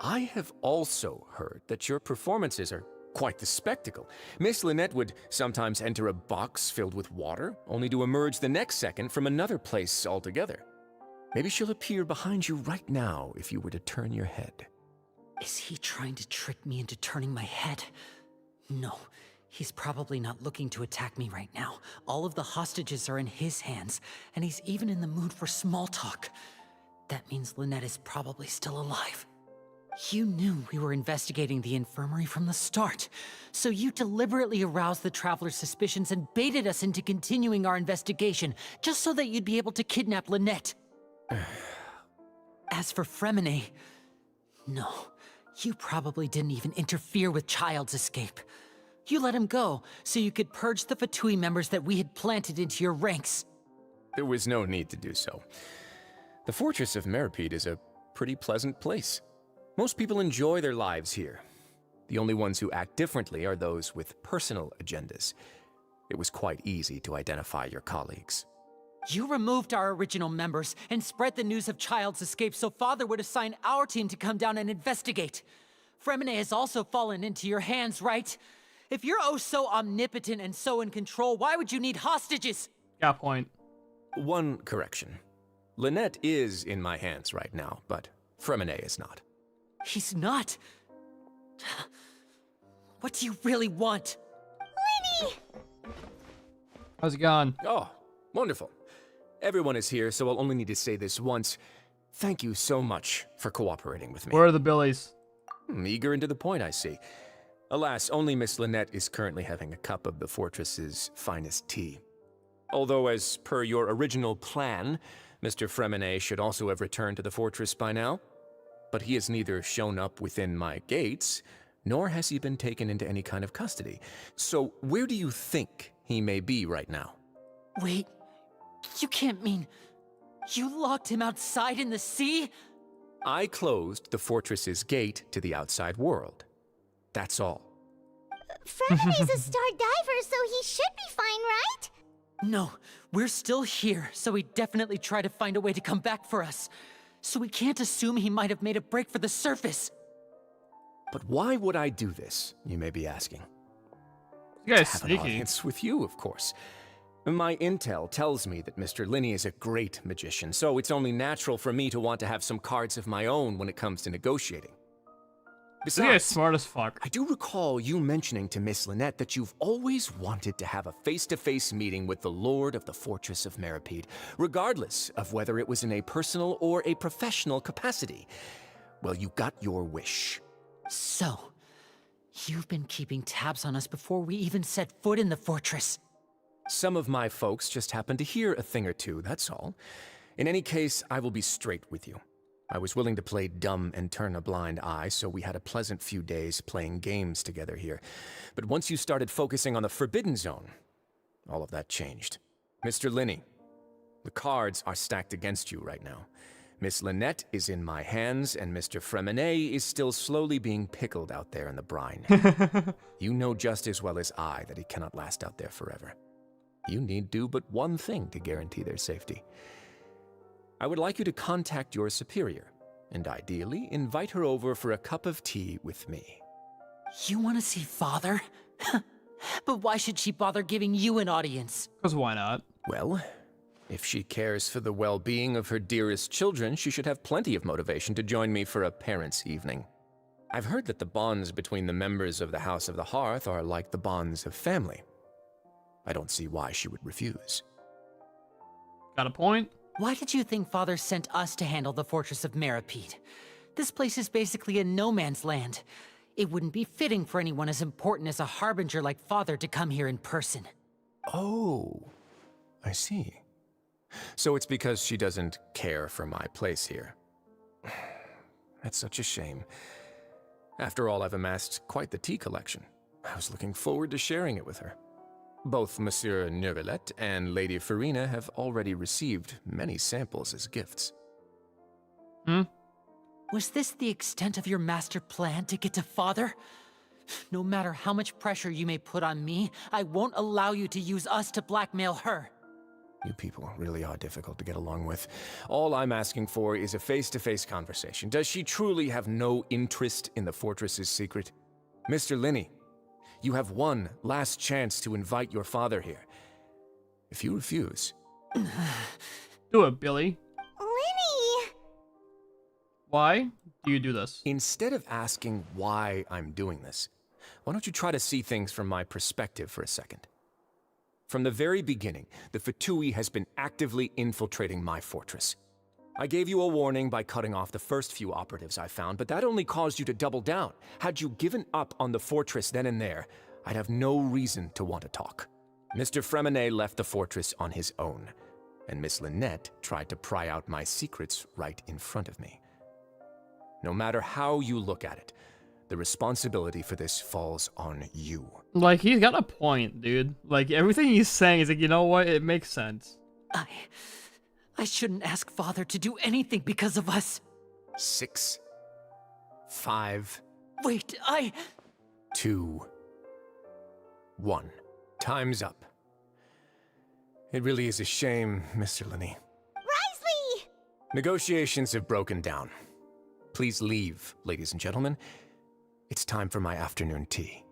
I have also heard that your performances are quite the spectacle. Miss Lynette would sometimes enter a box filled with water, only to emerge the next second from another place altogether. Maybe she'll appear behind you right now if you were to turn your head. Is he trying to trick me into turning my head? No, he's probably not looking to attack me right now. All of the hostages are in his hands, and he's even in the mood for small talk. That means Lynette is probably still alive. You knew we were investigating the infirmary from the start, so you deliberately aroused the Traveler's suspicions and baited us into continuing our investigation, just so that you'd be able to kidnap Lynette. As for Fremine, no, you probably didn't even interfere with Child's escape. You let him go, so you could purge the Fatui members that we had planted into your ranks. There was no need to do so. The Fortress of Meripede is a pretty pleasant place. Most people enjoy their lives here. The only ones who act differently are those with personal agendas. It was quite easy to identify your colleagues. You removed our original members and spread the news of Child's escape so Father would assign our team to come down and investigate. Fremine has also fallen into your hands, right? If you're oh so omnipotent and so in control, why would you need hostages? Got point. One correction. Lynette is in my hands right now, but Fremine is not. He's not. What do you really want? Lenny! How's it going? Oh, wonderful. Everyone is here, so I'll only need to say this once. Thank you so much for cooperating with me. Where are the Billies? Eager and to the point, I see. Alas, only Miss Lynette is currently having a cup of the fortress's finest tea. Although, as per your original plan, Mr. Fremine should also have returned to the fortress by now. But he has neither shown up within my gates, nor has he been taken into any kind of custody. So where do you think he may be right now? Wait, you can't mean you locked him outside in the sea? I closed the fortress's gate to the outside world. That's all. Fremine's a star diver, so he should be fine, right? No, we're still here, so he definitely tried to find a way to come back for us. So we can't assume he might have made a break for the surface. But why would I do this, you may be asking? You guys have sneaky. an audience with you, of course. My intel tells me that Mr. Linney is a great magician, so it's only natural for me to want to have some cards of my own when it comes to negotiating. This guy's smart as fuck. I do recall you mentioning to Miss Lynette that you've always wanted to have a face-to-face meeting with the Lord of the Fortress of Meripede, regardless of whether it was in a personal or a professional capacity. Well, you got your wish. So, you've been keeping tabs on us before we even set foot in the fortress. Some of my folks just happened to hear a thing or two, that's all. In any case, I will be straight with you. I was willing to play dumb and turn a blind eye, so we had a pleasant few days playing games together here. But once you started focusing on the Forbidden Zone, all of that changed. Mr. Linney, the cards are stacked against you right now. Miss Lynette is in my hands, and Mr. Fremine is still slowly being pickled out there in the brine. You know just as well as I that he cannot last out there forever. You need do but one thing to guarantee their safety. I would like you to contact your superior, and ideally invite her over for a cup of tea with me. You want to see Father? But why should she bother giving you an audience? Because why not? Well, if she cares for the well-being of her dearest children, she should have plenty of motivation to join me for a parents' evening. I've heard that the bonds between the members of the House of the Hearth are like the bonds of family. I don't see why she would refuse. Got a point? Why did you think Father sent us to handle the Fortress of Meripede? This place is basically a no man's land. It wouldn't be fitting for anyone as important as a harbinger like Father to come here in person. Oh, I see. So it's because she doesn't care for my place here. That's such a shame. After all, I've amassed quite the tea collection. I was looking forward to sharing it with her. Both Monsieur Neuvillette and Lady Farina have already received many samples as gifts. Was this the extent of your master plan to get to Father? No matter how much pressure you may put on me, I won't allow you to use us to blackmail her. You people really are difficult to get along with. All I'm asking for is a face-to-face conversation. Does she truly have no interest in the fortress's secret? Mr. Linney, you have one last chance to invite your father here. If you refuse... Do it, Billy. Linny! Why do you do this? Instead of asking why I'm doing this, why don't you try to see things from my perspective for a second? From the very beginning, the Fatui has been actively infiltrating my fortress. I gave you a warning by cutting off the first few operatives I found, but that only caused you to double down. Had you given up on the fortress then and there, I'd have no reason to want to talk. Mr. Fremenet left the fortress on his own, and Miss Lynette tried to pry out my secrets right in front of me. No matter how you look at it, the responsibility for this falls on you. Like, he's got a point, dude. Like, everything he's saying is like, you know what? It makes sense. I shouldn't ask Father to do anything because of us. 6, 5... Wait, 2, 1. Time's up. It really is a shame, Mr. Linney. Risley! Negotiations have broken down. Please leave, ladies and gentlemen. It's time for my afternoon tea.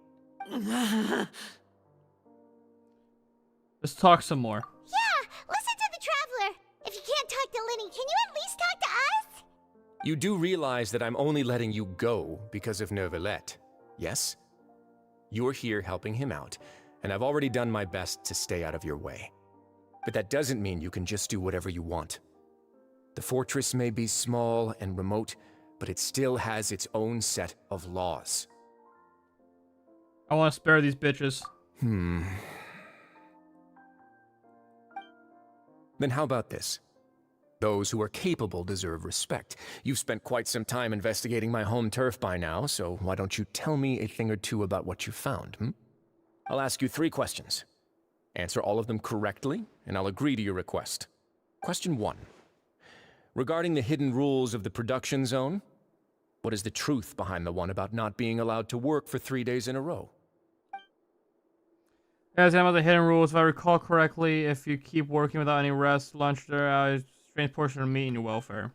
Let's talk some more. Yeah, listen to the Traveler. If you can't talk to Linny, can you at least talk to us? You do realize that I'm only letting you go because of Neuvillette, yes? You're here helping him out, and I've already done my best to stay out of your way. But that doesn't mean you can just do whatever you want. The fortress may be small and remote, but it still has its own set of laws. I want to spare these bitches. Then how about this? Those who are capable deserve respect. You've spent quite some time investigating my home turf by now, so why don't you tell me a thing or two about what you found, I'll ask you 3 questions. Answer all of them correctly, and I'll agree to your request. Question 1. Regarding the hidden rules of the production zone, what is the truth behind the one about not being allowed to work for 3 days in a row? As about the hidden rules, if I recall correctly, if you keep working without any rest, lunch, there is a strange portion of meat in your welfare.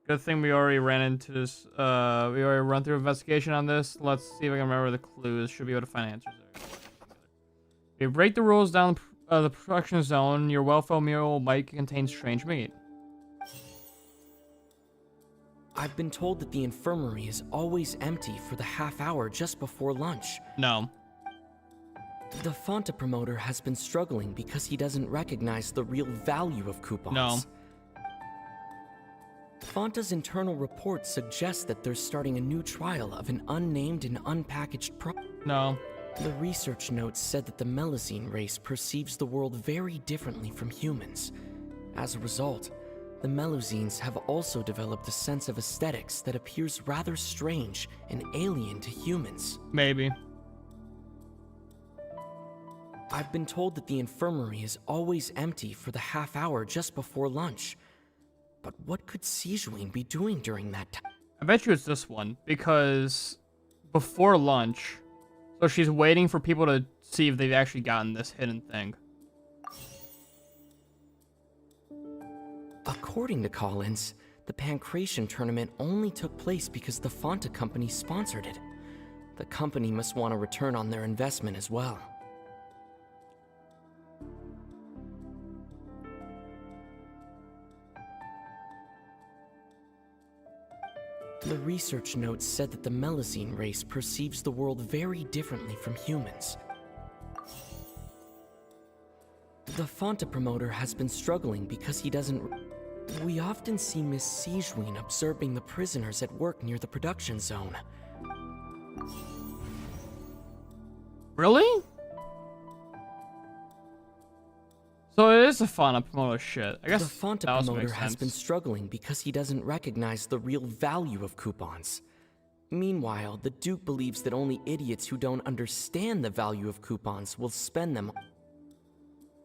Good thing we already ran into this. We already run through investigation on this. Let's see if I can remember the clues. Should be able to find answers there. If you break the rules down the production zone, your welfare meal might contain strange meat. I've been told that the infirmary is always empty for the half hour just before lunch. No. The Fonta promoter has been struggling because he doesn't recognize the real value of coupons. No. Fonta's internal report suggests that they're starting a new trial of an unnamed and unpackaged No. The research notes said that the Melazine race perceives the world very differently from humans. As a result, the Melazines have also developed a sense of aesthetics that appears rather strange and alien to humans. Maybe. I've been told that the infirmary is always empty for the half hour just before lunch. But what could Sijuin be doing during that time? I bet you it's this one, because before lunch, so she's waiting for people to see if they've actually gotten this hidden thing. According to Collins, the Pancration tournament only took place because the Fonta company sponsored it. The company must want a return on their investment as well. The research notes said that the Melazine race perceives the world very differently from humans. The Fonta promoter has been struggling because he doesn't... We often see Miss Sijuin observing the prisoners at work near the production zone. Really? So it is a Fanta promoter shit. I guess the Fanta that also promoter makes has sense. been struggling because he doesn't recognize the real value of coupons. Meanwhile, the Duke believes that only idiots who don't understand the value of coupons will spend them.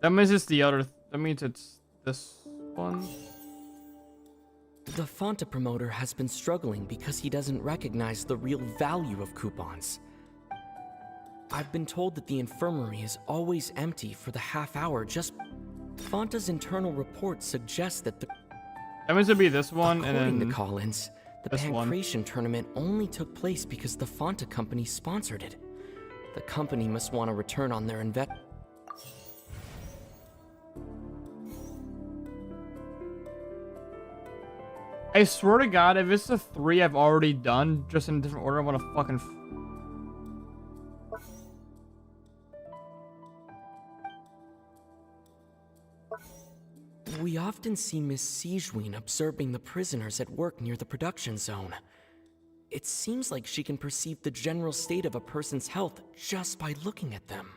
That means it's the other. That means it's this one. The Fanta promoter has been struggling because he doesn't recognize the real value of coupons. I've been told that the infirmary is always empty for the half hour just... Fanta's internal report suggests that the... That means it'd be this one, and According then to Collins, the this one. Pancration tournament only took place because the Fanta company sponsored it. The company must want a return on their investment. I swear to God, if it's the 3 I've already done, just in a different order, I'm gonna fucking. We often see Miss Siegewein observing the prisoners at work near the production zone. It seems like she can perceive the general state of a person's health just by looking at them.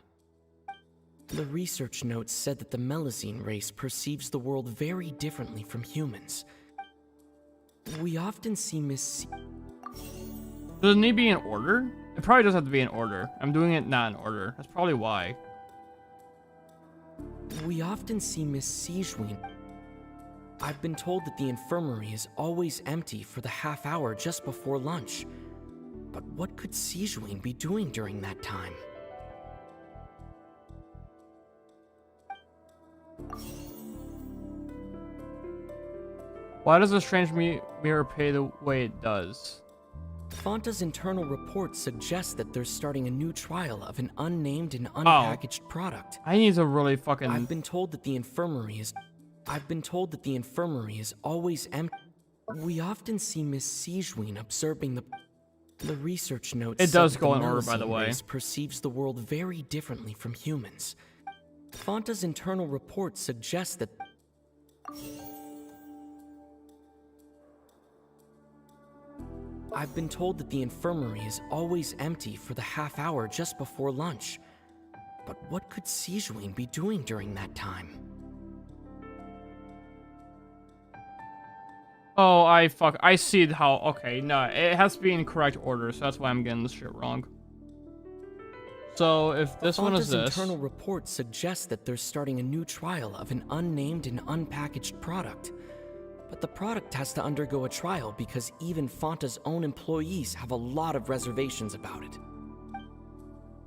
The research notes said that the Melazine race perceives the world very differently from humans. We often see Does it need to be in order? It probably does have to be in order. I'm doing it not in order. That's probably why. We often see Miss Siegewein. I've been told that the infirmary is always empty for the half hour just before lunch. But what could Siegewein be doing during that time? Why does a strange mirror pay the way it does? Fanta's internal report suggests that they're starting a new trial of an unnamed and unpackaged product. I need to really fucking... I've been told that the infirmary is always empty. We often see Miss Siegewein observing the research notes. It does said go that in order, by the Melazine way. race perceives the world very differently from humans. Fanta's internal report suggests that I've been told that the infirmary is always empty for the half hour just before lunch. But what could Siegewein be doing during that time? Oh, I see how... Okay, no, it has to be in correct order, so that's why I'm getting this shit wrong. So, if this one is Fanta's this... internal report suggests that they're starting a new trial of an unnamed and unpackaged product. But the product has to undergo a trial because even Fanta's own employees have a lot of reservations about it.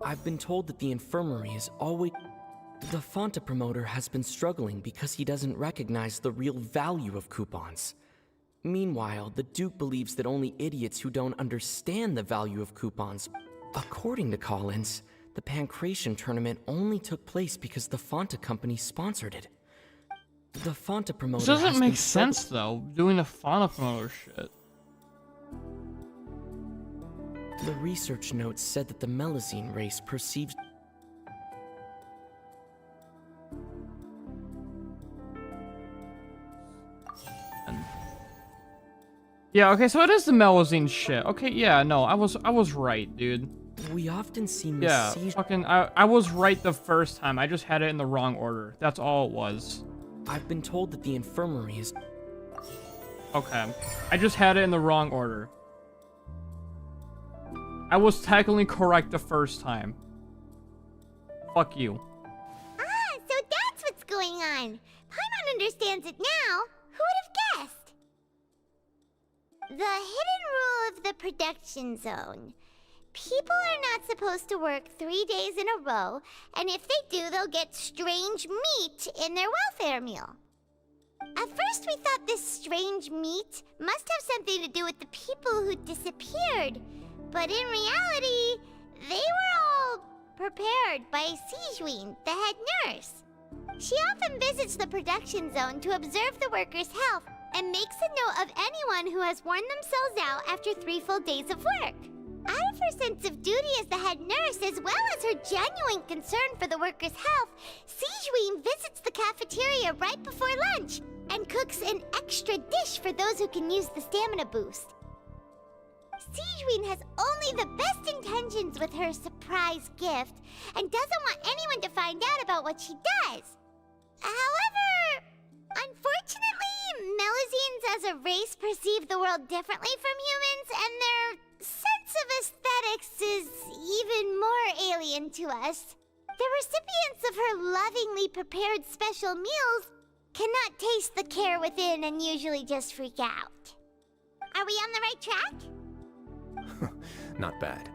I've been told that the infirmary is always... The Fanta promoter has been struggling because he doesn't recognize the real value of coupons. Meanwhile, the Duke believes that only idiots who don't understand the value of coupons... According to Collins, the Pancration tournament only took place because the Fanta company sponsored it. The Fanta promoter This doesn't has make been sense, though, doing the Fanta promoter shit. The research notes said that the Melazine race perceives... Yeah, okay, so it is the Melazine shit. Okay, yeah, no, I was right, dude. We often see Yeah, fucking, I was right the first time. I just had it in the wrong order. That's all it was. I've been told that the infirmary is... Okay, I just had it in the wrong order. I was technically correct the first time. Fuck you. Ah, so that's what's going on. Paimon understands it now. Who would have guessed? The hidden rule of the production zone. People are not supposed to work 3 days in a row, and if they do, they'll get strange meat in their welfare meal. At first, we thought this strange meat must have something to do with the people who disappeared, but in reality, they were all prepared by Siegewein, the head nurse. She often visits the production zone to observe the workers' health and makes a note of anyone who has worn themselves out after 3 full days of work. Out of her sense of duty as the head nurse, as well as her genuine concern for the workers' health, Siegewein visits the cafeteria right before lunch and cooks an extra dish for those who can use the stamina boost. Siegeween has only the best intentions with her surprise gift and doesn't want anyone to find out about what she does. However, unfortunately, Melusines as a race perceive the world differently from humans, and their sense of aesthetics is even more alien to us. The recipients of her lovingly prepared special meals cannot taste the care within and usually just freak out. Are we on the right track? Not bad.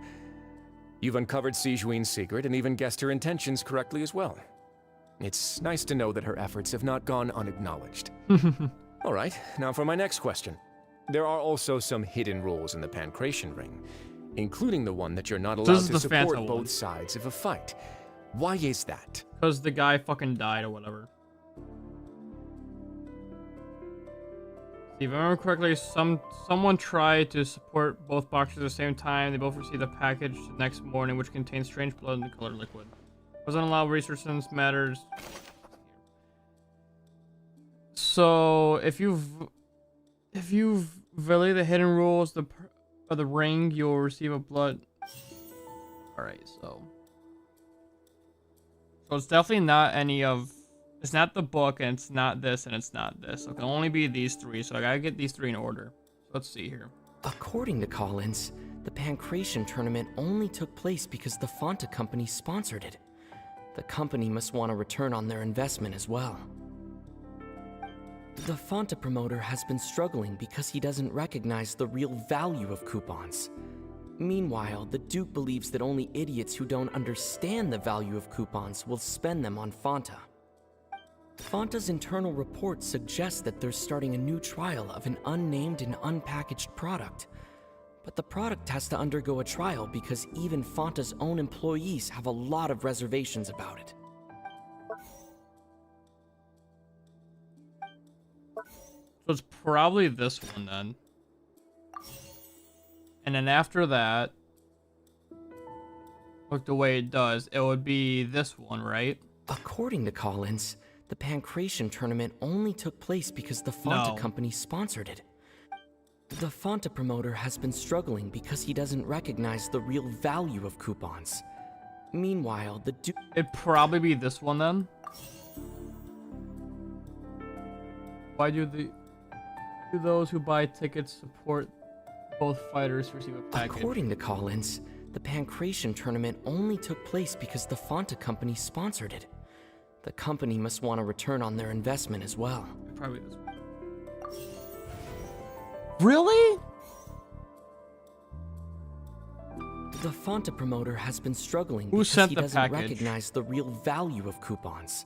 You've uncovered Siegeween's secret and even guessed her intentions correctly as well. It's nice to know that her efforts have not gone unacknowledged. All right, now for my next question. There are also some hidden rules in the Pancration Ring, including the one that you're not allowed to support both sides of a fight. Why is that? Because the guy fucking died or whatever. If I remember correctly, someone tried to support both boxes at the same time. They both received a package the next morning which contained strange blood and colored liquid. Wasn't allowed research since matters. So if you've violated the hidden rules of the ring, you'll receive a blood. All right, so it's definitely not any of. It's not the book, and it's not this, and it's not this. So it can only be these three. So I gotta get these three in order. So let's see here. According to Collins, the Pancration tournament only took place because the Fanta company sponsored it. The company must want a return on their investment as well. The Fanta promoter has been struggling because he doesn't recognize the real value of coupons. Meanwhile, the Duke believes that only idiots who don't understand the value of coupons will spend them on Fanta. Fanta's internal report suggests that they're starting a new trial of an unnamed and unpackaged product. But the product has to undergo a trial because even Fanta's own employees have a lot of reservations about it. So it's probably this one then. And then after that, look the way it does, it would be this one, right? According to Collins, the Pancration tournament only took place because the Fanta company sponsored it. The Fanta promoter has been struggling because he doesn't recognize the real value of coupons. Meanwhile, the Duke... It'd probably be this one then. Why do those who buy tickets support both fighters receive a package? According to Collins, the Pancration tournament only took place because the Fanta company sponsored it. The company must want a return on their investment as well. Probably this one. Really? The Fanta promoter has been struggling Who because sent he the doesn't package? recognize the real value of coupons.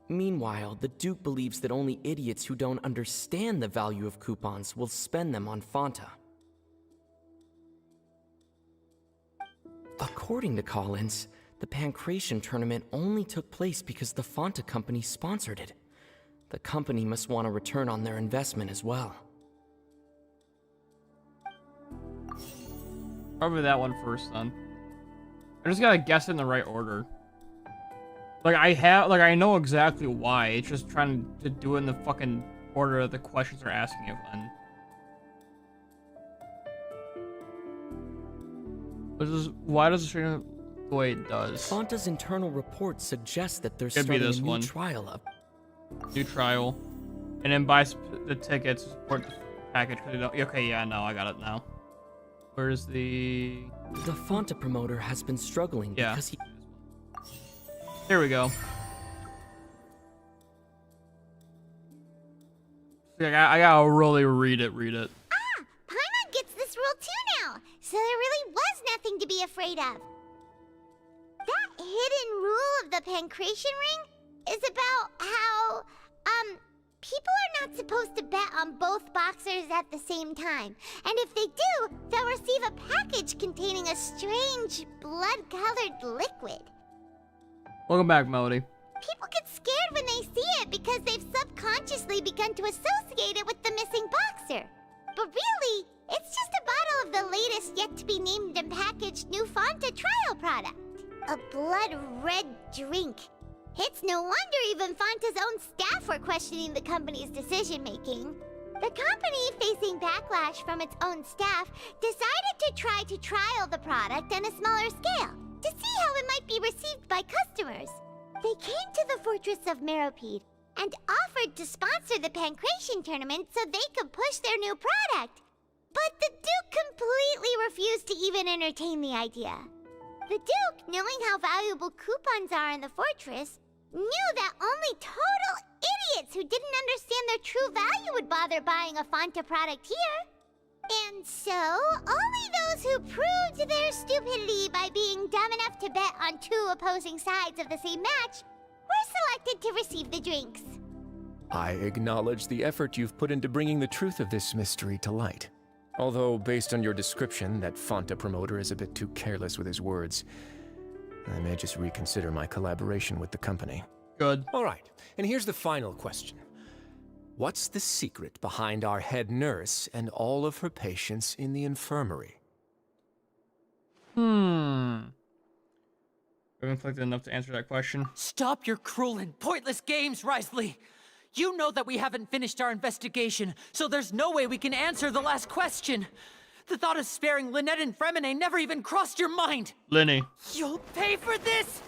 Meanwhile, the Duke believes that only idiots who don't understand the value of coupons will spend them on Fanta. According to Collins, the Pancration tournament only took place because the Fanta company sponsored it. The company must want a return on their investment as well. Probably that one first then. I just gotta guess it in the right order. Like I know exactly why. It's just trying to do it in the fucking order that the questions are asking it in. Why does it show the way it does? Fanta's internal report suggests that they're Could be starting this a new one. trial of... New trial. And then buy the tickets, support the package. Okay, yeah, no, I got it now. Where's the... The Fanta promoter has been struggling because he... Here we go. I gotta really read it. Paimon gets this rule too now, so there really was nothing to be afraid of. That hidden rule of the Pancration Ring is about how, people are not supposed to bet on both boxers at the same time. And if they do, they'll receive a package containing a strange, blood-colored liquid. Welcome back, Melody. People get scared when they see it because they've subconsciously begun to associate it with the missing boxer. But really, it's just a bottle of the latest yet-to-be-named and packaged new Fanta trial product. A blood-red drink. It's no wonder even Fanta's own staff were questioning the company's decision-making. The company, facing backlash from its own staff, decided to try to trial the product on a smaller scale to see how it might be received by customers. They came to the Fortress of Meropide and offered to sponsor the Pancration tournament so they could push their new product. But the Duke completely refused to even entertain the idea. The Duke, knowing how valuable coupons are in the fortress, knew that only total idiots who didn't understand their true value would bother buying a Fanta product here. And so, only those who proved their stupidity by being dumb enough to bet on two opposing sides of the same match were selected to receive the drinks. I acknowledge the effort you've put into bringing the truth of this mystery to light. Although, based on your description, that Fanta promoter is a bit too careless with his words. I may just reconsider my collaboration with the company. Good. All right, and here's the final question. What's the secret behind our head nurse and all of her patients in the infirmary? I haven't inflicted enough to answer that question. Stop your cruel and pointless games, Risley! You know that we haven't finished our investigation, so there's no way we can answer the last question. The thought of sparing Lynette and Fremine never even crossed your mind. Lenny. You'll pay for this!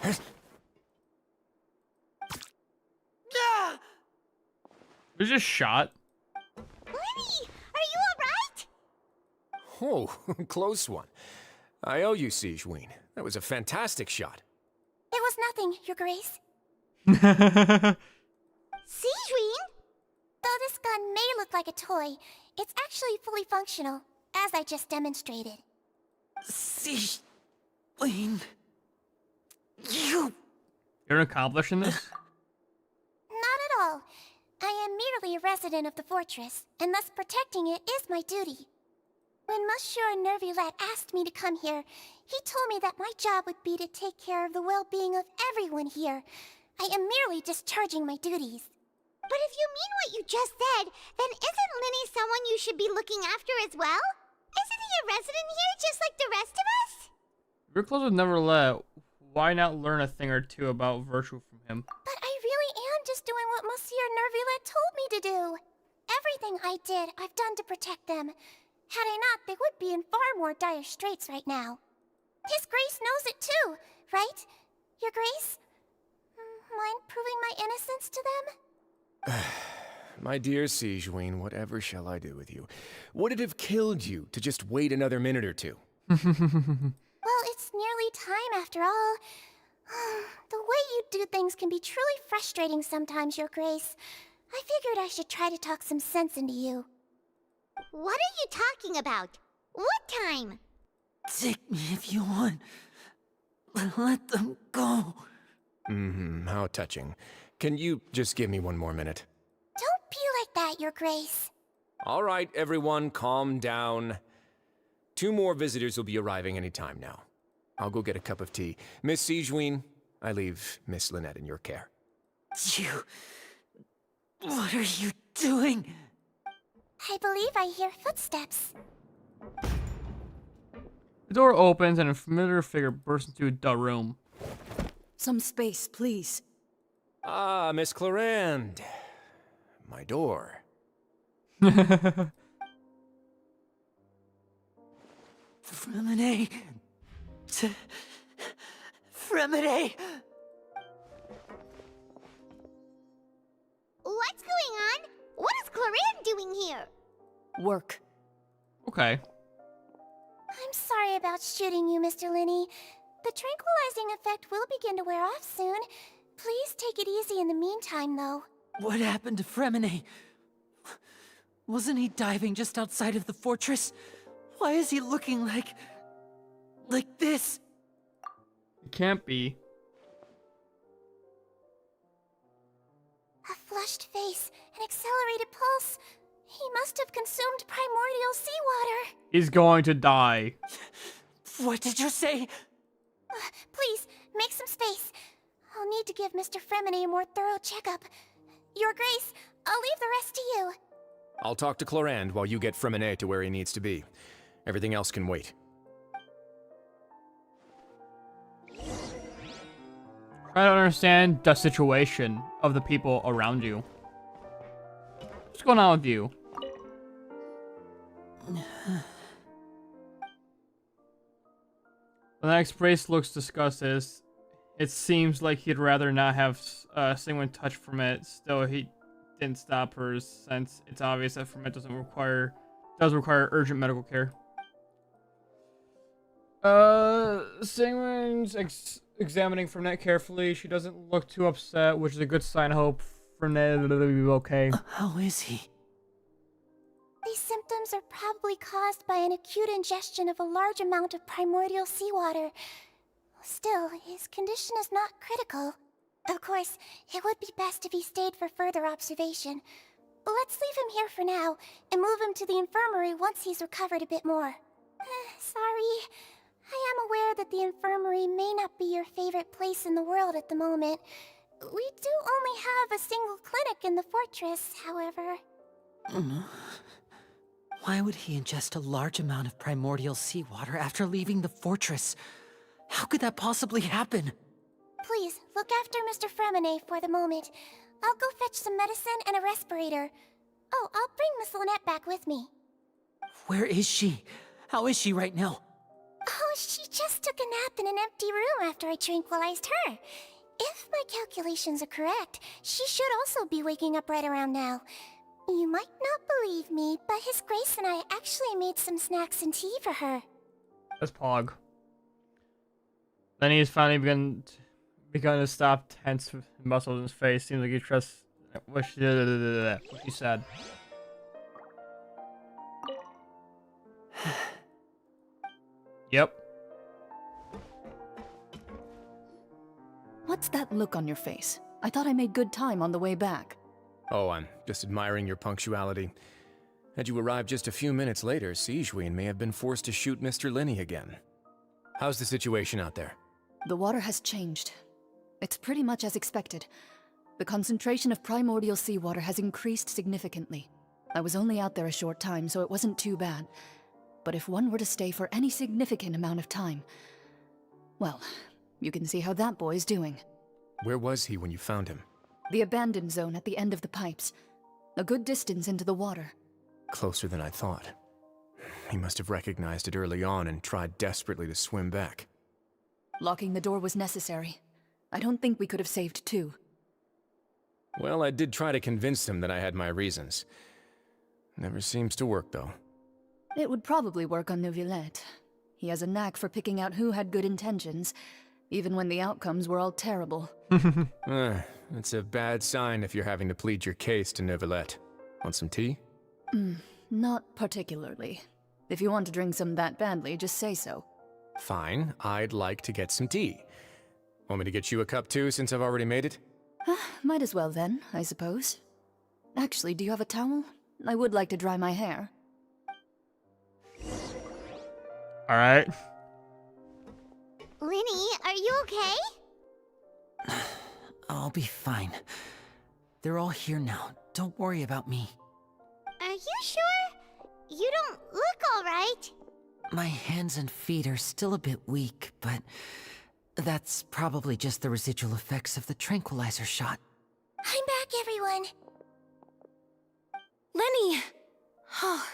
Ah! Was just shot. Lenny, are you alright? Oh, close one. I owe you, Sigewinne. That was a fantastic shot. It was nothing, Your Grace. Sigewinne? Though this gun may look like a toy, it's actually fully functional, as I just demonstrated. Sigewinne... You're accomplishing this? Not at all. I am merely a resident of the fortress, and thus protecting it is my duty. When Monsieur Nervulette asked me to come here, he told me that my job would be to take care of the well-being of everyone here. I am merely discharging my duties. But if you mean what you just said, then isn't Linny someone you should be looking after as well? Isn't he a resident here just like the rest of us? If you're close with Neverlet, why not learn a thing or two about virtue from him? But I really am just doing what Monsieur Nervulette told me to do. Everything I did, I've done to protect them. Had I not, they would be in far more dire straits right now. His Grace knows it too, right? Your Grace? Mind proving my innocence to them? My dear Sigewinne, whatever shall I do with you? Would it have killed you to just wait another minute or two? Well, it's nearly time after all. The way you do things can be truly frustrating sometimes, Your Grace. I figured I should try to talk some sense into you. What are you talking about? What time? Take me if you want. Let them go. How touching. Can you just give me one more minute? Don't be like that, Your Grace. All right, everyone, calm down. 2 more visitors will be arriving any time now. I'll go get a cup of tea. Miss Sigewinne, I leave Miss Lynette in your care. What are you doing? I believe I hear footsteps. The door opens and a familiar figure bursts into the room. Some space, please. Ah, Miss Clarande. My door. Fremine. Fremine. What's going on? What is Clarande doing here? Work. Okay. I'm sorry about shooting you, Mr. Linney. The tranquilizing effect will begin to wear off soon. Please take it easy in the meantime, though. What happened to Fremine? Wasn't he diving just outside of the fortress? Why is he looking like this? It can't be. A flushed face, an accelerated pulse. He must have consumed primordial seawater. He's going to die. What did you say? Please, make some space. I'll need to give Mr. Fremine a more thorough checkup. Your Grace, I'll leave the rest to you. I'll talk to Clarande while you get Fremine to where he needs to be. Everything else can wait. Try to understand the situation of the people around you. What's going on with you? The next Brace looks disgusted. It seems like he'd rather not have someone touch Ferment. Still, he didn't stop her since it's obvious that Ferment does require urgent medical care. Singwin's examining Fernet carefully. She doesn't look too upset, which is a good sign. I hope Fernet will be okay. How is he? These symptoms are probably caused by an acute ingestion of a large amount of primordial seawater. Still, his condition is not critical. Of course, it would be best if he stayed for further observation. But let's leave him here for now, and move him to the infirmary once he's recovered a bit more. Sorry. I am aware that the infirmary may not be your favorite place in the world at the moment. We do only have a single clinic in the fortress, however. Why would he ingest a large amount of primordial seawater after leaving the fortress? How could that possibly happen? Please, look after Mr. Fremine for the moment. I'll go fetch some medicine and a respirator. Oh, I'll bring Miss Lynette back with me. Where is she? How is she right now? Oh, she just took a nap in an empty room after I tranquilized her. If my calculations are correct, she should also be waking up right around now. You might not believe me, but His Grace and I actually made some snacks and tea for her. That's Pog. Then he's finally begun to stop tense muscles in his face. Seems like he trusts what she said. Yep. What's that look on your face? I thought I made good time on the way back. Oh, I'm just admiring your punctuality. Had you arrived just a few minutes later, Sijuin may have been forced to shoot Mr. Linney again. How's the situation out there? The water has changed. It's pretty much as expected. The concentration of primordial seawater has increased significantly. I was only out there a short time, so it wasn't too bad. But if one were to stay for any significant amount of time... well, you can see how that boy's doing. Where was he when you found him? The abandoned zone at the end of the pipes. A good distance into the water. Closer than I thought. He must have recognized it early on and tried desperately to swim back. Locking the door was necessary. I don't think we could have saved two. Well, I did try to convince him that I had my reasons. Never seems to work, though. It would probably work on Neuvillette. He has a knack for picking out who had good intentions, even when the outcomes were all terrible. It's a bad sign if you're having to plead your case to Neuvillette. Want some tea? Not particularly. If you want to drink some that badly, just say so. Fine, I'd like to get some tea. Want me to get you a cup too, since I've already made it? Might as well then, I suppose. Actually, do you have a towel? I would like to dry my hair. Alright. Linny, are you okay? I'll be fine. They're all here now. Don't worry about me. Are you sure? You don't look alright. My hands and feet are still a bit weak, but that's probably just the residual effects of the tranquilizer shot. I'm back, everyone. Lenny! Oh,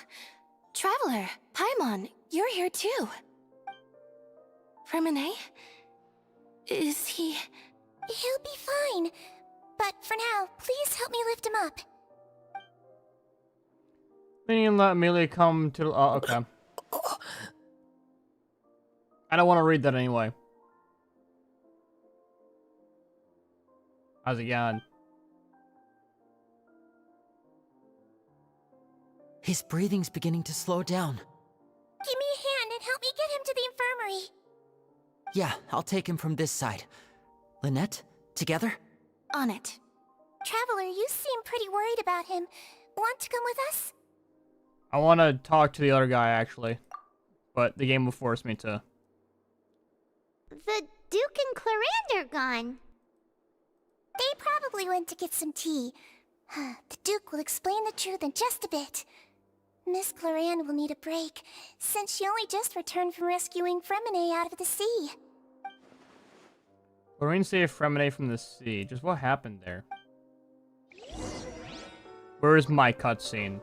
Traveler, Paimon, you're here too. Fremine? Is he... He'll be fine. But for now, please help me lift him up. Then let Amelia come to... Oh, okay. I don't want to read that anyway. How's it going? His breathing's beginning to slow down. Give me a hand and help me get him to the infirmary. Yeah, I'll take him from this side. Lynette, together? On it. Traveler, you seem pretty worried about him. Want to come with us? I want to talk to the other guy, actually. But the game will force me to. The Duke and Clarande are gone. They probably went to get some tea. The Duke will explain the truth in just a bit. Miss Clarande will need a break, since she only just returned from rescuing Fremine out of the sea. Lorraine saved Fremine from the sea. Just what happened there? Where is my cutscene?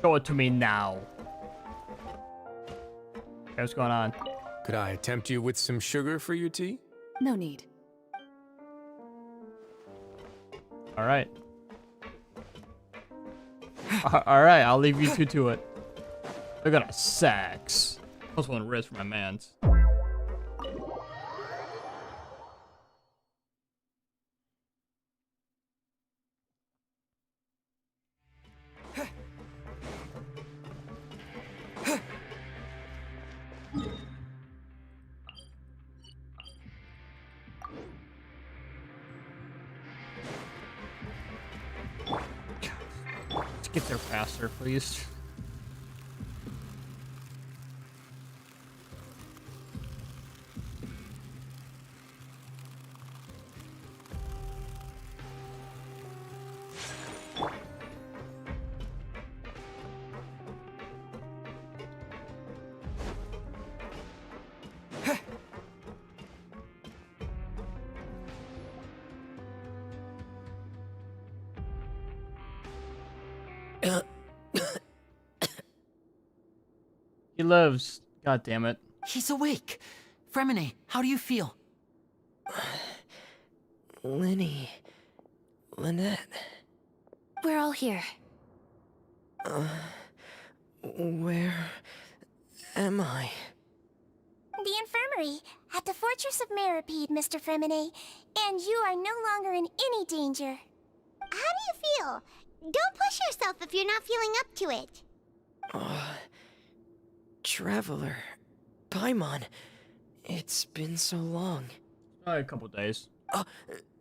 Show it to me now. Okay, what's going on? Could I tempt you with some sugar for your tea? No need. All right. All right, I'll leave you two to it. Look at that sex. Almost one wrist for my mans. Let's get there faster, please. He lives. God damn it. He's awake. Fremine, how do you feel? Lenny. Lynette. We're all here. Where am I? The infirmary, at the Fortress of Meripede, Mr. Fremine, and you are no longer in any danger. How do you feel? Don't push yourself if you're not feeling up to it. Traveler. Paimon. It's been so long. A couple days.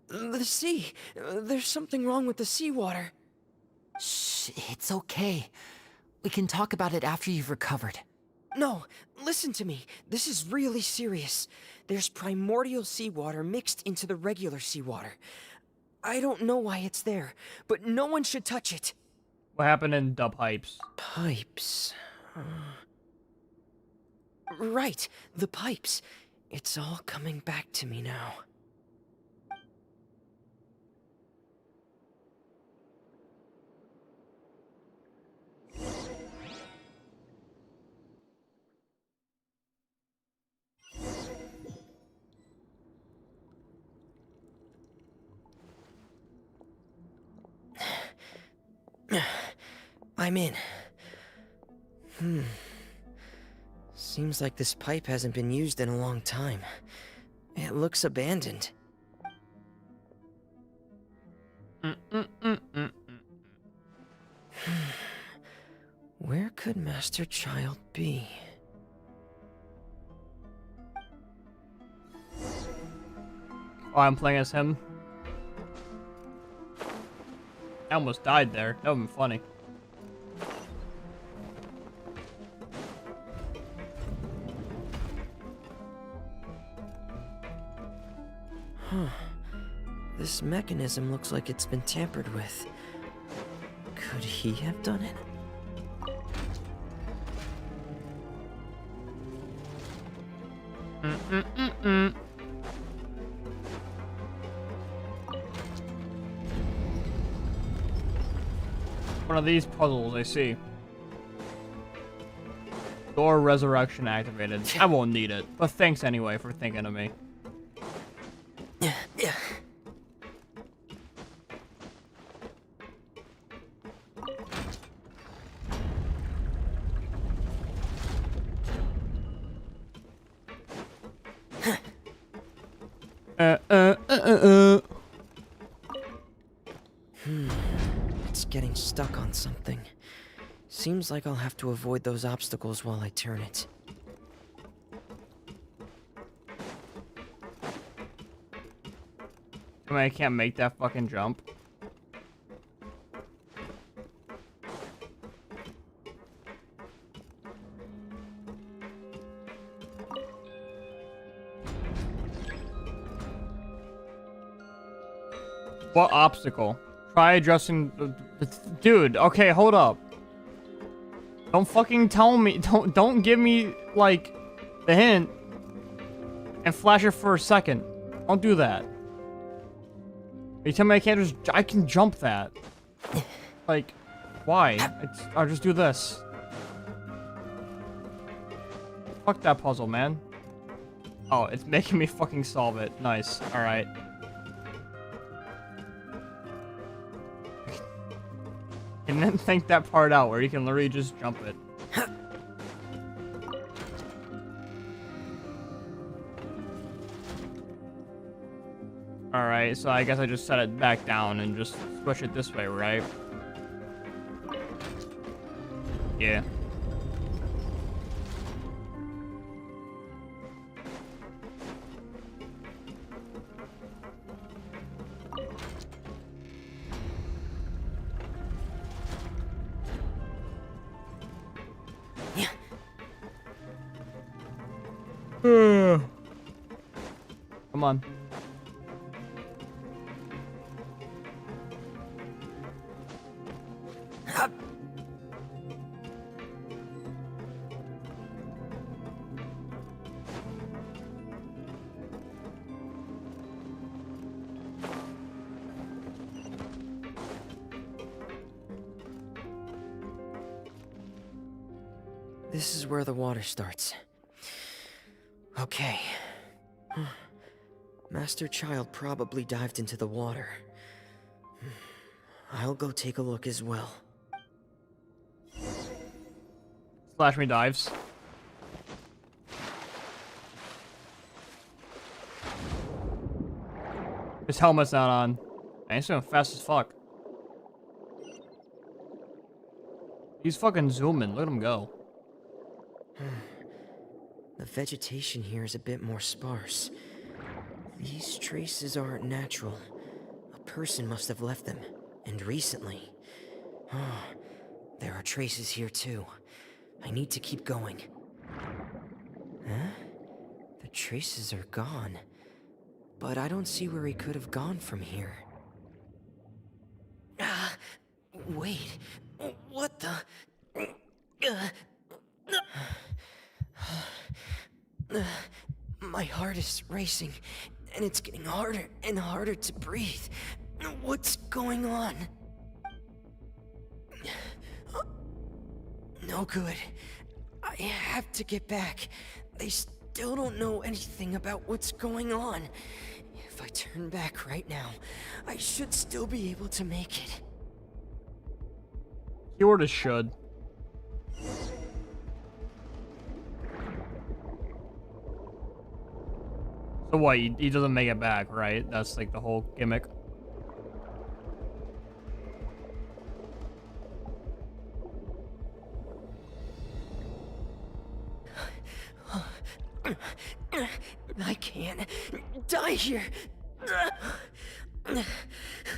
The sea. There's something wrong with the seawater. Shh, it's okay. We can talk about it after you've recovered. No, listen to me. This is really serious. There's primordial seawater mixed into the regular seawater. I don't know why it's there, but no one should touch it. What happened in the pipes? Pipes. Right, the pipes. It's all coming back to me now. I'm in. Seems like this pipe hasn't been used in a long time. It looks abandoned. Where could Master Child be? Oh, I'm playing as him. I almost died there. That would've been funny. Huh. This mechanism looks like it's been tampered with. Could he have done it? One of these puzzles, I see. Door resurrection activated. I won't need it, but thanks anyway for thinking of me. Yeah. It's getting stuck on something. Seems like I'll have to avoid those obstacles while I turn it. I mean, I can't make that fucking jump. What obstacle? Try addressing the dude, okay, hold up. Don't fucking tell me, don't give me, like, the hint and flash it for a second. Don't do that. You tell me I can't I can jump that. Like, Why? I'll just do this. Fuck that puzzle, man. Oh, it's making me fucking solve it. Nice. Alright. And then think that part out where you can literally just jump it. Alright, so I guess I just set it back down and just switch it this way, right? Yeah. Come on. This is where the water starts. Okay. Master Child probably dived into the water. I'll go take a look as well. Slash me dives. His helmet's not on. And he's going fast as fuck. He's fucking zooming. Look at him go. The vegetation here is a bit more sparse. These traces aren't natural. A person must have left them, and recently. Oh, there are traces here too. I need to keep going. Huh? The traces are gone. But I don't see where he could have gone from here. Wait. What the... My heart is racing, and it's getting harder and harder to breathe. What's going on? No good. I have to get back. They still don't know anything about what's going on. If I turn back right now, I should still be able to make it. Keyword is should. So what, he doesn't make it back, right? That's like the whole gimmick. I can't die here.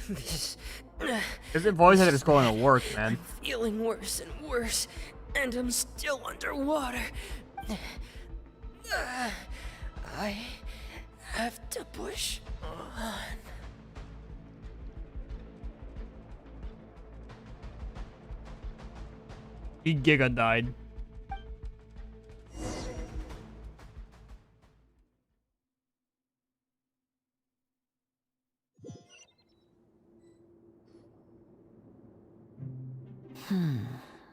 This... His voice is just going to work, man. I'm feeling worse and worse, and I'm still underwater. I have to push on. He giga died.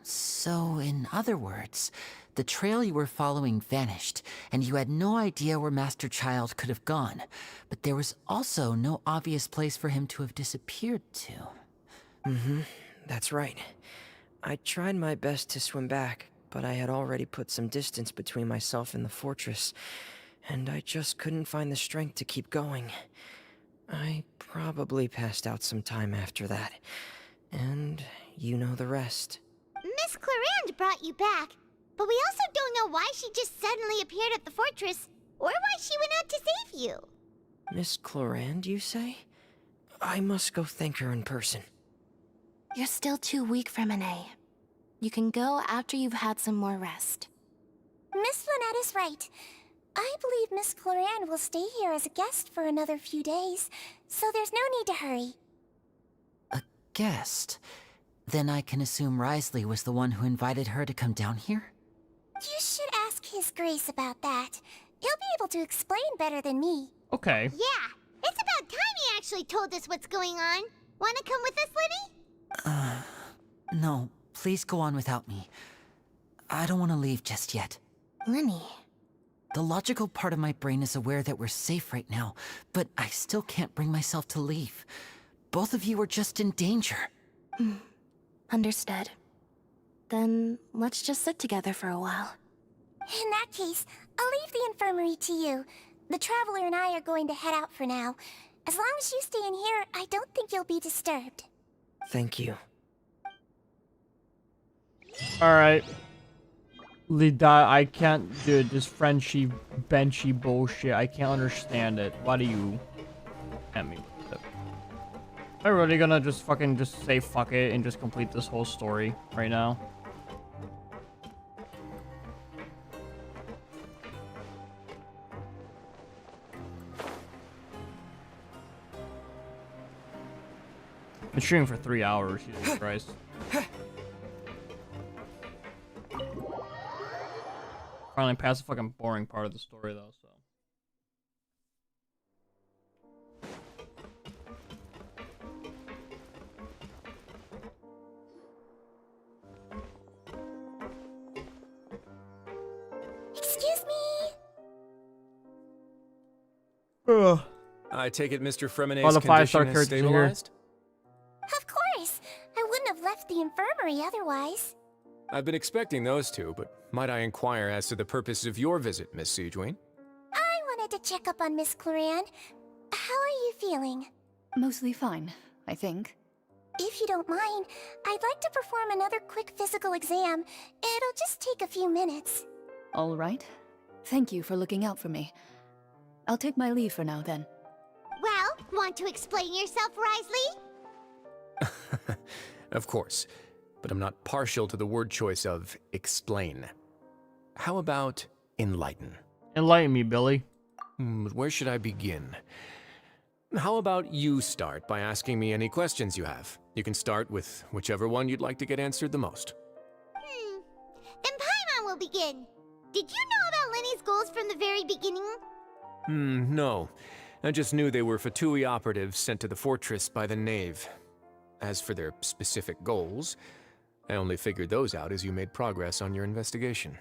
So, in other words, the trail you were following vanished, and you had no idea where Master Child could have gone. But there was also no obvious place for him to have disappeared to. That's right. I tried my best to swim back, but I had already put some distance between myself and the fortress, and I just couldn't find the strength to keep going. I probably passed out some time after that, and you know the rest. Miss Clarande brought you back, but we also don't know why she just suddenly appeared at the fortress, or why she went out to save you. Miss Clarande, you say? I must go thank her in person. You're still too weak for Monet. You can go after you've had some more rest. Miss Lynette is right. I believe Miss Clarande will stay here as a guest for another few days, so there's no need to hurry. A guest? Then I can assume Risley was the one who invited her to come down here? You should ask His Grace about that. He'll be able to explain better than me. Okay. Yeah, it's about time he actually told us what's going on. Wanna come with us, Libby? No, please go on without me. I don't want to leave just yet. Lenny. The logical part of my brain is aware that we're safe right now, but I still can't bring myself to leave. Both of you are just in danger. Understood. Then let's just sit together for a while. In that case, I'll leave the infirmary to you. The Traveler and I are going to head out for now. As long as you stay in here, I don't think you'll be disturbed. Thank you. Alright. I can't do this Frenchy, benchy bullshit. I can't understand it. Why do you at me with it? Am I really gonna just fucking say fuck it and just complete this whole story right now? Been shooting for 3 hours, Jesus Christ. Finally past the fucking boring part of the story though, so. Excuse me? Ugh. I take it Mr. Fremenay's All the five-star condition is characters are here. stabilized? Of course. I wouldn't have left the infirmary otherwise. I've been expecting those two, but might I inquire as to the purpose of your visit, Miss Siegeween? I wanted to check up on Miss Cloran. How are you feeling? Mostly fine, I think. If you don't mind, I'd like to perform another quick physical exam. It'll just take a few minutes. All right. Thank you for looking out for me. I'll take my leave for now, then. Well, want to explain yourself, Risley? Of course, but I'm not partial to the word choice of explain. How about enlighten? Enlighten me, Billy. Where should I begin? How about you start by asking me any questions you have? You can start with whichever one you'd like to get answered the most. Then Paimon will begin. Did you know about Lenny's goals from the very beginning? No. I just knew they were Fatui operatives sent to the fortress by the Knave. As for their specific goals, I only figured those out as you made progress on your investigation.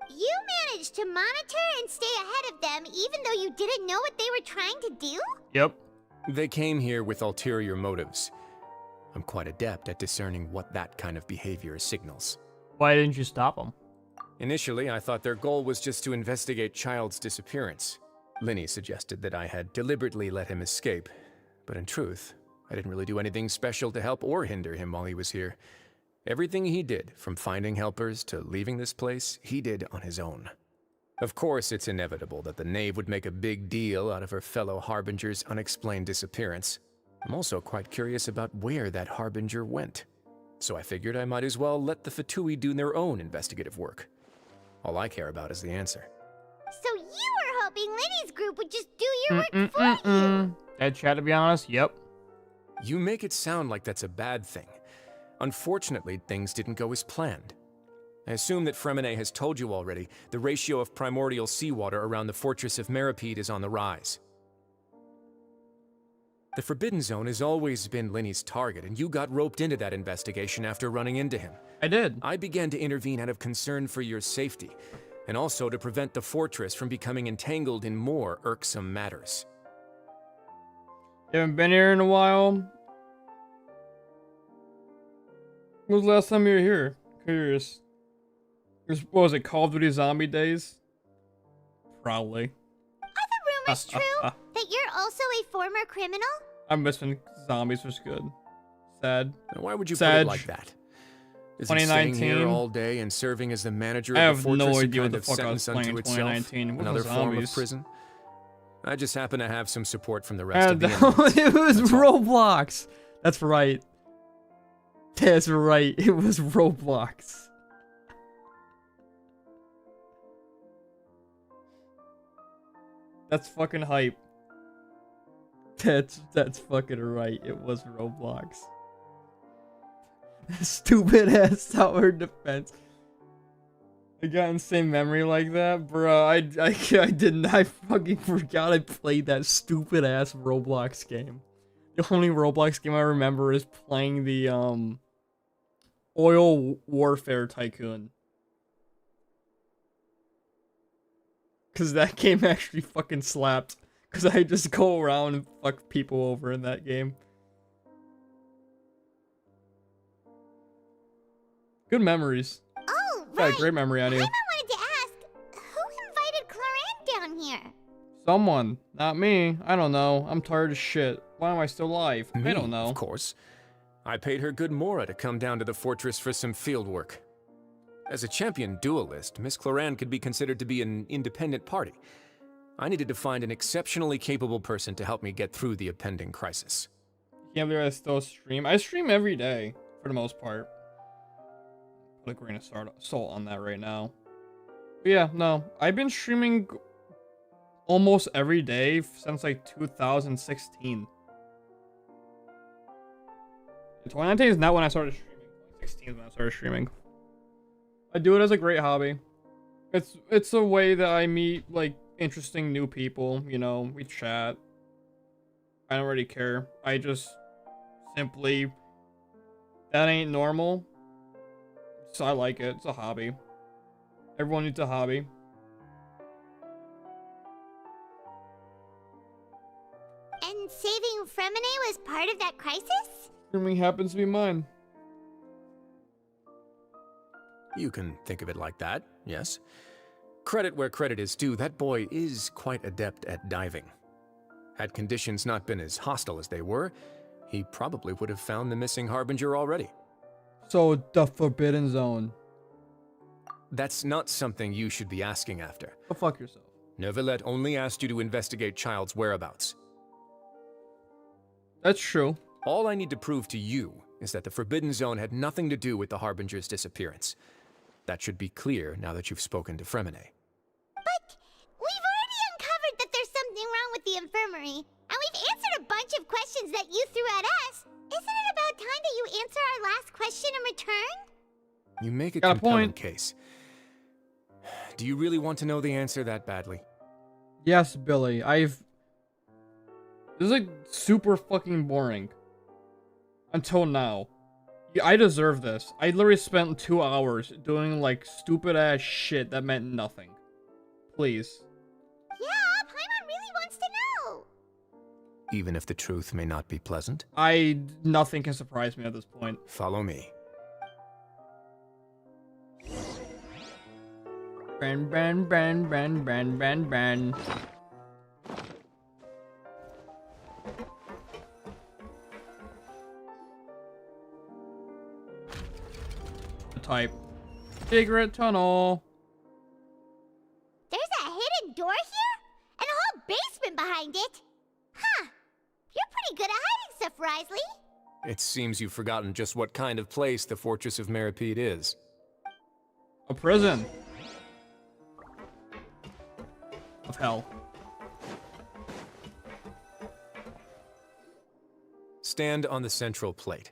You managed to monitor and stay ahead of them even though you didn't know what they were trying to do? Yep. They came here with ulterior motives. I'm quite adept at discerning what that kind of behavior signals. Why didn't you stop them? Initially, I thought their goal was just to investigate Child's disappearance. Linny suggested that I had deliberately let him escape, but in truth, I didn't really do anything special to help or hinder him while he was here. Everything he did, from finding helpers to leaving this place, he did on his own. Of course, it's inevitable that the Knave would make a big deal out of her fellow Harbinger's unexplained disappearance. I'm also quite curious about where that Harbinger went. So I figured I might as well let the Fatui do their own investigative work. All I care about is the answer. So you were hoping Lenny's group would just do your work for you? Dead chat, to be honest, yep. You make it sound like that's a bad thing. Unfortunately, things didn't go as planned. I assume that Fremenay has told you already, the ratio of primordial seawater around the fortress of Meripede is on the rise. The Forbidden Zone has always been Linny's target, and you got roped into that investigation after running into him. I did. I began to intervene out of concern for your safety, and also to prevent the fortress from becoming entangled in more irksome matters. You haven't been here in a while? When was the last time you were here? Curious. What was it, Call of Duty Zombie Days? Probably. Are the rumors true that you're also a former criminal? I'm missing zombies was good. Sad. Why would you Sad. put it like that? Is he staying 2019. here all day and serving as the manager I of have the fortress no a idea what kind the of fuck I was sentence playing in unto itself? 2019. What Another was form of zombies? prison? I just happen to have some support from the rest of the It was Roblox. That's right. That's right. It was Roblox. That's fucking hype. That's fucking right. It was Roblox. Stupid ass tower defense. I got insane memory like that, bro. I didn't. I fucking forgot I played that stupid ass Roblox game. The only Roblox game I remember is playing the Oil Warfare Tycoon. Because that game actually fucking slapped. Because I just go around and fuck people over in that game. Good memories. Oh, Got right. a great memory on you. Paimon wanted to ask, who invited Cloran down here? Someone. Not me. I don't know. I'm tired as shit. Why am I still alive? I don't know. Of course. I paid her good Mora to come down to the fortress for some field work. As a champion duelist, Miss Cloran could be considered to be an independent party. I needed to find an exceptionally capable person to help me get through the impending crisis. Can't believe I still stream. I stream every day, for the most part. Put a grain of salt on that right now. But yeah, no. I've been streaming almost every day since like 2016. 2019 is not when I started streaming. 2016 is when I started streaming. I do it as a great hobby. It's a way that I meet like interesting new people, you know, we chat. I don't really care. I just simply, that ain't normal. So I like it. It's a hobby. Everyone needs a hobby. And saving Fremine was part of that crisis? Streaming happens to be mine. You can think of it like that, yes. Credit where credit is due, that boy is quite adept at diving. Had conditions not been as hostile as they were, he probably would have found the missing Harbinger already. So, the Forbidden Zone. That's not something you should be asking after. Go fuck yourself. Neuvillette only asked you to investigate Child's whereabouts. That's true. All I need to prove to you is that the Forbidden Zone had nothing to do with the Harbinger's disappearance. That should be clear now that you've spoken to Fremine. But we've already uncovered that there's something wrong with the infirmary, and we've answered a bunch of questions that you threw at us. Isn't it about time that you answer our last question in return? You make a Got a compelling point. case. Do you really want to know the answer that badly? Yes, Billy. This is like super fucking boring. Until now. Yeah, I deserve this. I literally spent 2 hours doing like stupid ass shit that meant nothing. Please. Yeah, Paimon really wants to know. Even if the truth may not be pleasant? Nothing can surprise me at this point. Follow me. Ban. Type. Secret tunnel. There's a hidden door here? And a whole basement behind it? Huh. You're pretty good at hiding stuff, Risley. It seems you've forgotten just what kind of place the Fortress of Meripede is. A prison. Of hell. Stand on the central plate.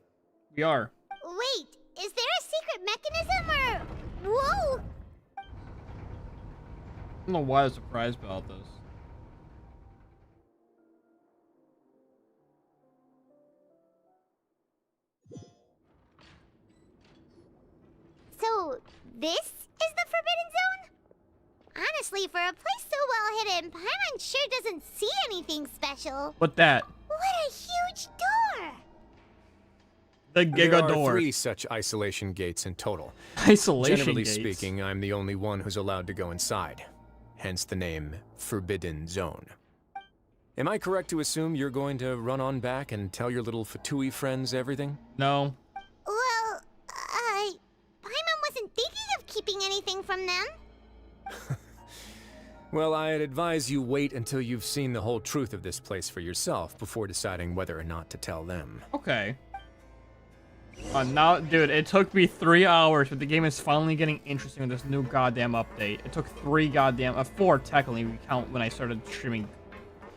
We are. Wait, is there a secret mechanism or... Whoa! I don't know why I'm surprised about this. So, this is the Forbidden Zone? Honestly, for a place so well hidden, Paimon sure doesn't see anything special. What that? What a huge door! The There Giga are Door. 3 such isolation gates in total. Isolation Generally gates? speaking, I'm the only one who's allowed to go inside. Hence the name Forbidden Zone. Am I correct to assume you're going to run on back and tell your little Fatui friends everything? No. Well, Paimon wasn't thinking of keeping anything from them. Well, I'd advise you wait until you've seen the whole truth of this place for yourself before deciding whether or not to tell them. Okay. Now, dude, it took me 3 hours, but the game is finally getting interesting with this new goddamn update. It took 4 technically, we count when I started streaming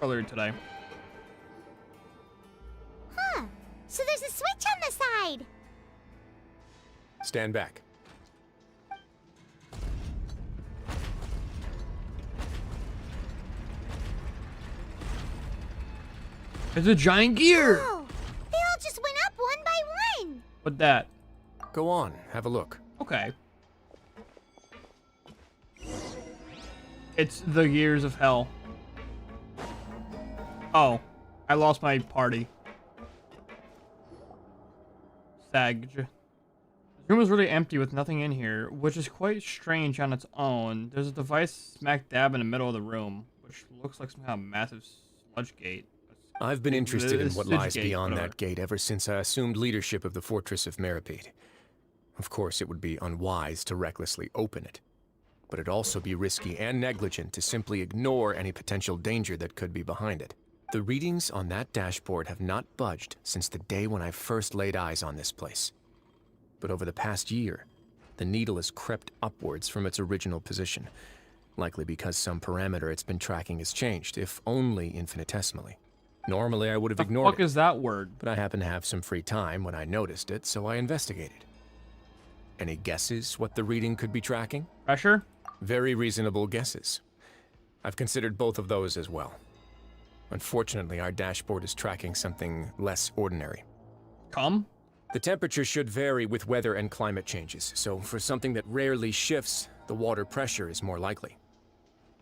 earlier today. Huh. So there's a switch on the side. Stand back. It's a giant gear! Whoa. They all just went up one by one. What that? Go on, have a look. Okay. It's the years of hell. Oh, I lost my party. Sag. The room is really empty with nothing in here, which is quite strange on its own. There's a device smack dab in the middle of the room, which looks like some kind of massive sludge gate. I've been interested in what lies gate, beyond whatever. that gate ever since I assumed leadership of the Fortress of Meripede. Of course, it would be unwise to recklessly open it, but it'd also be risky and negligent to simply ignore any potential danger that could be behind it. The readings on that dashboard have not budged since the day when I first laid eyes on this place. But over the past year, the needle has crept upwards from its original position, likely because some parameter it's been tracking has changed, if only infinitesimally. Normally, I would have ignored it. What the fuck is that word? But I happened to have some free time when I noticed it, so I investigated. Any guesses what the reading could be tracking? Pressure? Very reasonable guesses. I've considered both of those as well. Unfortunately, our dashboard is tracking something less ordinary. Come? The temperature should vary with weather and climate changes, so for something that rarely shifts, the water pressure is more likely.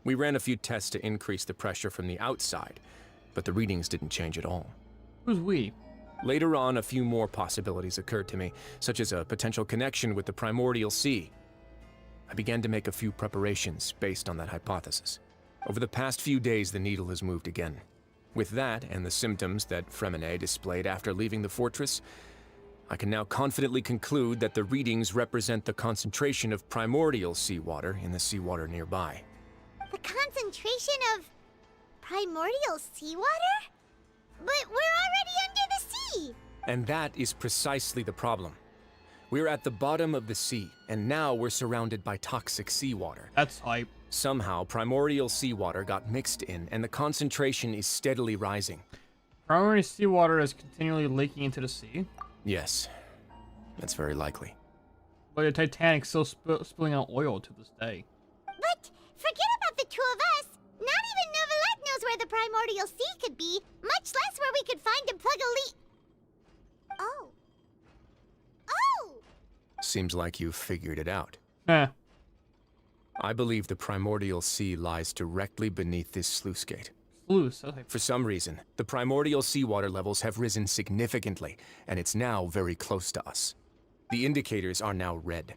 We ran a few tests to increase the pressure from the outside, but the readings didn't change at all. Who's we? Later on, a few more possibilities occurred to me, such as a potential connection with the primordial sea. I began to make a few preparations based on that hypothesis. Over the past few days, the needle has moved again. With that, and the symptoms that Fremine displayed after leaving the fortress, I can now confidently conclude that the readings represent the concentration of primordial seawater in the seawater nearby. The concentration of primordial seawater? But we're already under the sea! And that is precisely the problem. We're at the bottom of the sea, and now we're surrounded by toxic seawater. That's hype. Somehow, primordial seawater got mixed in, and the concentration is steadily rising. Primary seawater is continually leaking into the sea? Yes, that's very likely. But the Titanic's still spilling out oil to this day. But forget about the two of us! Not even Novelette knows where the primordial sea could be, much less where we could find and plug a leak. Oh. Oh! Seems like you've figured it out. Eh. I believe the primordial sea lies directly beneath this sluice gate. Sluice, okay. For some reason, the primordial seawater levels have risen significantly, and it's now very close to us. The indicators are now red.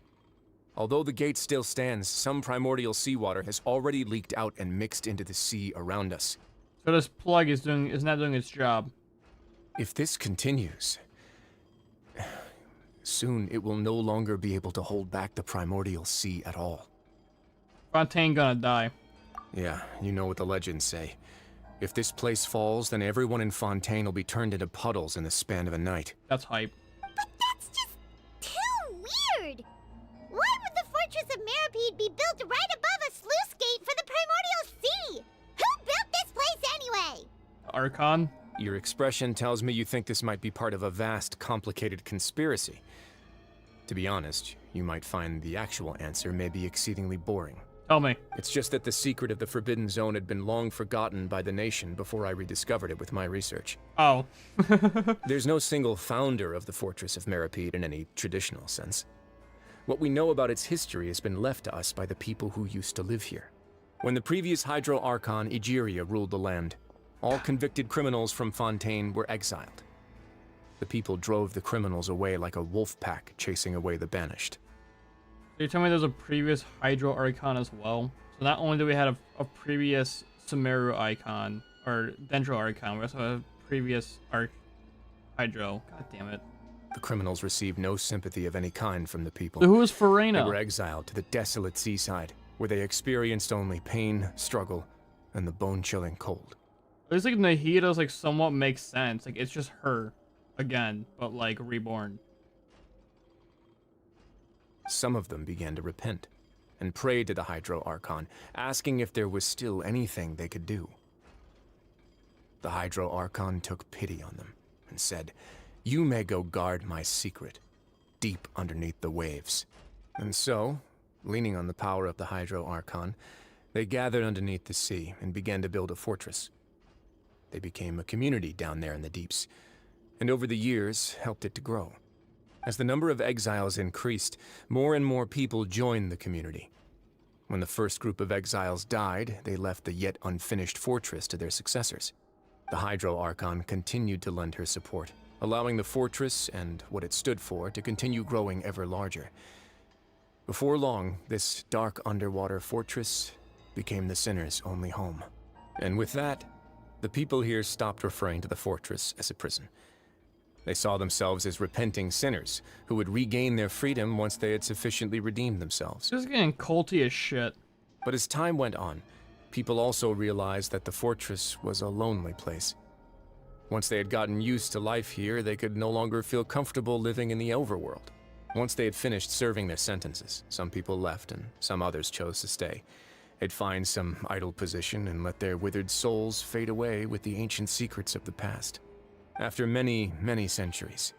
Although the gate still stands, some primordial seawater has already leaked out and mixed into the sea around us. So this plug is not doing its job. If this continues, soon it will no longer be able to hold back the primordial sea at all. Fontaine gonna die. Yeah, you know what the legends say. If this place falls, then everyone in Fontaine will be turned into puddles in the span of a night. That's hype. But that's just too weird! Why would the Fortress of Meripede be built right above a sluice gate for the primordial sea? Who built this place anyway? Archon? Your expression tells me you think this might be part of a vast, complicated conspiracy. To be honest, you might find the actual answer may be exceedingly boring. Tell me. It's just that the secret of the Forbidden Zone had been long forgotten by the nation before I rediscovered it with my research. Oh. There's no single founder of the Fortress of Meripede in any traditional sense. What we know about its history has been left to us by the people who used to live here. When the previous Hydro Archon Egeria ruled the land, all convicted criminals from Fontaine were exiled. The people drove the criminals away like a wolf pack chasing away the banished. So you're telling me there's a previous Hydro Archon as well? So not only do we have a previous Sumeru Icon, or Dendro Archon, we also have a previous Hydro. God damn it. The criminals received no sympathy of any kind from the people. So who is Farina? They were exiled to the desolate seaside, where they experienced only pain, struggle, and the bone-chilling cold. At least like Nahida's like somewhat makes sense. Like it's just her again, but like reborn. Some of them began to repent and prayed to the Hydro Archon, asking if there was still anything they could do. The Hydro Archon took pity on them and said, "You may go guard my secret, deep underneath the waves." And so, leaning on the power of the Hydro Archon, they gathered underneath the sea and began to build a fortress. They became a community down there in the deeps, and over the years helped it to grow. As the number of exiles increased, more and more people joined the community. When the first group of exiles died, they left the yet unfinished fortress to their successors. The Hydro Archon continued to lend her support, allowing the fortress and what it stood for to continue growing ever larger. Before long, this dark underwater fortress became the Sinner's only home. And with that, the people here stopped referring to the fortress as a prison. They saw themselves as repenting sinners who would regain their freedom once they had sufficiently redeemed themselves. This is getting culty as shit. But as time went on, people also realized that the fortress was a lonely place. Once they had gotten used to life here, they could no longer feel comfortable living in the overworld. Once they had finished serving their sentences, some people left and some others chose to stay. They'd find some idle position and let their withered souls fade away with the ancient secrets of the past. After many, many centuries,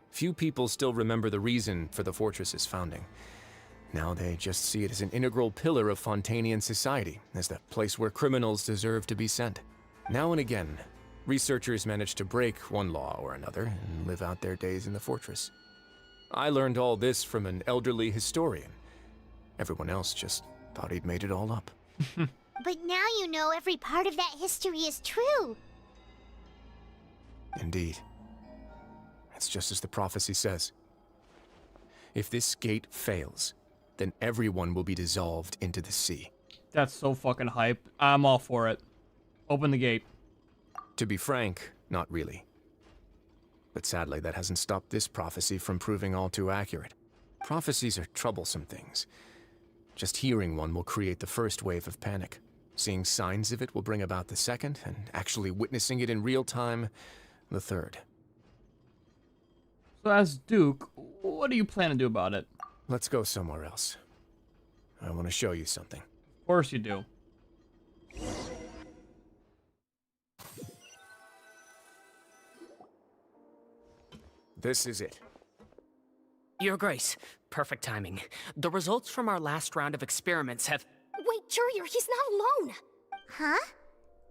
few people still remember the reason for the fortress's founding. Now they just see it as an integral pillar of Fontanian society, as the place where criminals deserve to be sent. Now and again, researchers manage to break one law or another and live out their days in the fortress. I learned all this from an elderly historian. Everyone else just thought he'd made it all up. But now you know every part of that history is true. Indeed. It's just as the prophecy says. If this gate fails, then everyone will be dissolved into the sea. That's so fucking hype. I'm all for it. Open the gate. To be frank, not really. But sadly, that hasn't stopped this prophecy from proving all too accurate. Prophecies are troublesome things. Just hearing one will create the first wave of panic. Seeing signs of it will bring about the second, and actually witnessing it in real time, the third. So as Duke, what do you plan to do about it? Let's go somewhere else. I want to show you something. Of course you do. This is it. Your Grace, perfect timing. The results from our last round of experiments have... Wait, Jurier, he's not alone! Huh?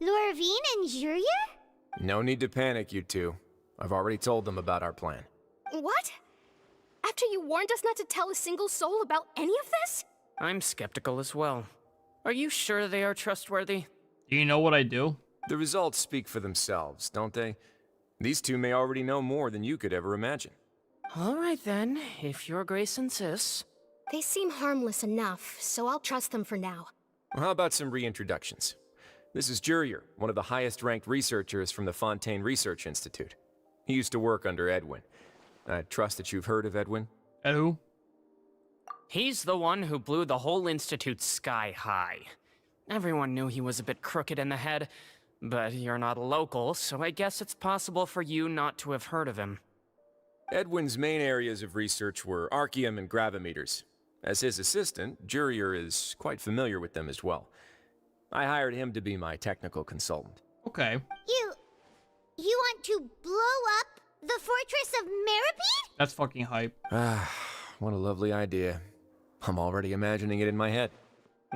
Lorvine and Jurier? No need to panic, you two. I've already told them about our plan. What? After you warned us not to tell a single soul about any of this? I'm skeptical as well. Are you sure they are trustworthy? Do you know what I do? The results speak for themselves, don't they? These two may already know more than you could ever imagine. All right then, if Your Grace insists. They seem harmless enough, so I'll trust them for now. Well, how about some reintroductions? This is Jurier, one of the highest-ranked researchers from the Fontaine Research Institute. He used to work under Edwin. I trust that you've heard of Edwin? Who? He's the one who blew the whole institute sky high. Everyone knew he was a bit crooked in the head, but you're not local, so I guess it's possible for you not to have heard of him. Edwin's main areas of research were archaeum and gravimeters. As his assistant, Jurier is quite familiar with them as well. I hired him to be my technical consultant. Okay. You want to blow up the fortress of Meripede? That's fucking hype. Ah, what a lovely idea. I'm already imagining it in my head.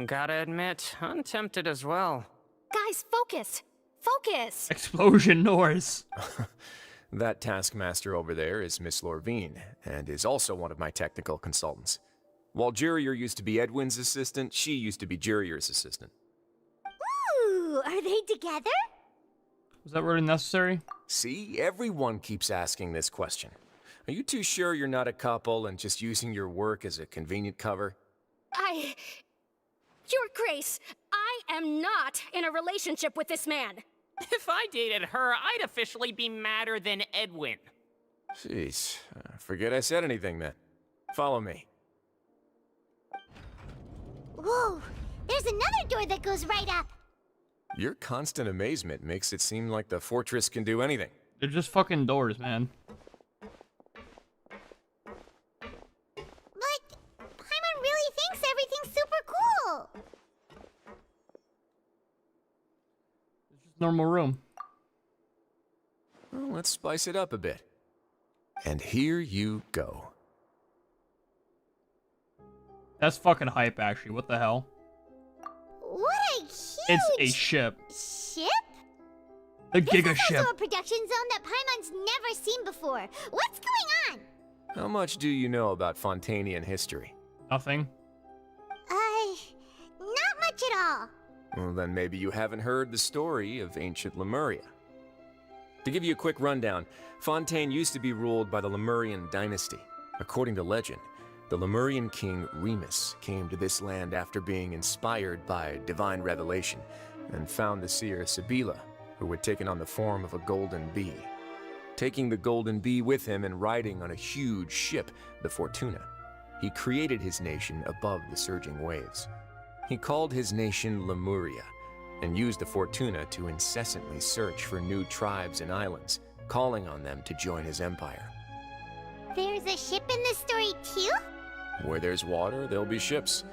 Gotta admit, I'm tempted as well. Guys, focus! Focus! Explosion noise. That taskmaster over there is Miss Lorvine, and is also one of my technical consultants. While Jurier used to be Edwin's assistant, she used to be Jurier's assistant. Ooh, are they together? Was that really necessary? See, everyone keeps asking this question. Are you too sure you're not a couple and just using your work as a convenient cover? Your Grace, I am not in a relationship with this man. If I dated her, I'd officially be madder than Edwin. Jeez, forget I said anything then. Follow me. Whoa, there's another door that goes right up. Your constant amazement makes it seem like the fortress can do anything. They're just fucking doors, man. But Paimon really thinks everything's super cool. It's just normal room. Well, let's spice it up a bit. And here you go. That's fucking hype, actually. What the hell? What a huge... It's a ship. Ship? The Giga This is ship. also a production zone that Paimon's never seen before. What's going on? How much do you know about Fontanian history? Nothing. Not much at all. Well, then maybe you haven't heard the story of ancient Lemuria. To give you a quick rundown, Fontaine used to be ruled by the Lemurian dynasty. According to legend, the Lemurian king Remus came to this land after being inspired by divine revelation and found the seer Sibila, who had taken on the form of a golden bee. Taking the golden bee with him and riding on a huge ship, the Fortuna, he created his nation above the surging waves. He called his nation Lemuria and used the Fortuna to incessantly search for new tribes and islands, calling on them to join his empire. There's a ship in this story too? Where there's water, there'll be ships.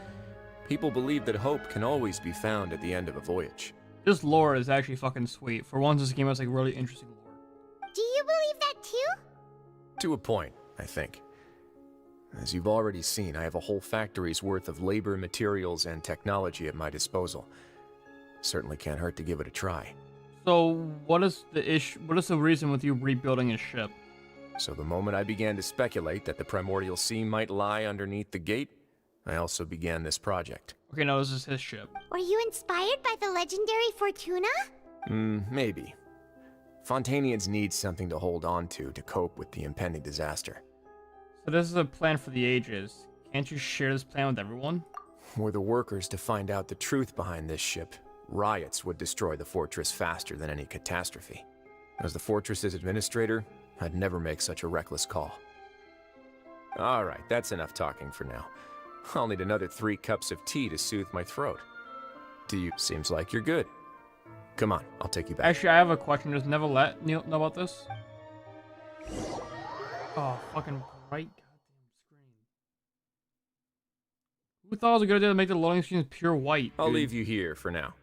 People believe that hope can always be found at the end of a voyage. This lore is actually fucking sweet. For once, this game has like really interesting lore. Do you believe that too? To a point, I think. As you've already seen, I have a whole factory's worth of labor, materials, and technology at my disposal. Certainly can't hurt to give it a try. So, what is the issue? What is the reason with you rebuilding a ship? So the moment I began to speculate that the Primordial Sea might lie underneath the gate, I also began this project. Okay, no, this is his ship. Were you inspired by the legendary Fortuna? Maybe. Fontanians need something to hold on to cope with the impending disaster. So this is a plan for the ages. Can't you share this plan with everyone? Were the workers to find out the truth behind this ship, riots would destroy the fortress faster than any catastrophe. As the fortress's administrator, I'd never make such a reckless call. Alright, that's enough talking for now. I'll need another 3 cups of tea to soothe my throat. Seems like you're good. Come on, I'll take you back. Actually, I have a question. Does Never let Neil know about this? Oh, fucking bright goddamn screen. Who thought it was a good idea to make the loading screens pure white? I'll leave you here for now.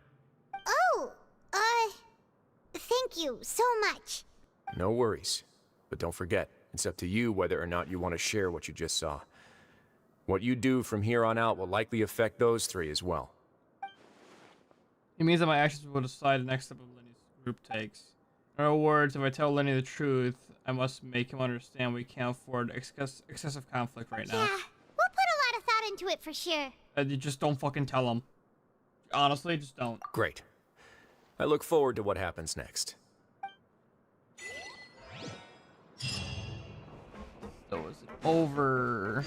Oh, thank you so much. No worries. But don't forget, it's up to you whether or not you want to share what you just saw. What you do from here on out will likely affect those 3 as well. It means that my actions will decide the next step of Lenny's group takes. In other words, if I tell Lenny the truth, I must make him understand we can't afford excessive conflict right now. Yeah, we'll put a lot of thought into it for sure. You just don't fucking tell him. Honestly, just don't. Great. I look forward to what happens next. So is it over?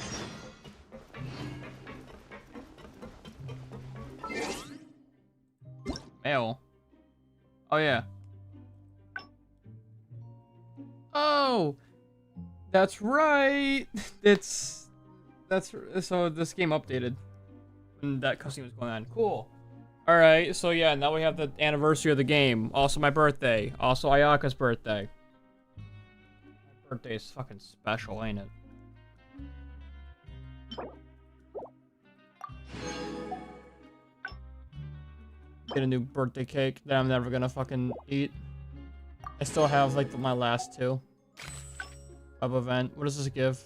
Mail. Oh yeah. Oh, that's right. So this game updated when that cutscene was going on. Cool. All right. So yeah, now we have the anniversary of the game. Also my birthday. Also Ayaka's birthday. My birthday is fucking special, ain't it? Get a new birthday cake that I'm never gonna fucking eat. I still have like my last 2 of event. What does this give?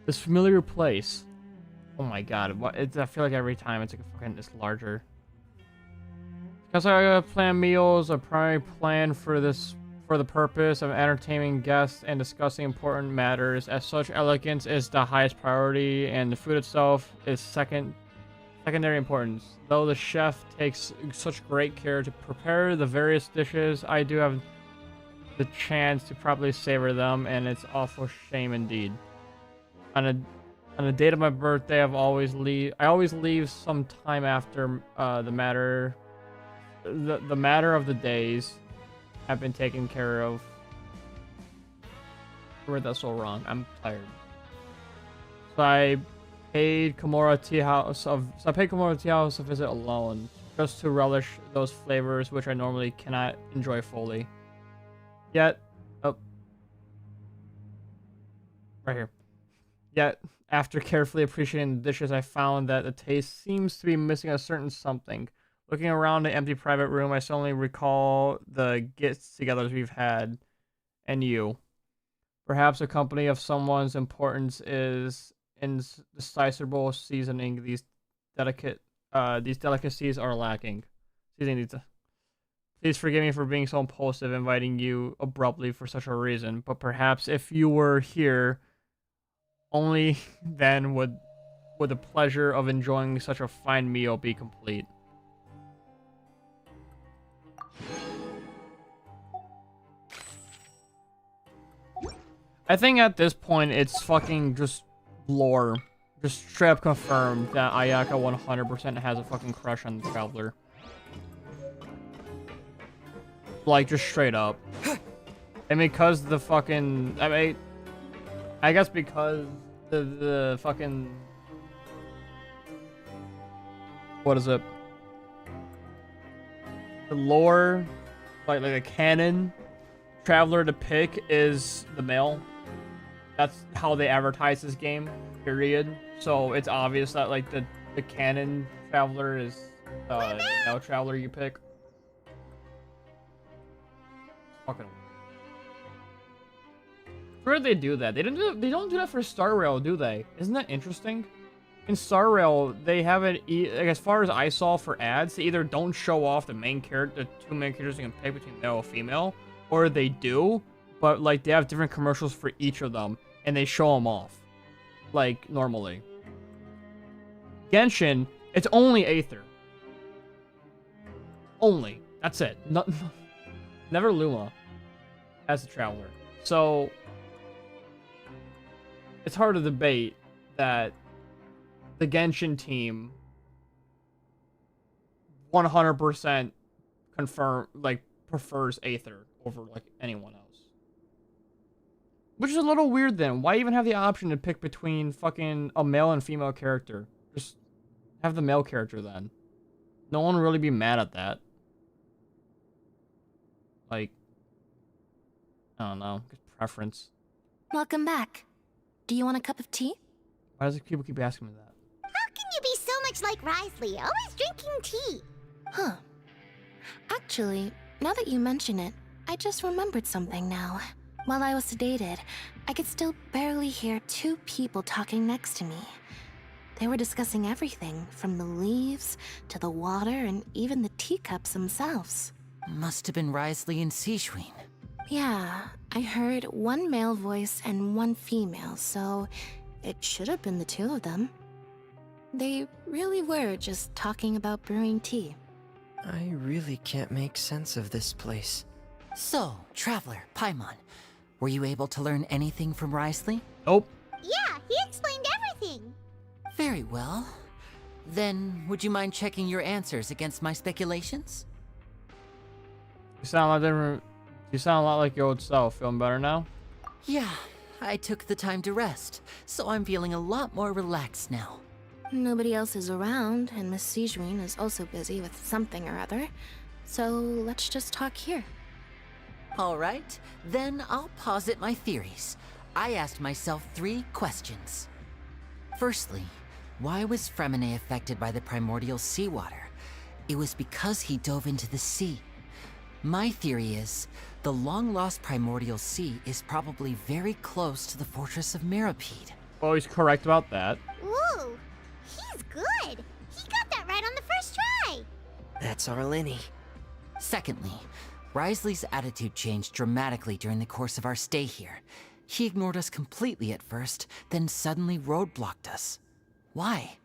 This familiar place. Oh my god, I feel like every time it's like it's larger. Because I plan meals, a primary plan for the purpose of entertaining guests and discussing important matters. As such, elegance is the highest priority, and the food itself is secondary importance. Though the chef takes such great care to prepare the various dishes, I do have the chance to properly savor them, and it's awful shame indeed. On the date of my birthday, I always leave some time after the matter of the days have been taken care of. I read that so wrong. I'm tired. So I paid Komura Tea House a visit alone, just to relish those flavors which I normally cannot enjoy fully. Yet, oh, right here. Yet, after carefully appreciating the dishes, I found that the taste seems to be missing a certain something. Looking around the empty private room, I suddenly recall the gets-togethers we've had, and you. Perhaps a company of someone's importance is indecipherable seasoning these delicacies are lacking. Seasoning these. Please forgive me for being so impulsive, inviting you abruptly for such a reason. But perhaps if you were here, only then would the pleasure of enjoying such a fine meal be complete. I think at this point it's fucking just lore. Just straight up confirmed that Ayaka 100% has a fucking crush on the Traveler. Like, just straight up. And because the fucking... I guess because the fucking... What is it? The lore, like a canon Traveler to pick is the male. That's how they advertise this game, period. So it's obvious that like the canon Traveler is the male Traveler you pick. Fucking where do they do that? They don't do that for Star Rail, do they? Isn't that interesting? In Star Rail, they have it, like, as far as I saw for ads, they either don't show off the main character, the two main characters you can pick between male or female, or they do, but like they have different commercials for each of them, and they show them off, like normally. Genshin, it's only Aether. Only. That's it. Never Luma as a Traveler. So it's hard to debate that the Genshin team 100% prefers Aether over like anyone else. Which is a little weird then. Why even have the option to pick between fucking a male and female character? Just have the male character then. No one would really be mad at that. Like, I don't know, preference. Welcome back. Do you want a cup of tea? Why does people keep asking me that? How can you be so much like Risley, always drinking tea? Huh. Actually, now that you mention it, I just remembered something now. While I was sedated, I could still barely hear two people talking next to me. They were discussing everything, from the leaves, to the water, and even the teacups themselves. Must have been Risley and Sijween. Yeah, I heard one male voice and one female, so it should have been the two of them. They really were just talking about brewing tea. I really can't make sense of this place. So, Traveler, Paimon, were you able to learn anything from Risley? Nope. Yeah, he explained everything. Very well. Then, would you mind checking your answers against my speculations? You sound a lot different. You sound a lot like your old self. Feeling better now? Yeah, I took the time to rest, so I'm feeling a lot more relaxed now. Nobody else is around, and Miss Sijween is also busy with something or other, so let's just talk here. All right, then I'll posit my theories. I asked myself 3 questions. Firstly, why was Fremine affected by the primordial seawater? It was because he dove into the sea. My theory is, the long-lost primordial sea is probably very close to the fortress of Mirapede. Well, he's correct about that. Ooh, he's good. He got that right on the first try. That's our Lenny. Secondly, Risley's attitude changed dramatically during the course of our stay here. He ignored us completely at first, then suddenly roadblocked us. Why?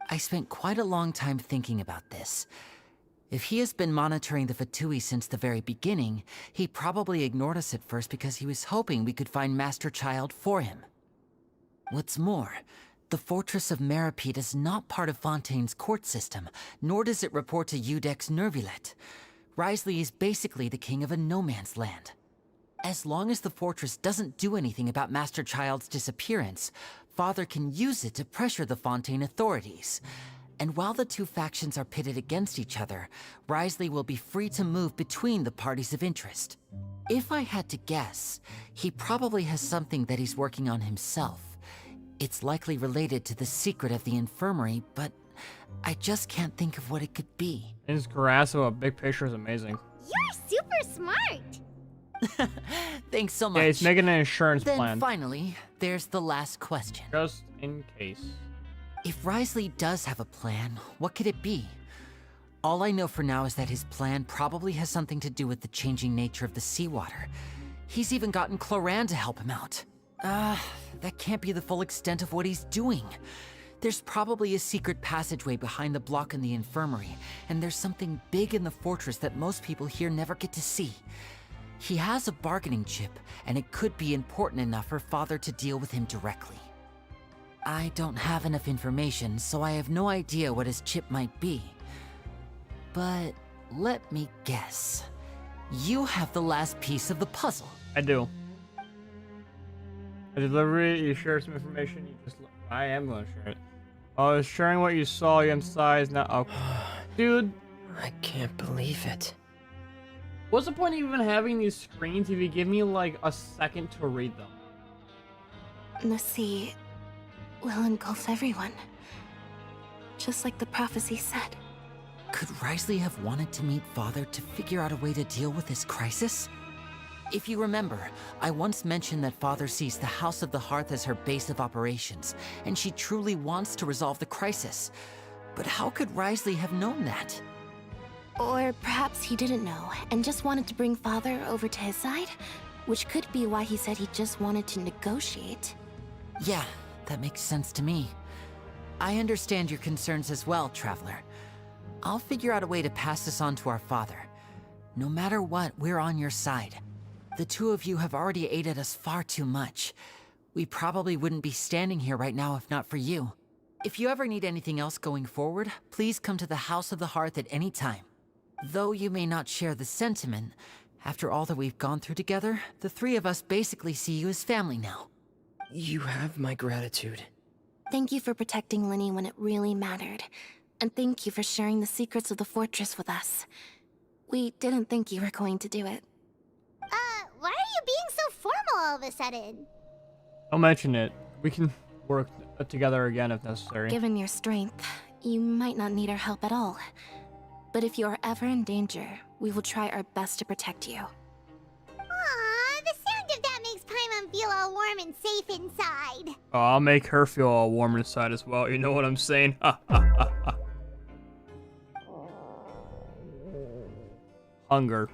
I spent quite a long time thinking about this. If he has been monitoring the Fatui since the very beginning, he probably ignored us at first because he was hoping we could find Master Child for him. What's more, the Fortress of Mirapede is not part of Fontaine's court system, nor does it report to Udex Nervulet. Risley is basically the king of a no-man's land. As long as the fortress doesn't do anything about Master Child's disappearance, Father can use it to pressure the Fontaine authorities. And while the two factions are pitted against each other, Risley will be free to move between the parties of interest. If I had to guess, he probably has something that he's working on himself. It's likely related to the secret of the infirmary, but I just can't think of what it could be. His grasp of a big picture is amazing. You're super smart. Thanks so much. Yeah, he's making an insurance then plan. Finally, there's the last question. Just in case. If Risley does have a plan, what could it be? All I know for now is that his plan probably has something to do with the changing nature of the seawater. He's even gotten Cloran to help him out. That can't be the full extent of what he's doing. There's probably a secret passageway behind the block in the infirmary, and there's something big in the fortress that most people here never get to see. He has a bargaining chip, and it could be important enough for Father to deal with him directly. I don't have enough information, so I have no idea what his chip might be. But let me guess. You have the last piece of the puzzle. I do. A delivery, you share some information, you just... I am going to share it. Oh, sharing what you saw, you emphasize now... Oh. Dude. I can't believe it. What's the point of even having these screens if you give me, like, a second to read them? The sea will engulf everyone. Just like the prophecy said. Could Risley have wanted to meet Father to figure out a way to deal with this crisis? If you remember, I once mentioned that Father sees the House of the Hearth as her base of operations, and she truly wants to resolve the crisis. But how could Risley have known that? Or perhaps he didn't know, and just wanted to bring Father over to his side? Which could be why he said he just wanted to negotiate. Yeah, that makes sense to me. I understand your concerns as well, Traveler. I'll figure out a way to pass this on to our father. No matter what, we're on your side. The two of you have already aided us far too much. We probably wouldn't be standing here right now if not for you. If you ever need anything else going forward, please come to the House of the Hearth at any time. Though you may not share the sentiment, after all that we've gone through together, the three of us basically see you as family now. You have my gratitude. Thank you for protecting Linny when it really mattered. And thank you for sharing the secrets of the fortress with us. We didn't think you were going to do it. Why are you being so formal all of a sudden? Don't mention it. We can work together again if necessary. Given your strength, you might not need our help at all. But if you are ever in danger, we will try our best to protect you. Aww, the sound of that makes Paimon feel all warm and safe inside. Oh, I'll make her feel all warm inside as well. You know what I'm saying? Hunger.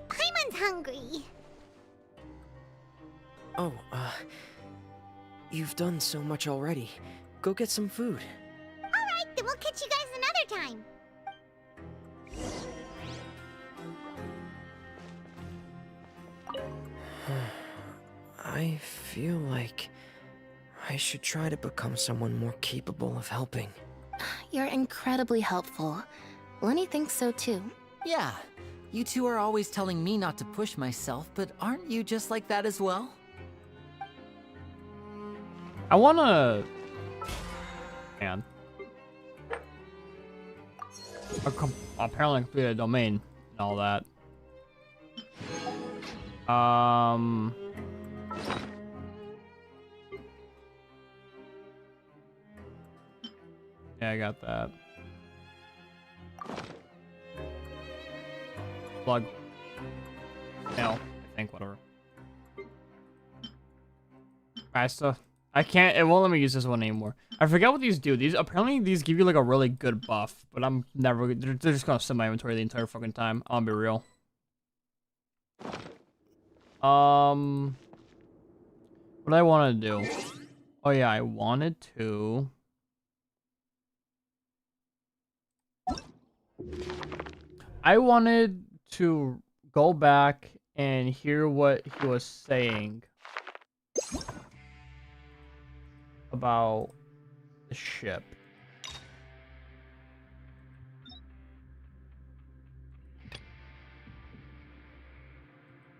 Paimon's hungry. Oh, you've done so much already. Go get some food. Alright, then we'll catch you guys another time. I feel like I should try to become someone more capable of helping. You're incredibly helpful. Lenny thinks so too. Yeah, you two are always telling me not to push myself, but aren't you just like that as well? I wanna... Man. Apparently complete a domain and all that. Yeah, I got that. Plug. No, I think, whatever. I can't, it won't let me use this one anymore. I forgot what these do. Apparently these give you like a really good buff, but I'm never, they're just gonna sit in my inventory the entire fucking time. I'll be real. What I want to do? Oh yeah, I wanted to. I wanted to go back and hear what he was saying about the ship.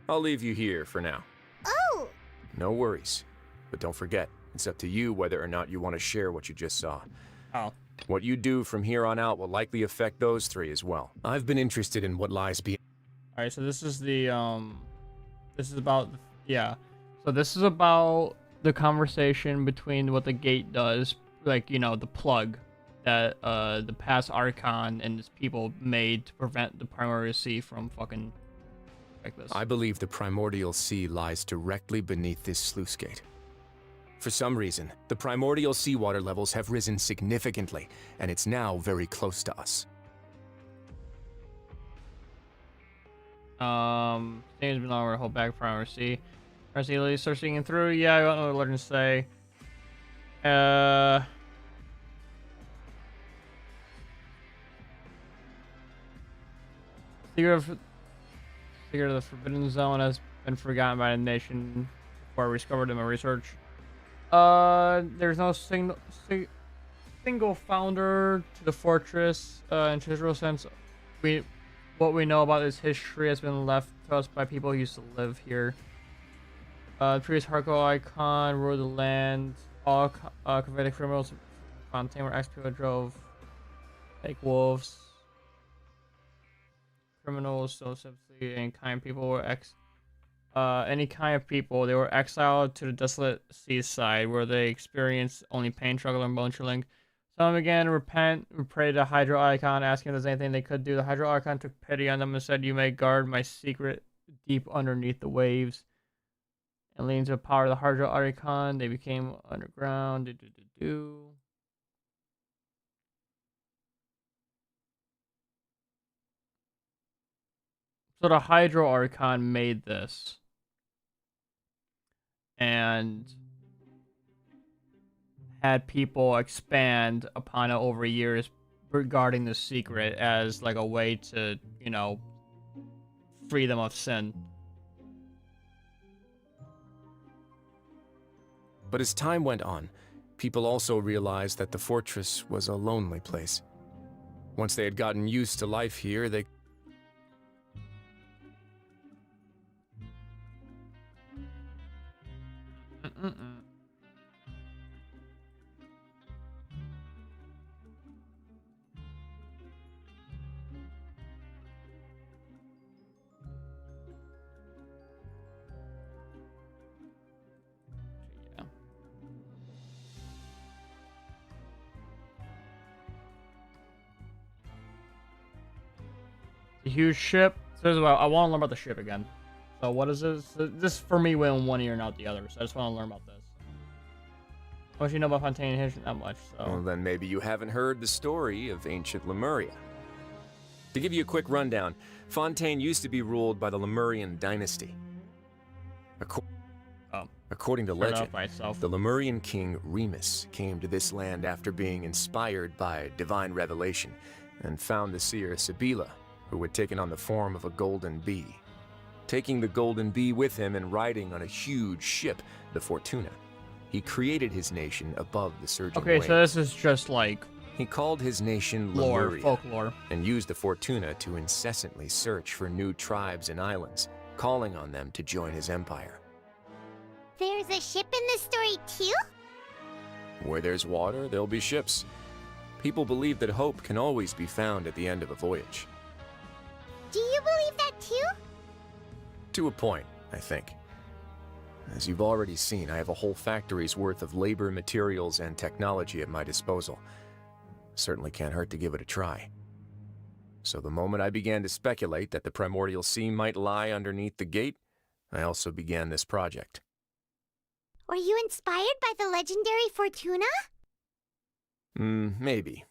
I'll leave you here for now. Oh! No worries. But don't forget, it's up to you whether or not you want to share what you just saw. Oh. What you do from here on out will likely affect those three as well. I've been interested in what lies beyond. Alright, so this is the, this is about, yeah. So this is about the conversation between what the gate does, like, you know, the plug that the past Archon and his people made to prevent the Primordial Sea from fucking like this. I believe the Primordial Sea lies directly beneath this sluice gate. For some reason, the primordial seawater levels have risen significantly, and it's now very close to us. Things been longer, hold back Primordial Sea. Primordial Sea starts seeing through. Yeah, I don't know what legends say. Secret of the Forbidden Zone has been forgotten by the nation before discovered in my research. There's no single founder to the fortress. In traditional sense, what we know about its history has been left to us by people who used to live here. The previous hardcore icon ruled the land. All convicted criminals Fontaine were ex-people drove fake wolves. Criminals, so simply, and kind people were any kind of people. They were exiled to the desolate seaside, where they experienced only pain, struggle, and bone chilling. Some began to repent and pray to the Hydro Icon, asking if there's anything they could do. The Hydro Icon took pity on them and said, "You may guard my secret deep underneath the waves." And leading to the power of the Hydro Icon, they became underground. So the Hydro Archon made this. And had people expand upon it over years regarding the secret as like a way to, you know, free them of sin. But as time went on, people also realized that the fortress was a lonely place. Once they had gotten used to life here, they The huge ship. So I want to learn about the ship again. So what is this? This for me went in one ear and out the other. So I just want to learn about this. How much you know about Fontaine History? Not much. So. Well, then maybe you haven't heard the story of ancient Lemuria. To give you a quick rundown, Fontaine used to be ruled by the Lemurian dynasty. According to legend, the Lemurian king Remus came to this land after being inspired by divine revelation and found the seer Sibila, who had taken on the form of a golden bee. Taking the golden bee with him and riding on a huge ship, the Fortuna, he created his nation above the surging waves. So this is just like... He called his nation Lemuria, folklore, and used the Fortuna to incessantly search for new tribes and islands, calling on them to join his empire. There's a ship in this story too? Where there's water, there'll be ships. People believe that hope can always be found at the end of a voyage. Do you believe that too? To a point, I think. As you've already seen, I have a whole factory's worth of labor, materials, and technology at my disposal. Certainly can't hurt to give it a try. So the moment I began to speculate that the Primordial Sea might lie underneath the gate, I also began this project. Were you inspired by the legendary Fortuna? Maybe.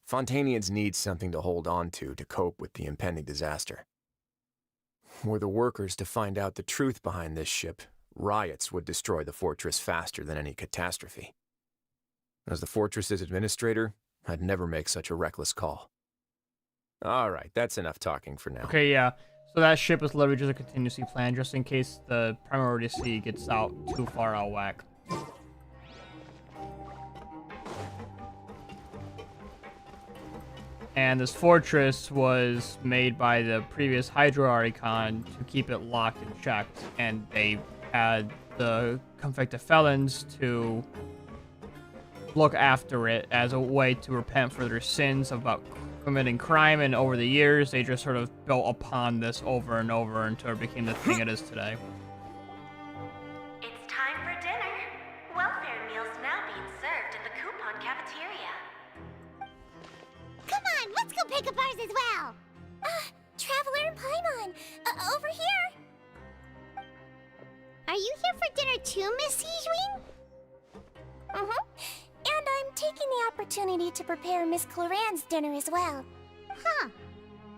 Fontainians need something to hold on to cope with the impending disaster. Were the workers to find out the truth behind this ship, riots would destroy the fortress faster than any catastrophe. As the fortress's administrator, I'd never make such a reckless call. Alright, that's enough talking for now. Okay, yeah. So that ship is literally just a contingency plan, just in case the Primordial Sea gets out too far out of whack. And this fortress was made by the previous Hydro Archon to keep it locked and checked, and they had the convicted felons to look after it as a way to repent for their sins about committing crime, and over the years they just sort of built upon this over and over until it became the thing it is today. cafeteria. Come on, let's go pick up ours as well. Traveler and Paimon, over here. Are you here for dinner too, Miss Sijween? And I'm taking the opportunity to prepare Miss Cloran's dinner as well. Huh.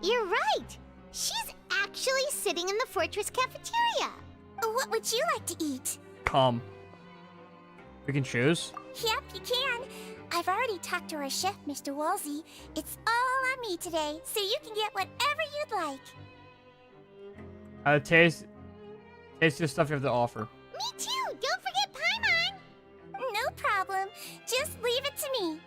You're right. She's actually sitting in the fortress cafeteria. What would you like to eat? Come. We can choose. Yep, you can. I've already talked to our chef, Mr. Wolsey. It's all on me today, so you can get whatever you'd like. Taste the stuff you have to offer. Me too. Don't forget Paimon. No problem. Just leave it to me.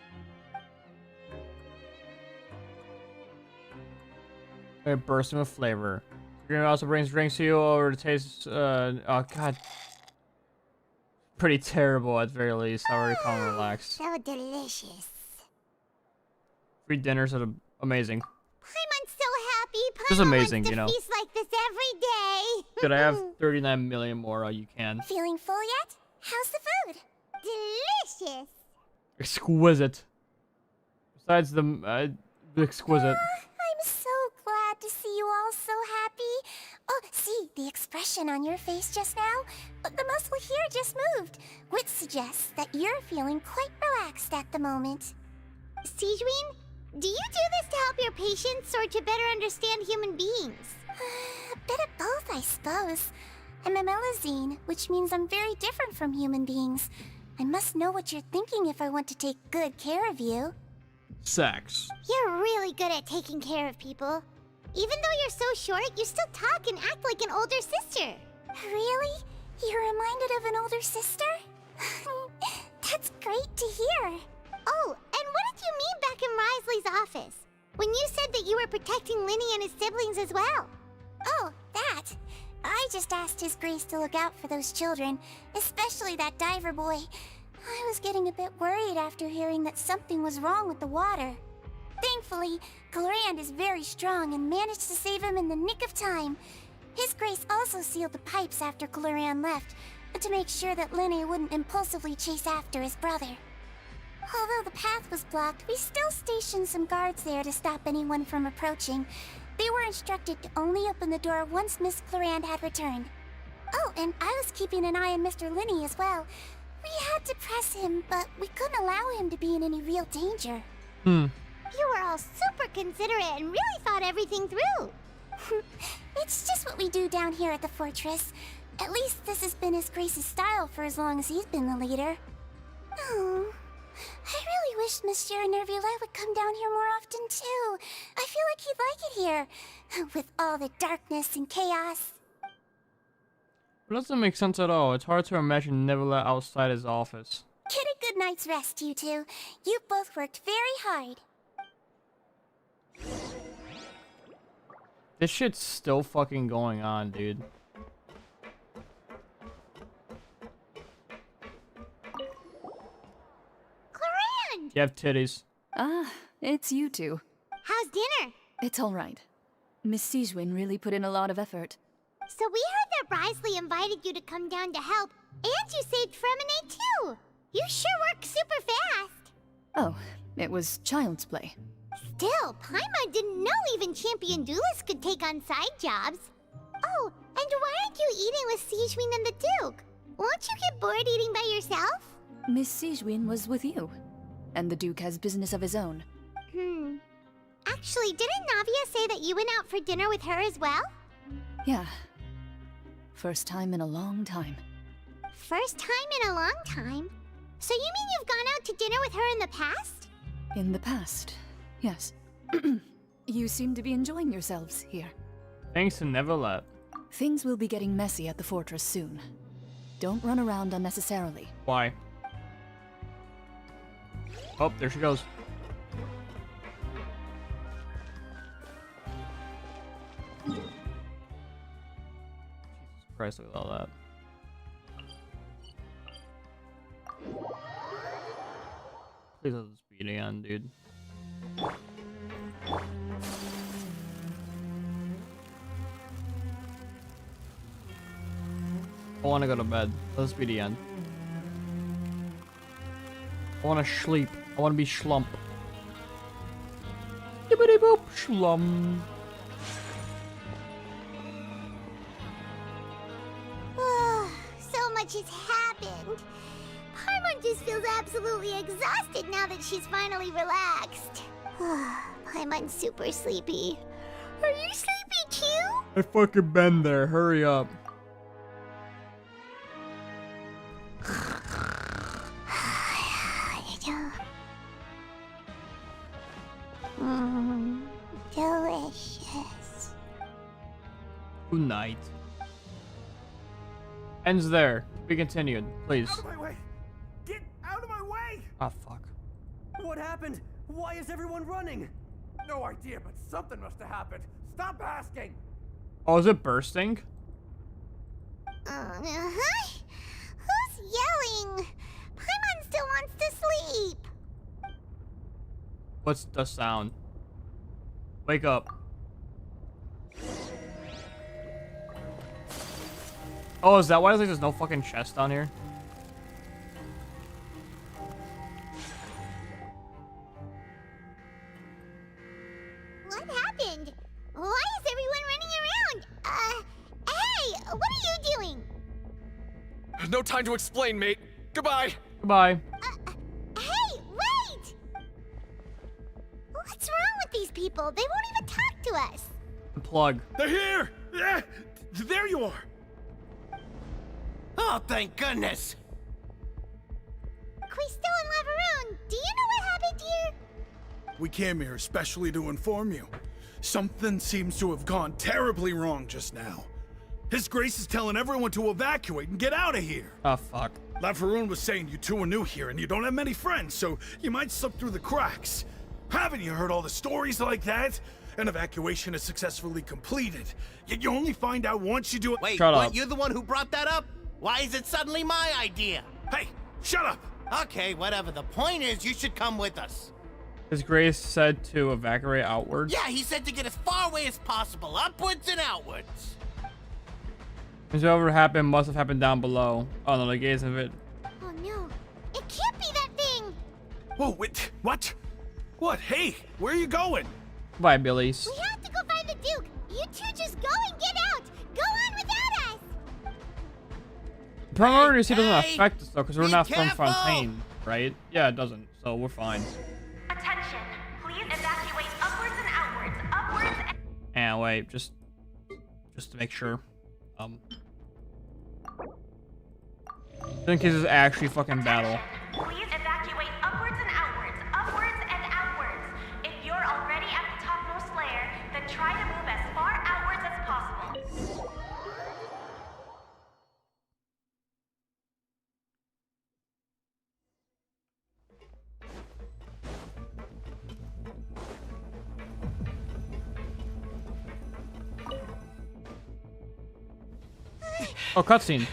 A bursting with flavor. Green also brings drinks to you over to taste. Oh god. Pretty terrible at the very least. Already calm and relaxed. So delicious. Free dinners are amazing. Paimon's so happy. Paimon Just amazing, wants to you know. feast like this every day. Could I have 39 million more? You can. Feeling full yet? How's the food? Delicious. Exquisite. Besides the exquisite. I'm so glad to see you all so happy. Oh, see, the expression on your face just now? The muscle here just moved, which suggests that you're feeling quite relaxed at the moment. Sijween, do you do this to help your patients or to better understand human beings? A bit of both, I suppose. I'm a Melusine, which means I'm very different from human beings. I must know what you're thinking if I want to take good care of you. Sex. You're really good at taking care of people. Even though you're so short, you still talk and act like an older sister. Really? You're reminded of an older sister? That's great to hear. Oh, and what did you mean back in Risley's office? When you said that you were protecting Linny and his siblings as well. Oh, that. I just asked His Grace to look out for those children, especially that diver boy. I was getting a bit worried after hearing that something was wrong with the water. Thankfully, Clorand is very strong and managed to save him in the nick of time. His Grace also sealed the pipes after Clorand left, to make sure that Linny wouldn't impulsively chase after his brother. Although the path was blocked, we still stationed some guards there to stop anyone from approaching. They were instructed to only open the door once Miss Clorand had returned. Oh, and I was keeping an eye on Mr. Linny as well. We had to press him, but we couldn't allow him to be in any real danger. You were all super considerate and really thought everything through. It's just what we do down here at the fortress. At least this has been His Grace's style for as long as he's been the leader. Oh, I really wish Monsieur Nervula would come down here more often too. I feel like he'd like it here, with all the darkness and chaos. It doesn't make sense at all. It's hard to imagine Nebula outside his office. Get a good night's rest, you two. You both worked very hard. This shit's still fucking going on, dude. Clorand! You have titties. Ah, it's you two. How's dinner? It's all right. Miss Sijwin really put in a lot of effort. So we heard that Risley invited you to come down to help, and you saved Fremonade too. You sure work super fast. Oh, it was child's play. Still, Paimon didn't know even champion duelists could take on side jobs. Oh, and why aren't you eating with Sijwin and the Duke? Won't you get bored eating by yourself? Miss Sijwin was with you, and the Duke has business of his own. Actually, didn't Navia say that you went out for dinner with her as well? Yeah. First time in a long time. First time in a long time? So you mean you've gone out to dinner with her in the past? In the past, yes. You seem to be enjoying yourselves here. Thanks to Neverlet. Things will be getting messy at the fortress soon. Don't run around unnecessarily. Why? Oh, there she goes. Jesus Christ, look at all that. Please let this be the end, dude. I want to go to bed. Let this be the end. I want to sleep. I want to be schlump. Dibbity boop schlum. So much has happened. Paimon just feels absolutely exhausted now that she's finally relaxed. Paimon's super sleepy. Are you sleepy too? I fucking been there. Hurry up. Delicious. Good night. Ends there. Be continued, please. Out of my way! Get out of my way! Ah, fuck. What happened? Why is everyone running? No idea, but something must have happened. Stop asking! Oh, is it bursting? Uh-huh. Who's yelling? Paimon still wants to sleep. What's the sound? Wake up. Oh, is that why there's no fucking chest down here? What happened? Why is everyone running around? Hey, what are you doing? No time to explain, mate. Goodbye. Goodbye. Hey, wait! What's wrong with these people? They won't even talk to us. The plug. They're here! Yeah, there you are! Oh, thank goodness! Quisto and Lavaroon, do you know what happened here? We came here especially to inform you. Something seems to have gone terribly wrong just now. His Grace is telling everyone to evacuate and get out of here. Oh, fuck. Lavaroon was saying you two are new here and you don't have many friends, so you might slip through the cracks. Haven't you heard all the stories like that? An evacuation is successfully completed, yet you only find out once you do it. Wait, Shut what? up. You're the one who brought that up? Why is it suddenly my idea? Hey, shut up! Okay, whatever. The point is, you should come with us. His Grace said to evacuate outwards. Yeah, he said to get as far away as possible, upwards and outwards. Because whatever happened must have happened down below. Oh no, the gaze of it. Oh no, it can't be that thing! Whoa, wait, what? What? Hey, where are you going? Bye, Billies. We have to go find the Duke! You two just go and get out! Go on without us! Primary doesn't hey, affect us though, because we're be not from careful. Fontaine, right? Yeah, it doesn't, so we're fine. Attention, please evacuate upwards and outwards, upwards and... And wait, just to make sure. In case it's actually fucking battle. Please evacuate upwards and outwards, upwards and outwards. If you're already at the topmost layer, then try to move as far outwards as possible. Oh, cutscene.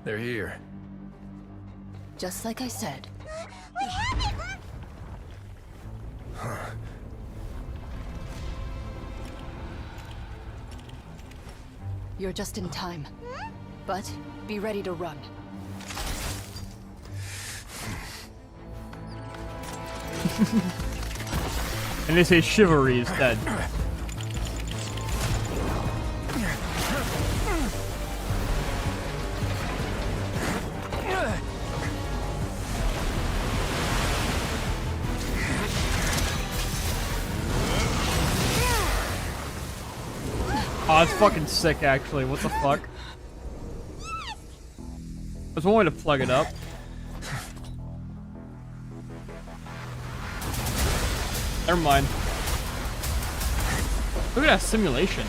They're here. Just like I said. What happened? You're just in time. But be ready to run. And they say chivalry is dead. Oh, it's fucking sick, actually. What the fuck? There's one way to plug it up. Never mind. Look at that simulation.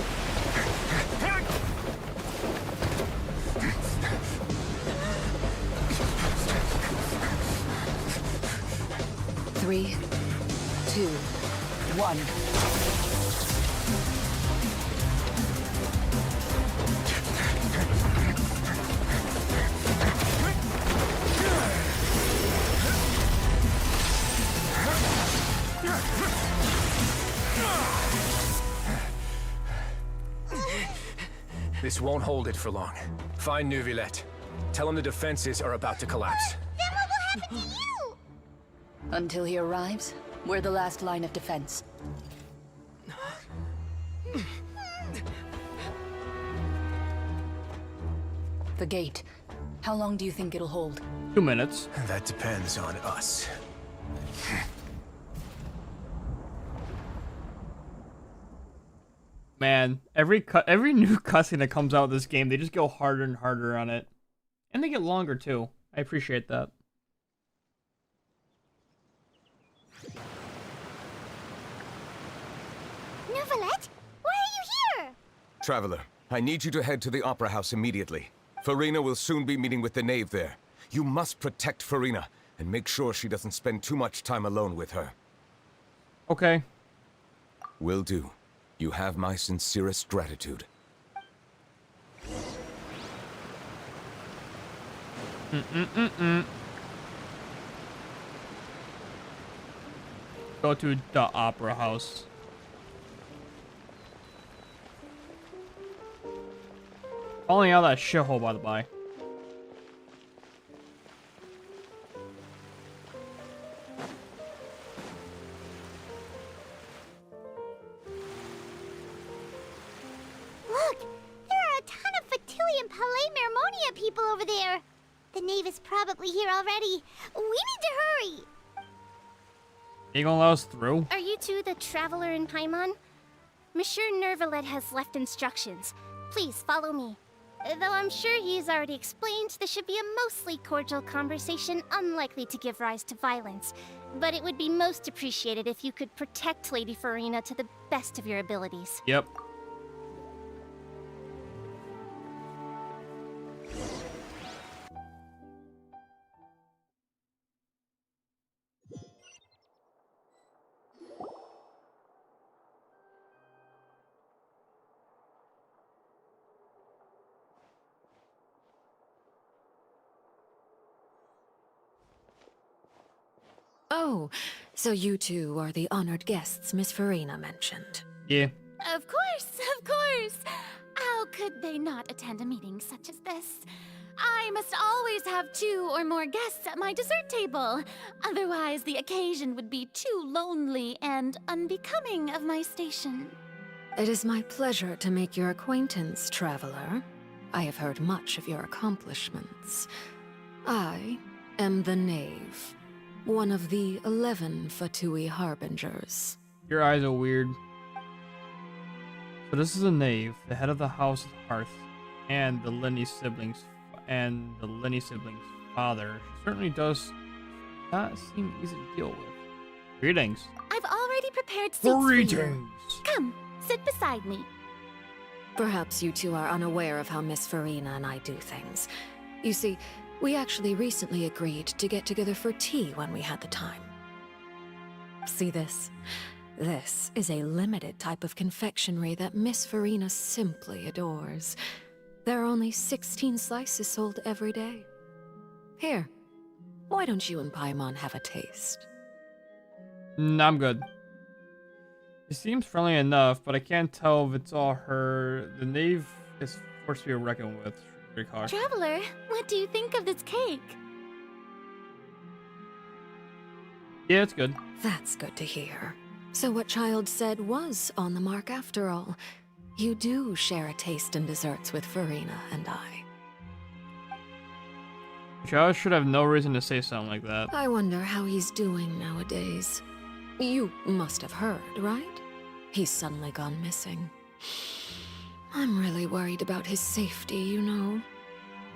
Three, two, one. This won't hold it for long. Find Neuvillette. Tell him the defenses are about to collapse. Then what will happen to you? Until he arrives, we're the last line of defense. The gate. How long do you think it'll hold? 2 minutes. That depends on us. Man, every new cutscene that comes out of this game, they just go harder and harder on it. And they get longer too. I appreciate that. Neuvillette, why are you here? Traveler, I need you to head to the Opera House immediately. Farina will soon be meeting with the knave there. You must protect Farina, and make sure she doesn't spend too much time alone with her. Okay. Will do. You have my sincerest gratitude. Go to the Opera House. Falling out of that shithole, by the by. Look, there are a ton of Fatui and Palais Mermonia people over there. The knave is probably here already. We need to hurry. You gonna let us through? Are you two the traveler in Paimon? Monsieur Neuvillette has left instructions. Please follow me. Though I'm sure he's already explained, this should be a mostly cordial conversation, unlikely to give rise to violence. But it would be most appreciated if you could protect Lady Farina to the best of your abilities. Yep. Oh, so you two are the honored guests Miss Farina mentioned. Yeah. Of course, of course. How could they not attend a meeting such as this? I must always have 2 or more guests at my dessert table. Otherwise, the occasion would be too lonely and unbecoming of my station. It is my pleasure to make your acquaintance, traveler. I have heard much of your accomplishments. I am the Knave, one of the 11 Fatui Harbingers. Your eyes are weird. So this is a knave, the head of the House of Hearth, and the Lenny siblings, father. She certainly does not seem easy to deal with. Greetings. I've already prepared seats for you. Greetings. Come, sit beside me. Perhaps you two are unaware of how Miss Farina and I do things. You see, we actually recently agreed to get together for tea when we had the time. See this? This is a limited type of confectionery that Miss Farina simply adores. There are only 16 slices sold every day. Here, why don't you and Paimon have a taste? Nah, I'm good. She seems friendly enough, but I can't tell if it's all her. The knave is forced to be reckoned with. Traveler, what do you think of this cake? Yeah, it's good. That's good to hear. So what Child said was on the mark after all. You do share a taste in desserts with Farina and I. Child should have no reason to say something like that. I wonder how he's doing nowadays. You must have heard, right? He's suddenly gone missing. I'm really worried about his safety, you know.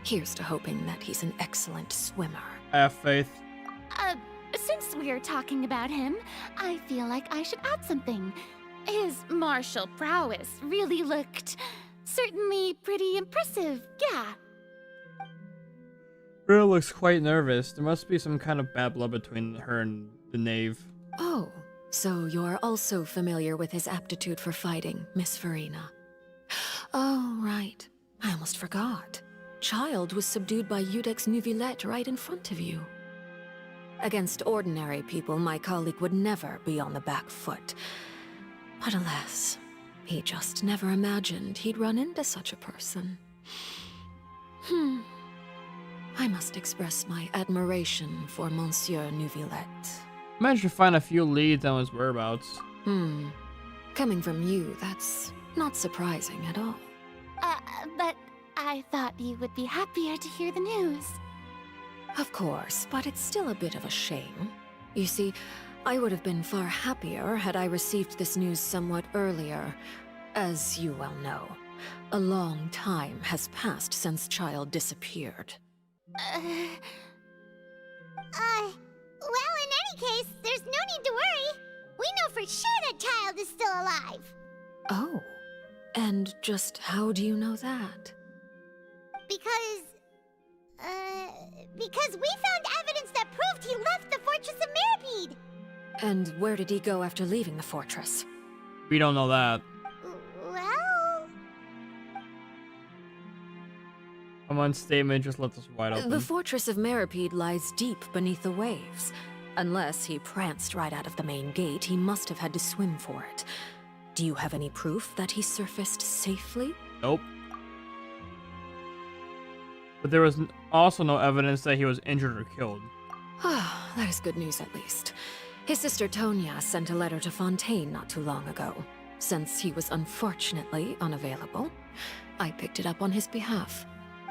Here's to hoping that he's an excellent swimmer. I have faith. Since we're talking about him, I feel like I should add something. His martial prowess really looked certainly pretty impressive, yeah. Rilla looks quite nervous. There must be some kind of bad blood between her and the knave. Oh, so you're also familiar with his aptitude for fighting, Miss Farina. Oh, right. I almost forgot. Child was subdued by Udex Neuvillette right in front of you. Against ordinary people, my colleague would never be on the back foot. But alas, he just never imagined he'd run into such a person. I must express my admiration for Monsieur Neuvillette. Managed to find a few leads on his whereabouts. Coming from you, that's not surprising at all. But I thought you would be happier to hear the news. Of course, but it's still a bit of a shame. You see, I would have been far happier had I received this news somewhat earlier. As you well know, a long time has passed since Child disappeared. Well, in any case, there's no need to worry. We know for sure that Child is still alive. Oh, and just how do you know that? Because we found evidence that proved he left the Fortress of Mirapede. And where did he go after leaving the fortress? We don't know that. Well... One statement just left us wide open. The Fortress of Mirapede lies deep beneath the waves. Unless he pranced right out of the main gate, he must have had to swim for it. Do you have any proof that he surfaced safely? Nope. But there was also no evidence that he was injured or killed. That is good news at least. His sister Tonya sent a letter to Fontaine not too long ago. Since he was unfortunately unavailable, I picked it up on his behalf.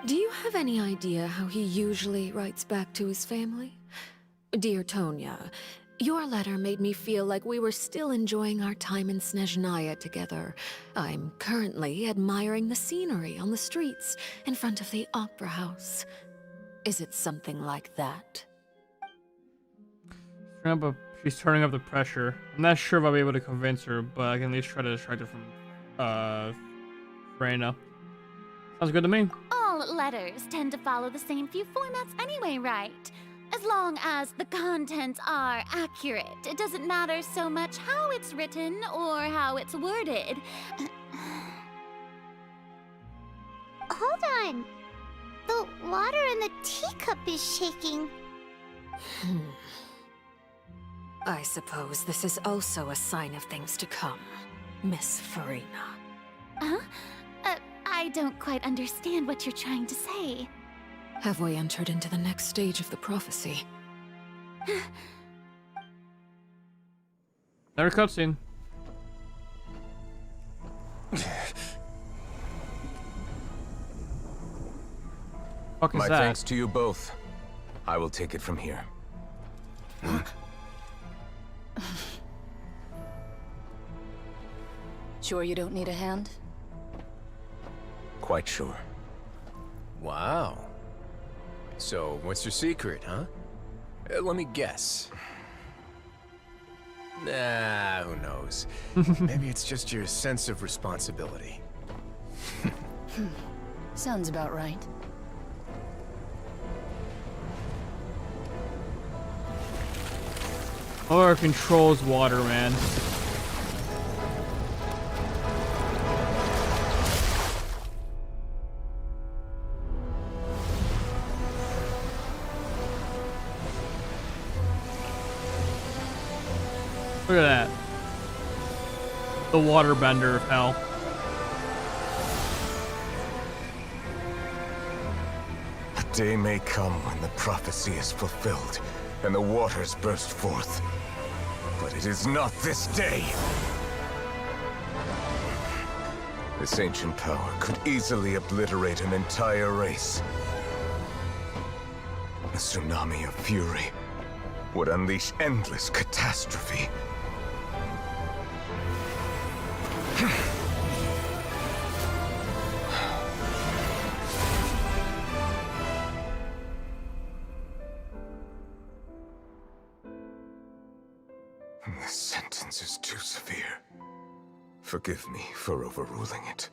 Do you have any idea how he usually writes back to his family? Dear Tonya, your letter made me feel like we were still enjoying our time in Snezhnaya together. I'm currently admiring the scenery on the streets in front of the opera house. Is it something like that? She's turning up the pressure. I'm not sure if I'll be able to convince her, but I can at least try to distract her from, Reina. Sounds good to me. All letters tend to follow the same few formats anyway, right? As long as the contents are accurate, it doesn't matter so much how it's written or how it's worded. Hold on. The water in the teacup is shaking. I suppose this is also a sign of things to come, Miss Farina. Huh? I don't quite understand what you're trying to say. Have we entered into the next stage of the prophecy? Another cutscene. Fuck is My that? thanks to you both. I will take it from here. Sure you don't need a hand? Quite sure. Wow. So, what's your secret, huh? Let me guess. Nah, who knows? Maybe it's just your sense of responsibility. Sounds about right. Or controls water, man. Look at that. The waterbender of hell. A day may come when the prophecy is fulfilled and the waters burst forth. But it is not this day. This ancient power could easily obliterate an entire race. A tsunami of fury would unleash endless catastrophe. This sentence is too severe. Forgive me for overruling it.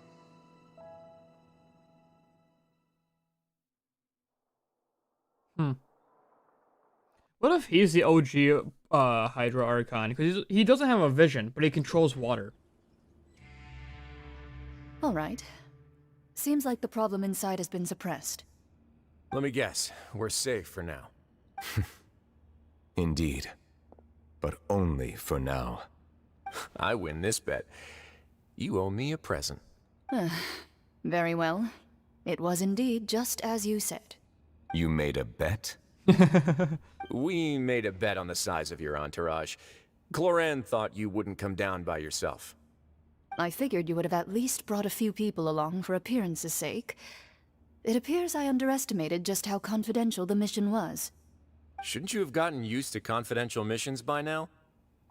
What if he's the OG Hydra Archon? Because he doesn't have a vision, but he controls water. All right. Seems like the problem inside has been suppressed. Let me guess. We're safe for now. Indeed. But only for now. I win this bet. You owe me a present. Very well. It was indeed just as you said. You made a bet? We made a bet on the size of your entourage. Cloran thought you wouldn't come down by yourself. I figured you would have at least brought a few people along for appearance's sake. It appears I underestimated just how confidential the mission was. Shouldn't you have gotten used to confidential missions by now?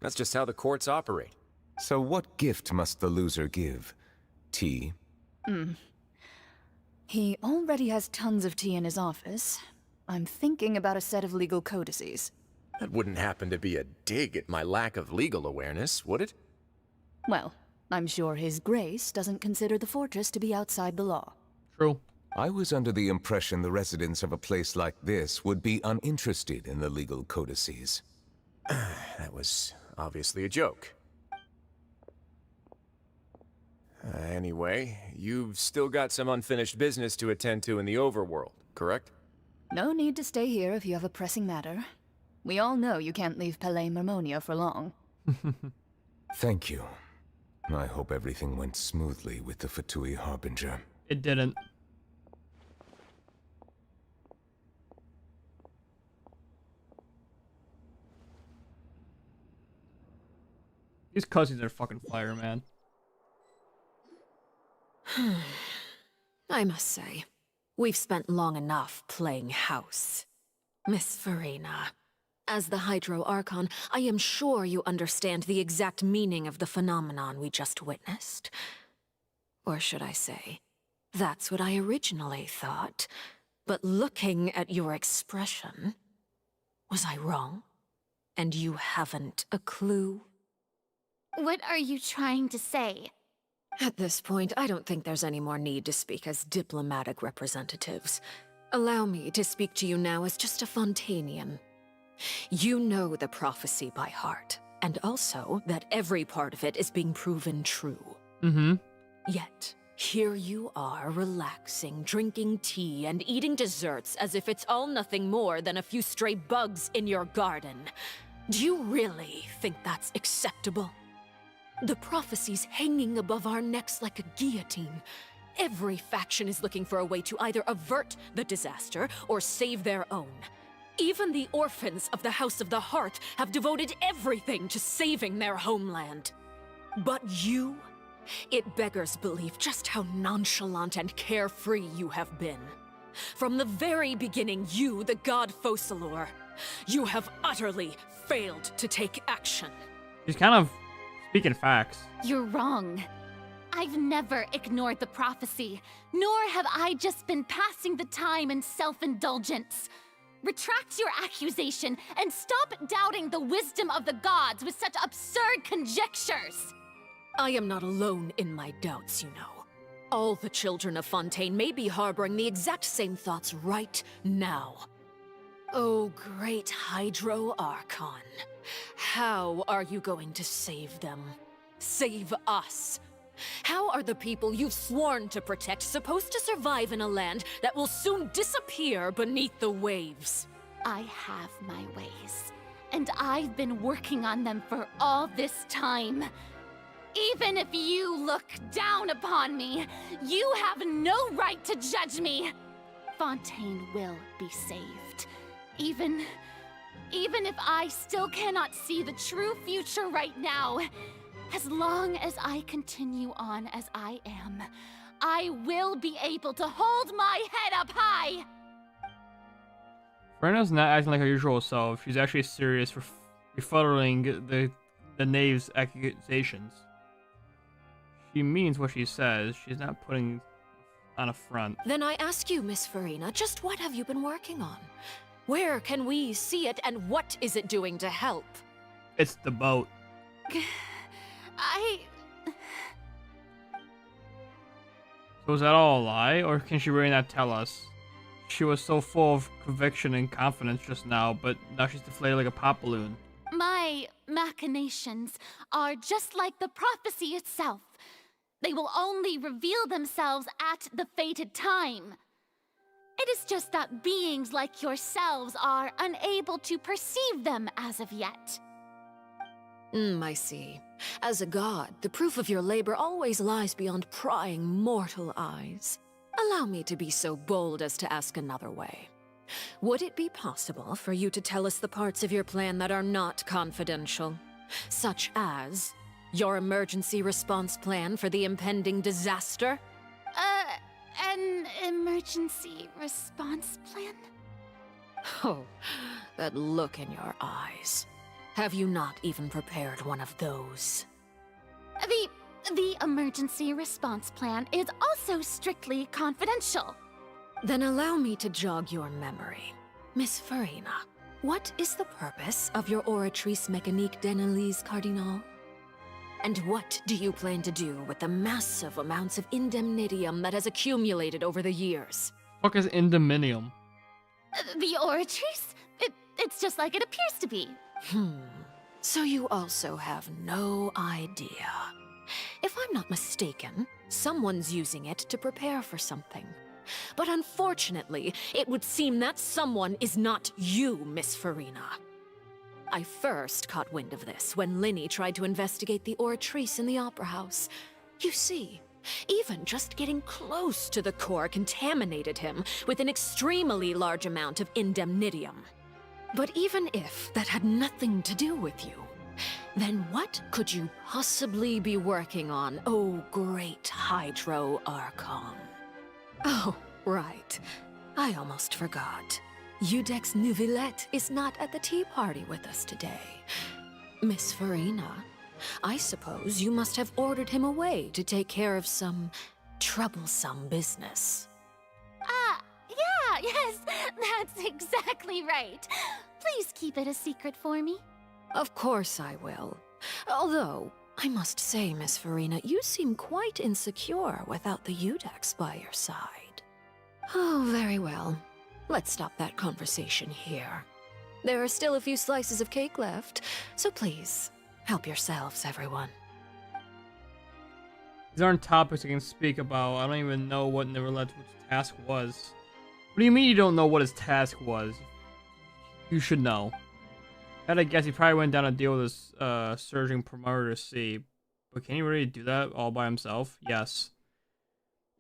That's just how the courts operate. So what gift must the loser give? Tea? He already has tons of tea in his office. I'm thinking about a set of legal codices. That wouldn't happen to be a dig at my lack of legal awareness, would it? Well, I'm sure His Grace doesn't consider the fortress to be outside the law. True. I was under the impression the residents of a place like this would be uninterested in the legal codices. That was obviously a joke. Anyway, you've still got some unfinished business to attend to in the overworld, correct? No need to stay here if you have a pressing matter. We all know you can't leave Palais Marmonia for long. Thank you. I hope everything went smoothly with the Fatui Harbinger. It didn't. These cutscenes are fucking fire, man. I must say, we've spent long enough playing house. Miss Farina, as the Hydro Archon, I am sure you understand the exact meaning of the phenomenon we just witnessed. Or should I say, that's what I originally thought. But looking at your expression, was I wrong? And you haven't a clue? What are you trying to say? At this point, I don't think there's any more need to speak as diplomatic representatives. Allow me to speak to you now as just a Fontanian. You know the prophecy by heart, and also that every part of it is being proven true. Mm-hmm. Yet, here you are relaxing, drinking tea, and eating desserts as if it's all nothing more than a few stray bugs in your garden. Do you really think that's acceptable? The prophecy's hanging above our necks like a guillotine. Every faction is looking for a way to either avert the disaster or save their own. Even the orphans of the House of the Heart have devoted everything to saving their homeland. But you? It beggars belief just how nonchalant and carefree you have been. From the very beginning, you, the god Focalor, you have utterly failed to take action. She's kind of speaking facts. You're wrong. I've never ignored the prophecy, nor have I just been passing the time in self-indulgence. Retract your accusation and stop doubting the wisdom of the gods with such absurd conjectures. I am not alone in my doubts, you know. All the children of Fontaine may be harboring the exact same thoughts right now. Oh, great Hydro Archon. How are you going to save them? Save us? How are the people you've sworn to protect supposed to survive in a land that will soon disappear beneath the waves? I have my ways, and I've been working on them for all this time. Even if you look down upon me, you have no right to judge me. Fontaine will be saved. Even if I still cannot see the true future right now, as long as I continue on as I am, I will be able to hold my head up high! Brenna's not acting like her usual self. She's actually serious for refuting the knave's accusations. She means what she says. She's not putting on a front. Then I ask you, Miss Farina, just what have you been working on? Where can we see it, and what is it doing to help? It's the boat. So is that all a lie, or can she really not tell us? She was so full of conviction and confidence just now, but now she's deflated like a pop balloon. My machinations are just like the prophecy itself. They will only reveal themselves at the fated time. It is just that beings like yourselves are unable to perceive them as of yet. I see. As a god, the proof of your labor always lies beyond prying mortal eyes. Allow me to be so bold as to ask another way. would it be possible for you to tell us the parts of your plan that are not confidential? Such as your emergency response plan for the impending disaster? An emergency response plan? Oh, that look in your eyes. Have you not even prepared one of those? The emergency response plan is also strictly confidential. Then allow me to jog your memory. Miss Farina, what is the purpose of your Oratrice Mécanique d'Analyse Cardinal? And what do you plan to do with the massive amounts of indemnitium that has accumulated over the years? What is indemnitium? The Oratrice? It's just like it appears to be. So you also have no idea. If I'm not mistaken, someone's using it to prepare for something. But unfortunately, it would seem that someone is not you, Miss Farina. I first caught wind of this when Linny tried to investigate the Oratrice in the Opera House. You see, even just getting close to the core contaminated him with an extremely large amount of indemnitium. But even if that had nothing to do with you, then what could you possibly be working on, oh great Hydro Archon? Oh, right. I almost forgot. Udex Neuvillette is not at the tea party with us today. Miss Farina, I suppose you must have ordered him away to take care of some troublesome business. Yeah, yes, that's exactly right. Please keep it a secret for me. Of course I will. Although, I must say, Miss Farina, you seem quite insecure without the Udex by your side. Oh, very well. Let's stop that conversation here. There are still a few slices of cake left, so please, help yourselves, everyone. These aren't topics I can speak about. I don't even know what Neverlette's task was. What do you mean you don't know what his task was? You should know. I guess he probably went down to deal with this surging promoter to see. But can he really do that all by himself? Yes.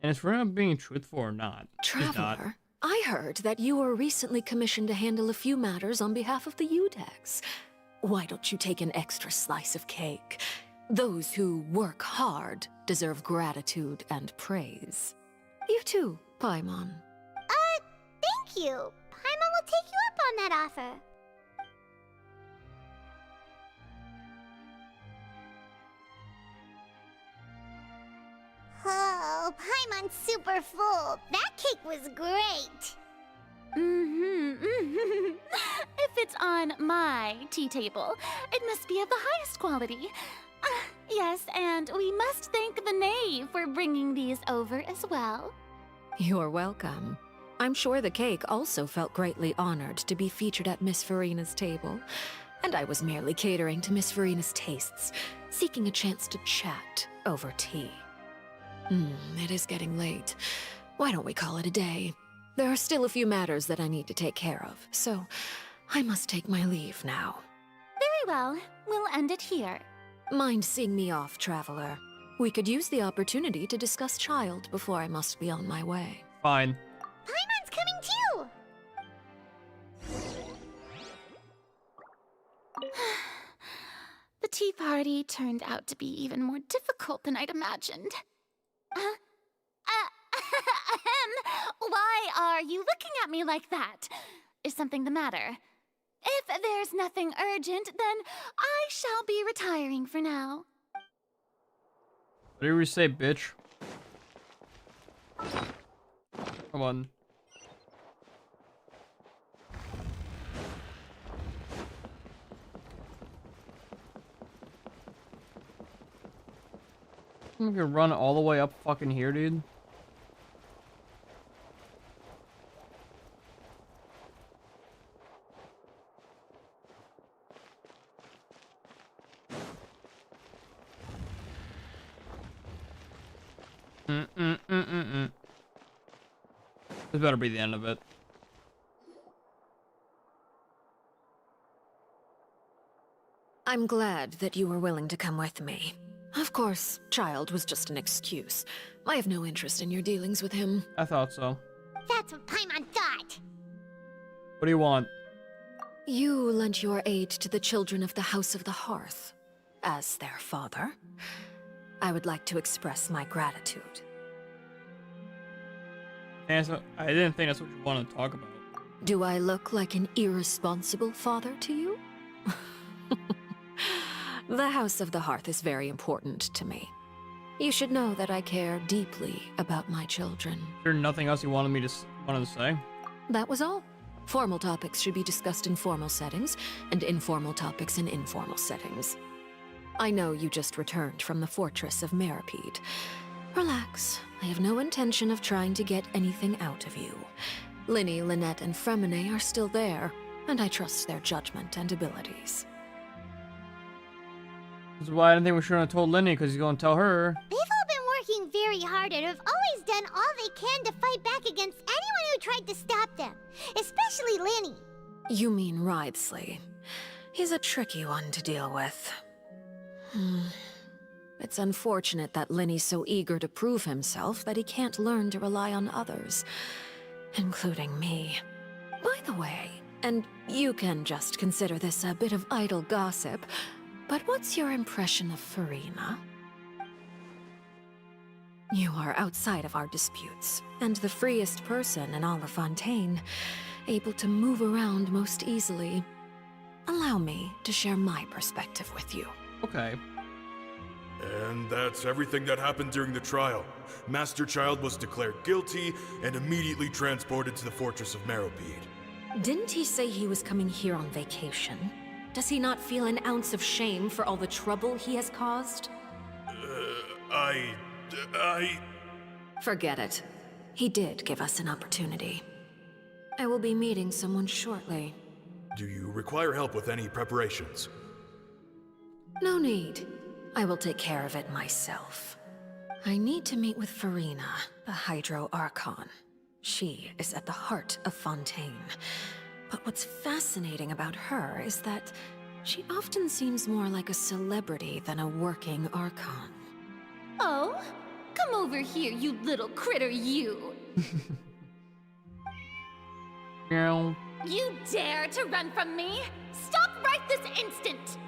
And it's for him being truthful or not. He's not. Traveler, I heard that you were recently commissioned to handle a few matters on behalf of the Udex. Why don't you take an extra slice of cake? Those who work hard deserve gratitude and praise. You too, Paimon. Thank you. Paimon will take you up on that offer. Oh, Paimon's super full. That cake was great. If it's on my tea table, it must be of the highest quality. Yes, and we must thank the knave for bringing these over as well. You're welcome. I'm sure the cake also felt greatly honored to be featured at Miss Farina's table. And I was merely catering to Miss Farina's tastes, seeking a chance to chat over tea. It is getting late. Why don't we call it a day? There are still a few matters that I need to take care of, so I must take my leave now. Very well. We'll end it here. Mind seeing me off, Traveler? We could use the opportunity to discuss Child before I must be on my way. Fine. Paimon's coming too! The tea party turned out to be even more difficult than I'd imagined. Why are you looking at me like that? Is something the matter? If there's nothing urgent, then I shall be retiring for now. What did we say, bitch? Come on. I'm gonna run all the way up fucking here, dude. This better be the end of it. I'm glad that you were willing to come with me. Of course, Child was just an excuse. I have no interest in your dealings with him. I thought so. That's what Paimon thought. What do you want? You lent your aid to the children of the House of the Hearth. As their father, I would like to express my gratitude. I didn't think that's what you want to talk about. Do I look like an irresponsible father to you? The House of the Hearth is very important to me. You should know that I care deeply about my children. Is there nothing else you wanted to say? That was all. Formal topics should be discussed in formal settings, and informal topics in informal settings. I know you just returned from the fortress of Meripede. Relax. I have no intention of trying to get anything out of you. Linny, Lynette, and Fremine are still there, and I trust their judgment and abilities. This is why I didn't think we should have told Linny, because he's going to tell her. They've all been working very hard and have always done all they can to fight back against anyone who tried to stop them. Especially Linny. You mean Wriothesley. He's a tricky one to deal with. It's unfortunate that Linny's so eager to prove himself that he can't learn to rely on others, including me. By the way, and you can just consider this a bit of idle gossip, but what's your impression of Furina? You are outside of our disputes, and the freest person in all of Fontaine, able to move around most easily. Allow me to share my perspective with you. Okay. And that's everything that happened during the trial. Master Child was declared guilty and immediately transported to the Fortress of Meripede. Didn't he say he was coming here on vacation? Does he not feel an ounce of shame for all the trouble he has caused? Forget it. He did give us an opportunity. I will be meeting someone shortly. Do you require help with any preparations? No need. I will take care of it myself. I need to meet with Furina, the Hydro Archon. She is at the heart of Fontaine. But what's fascinating about her is that she often seems more like a celebrity than a working Archon. Oh? Come over here, you little critter, you! Meow. You dare to run from me? Stop right this instant!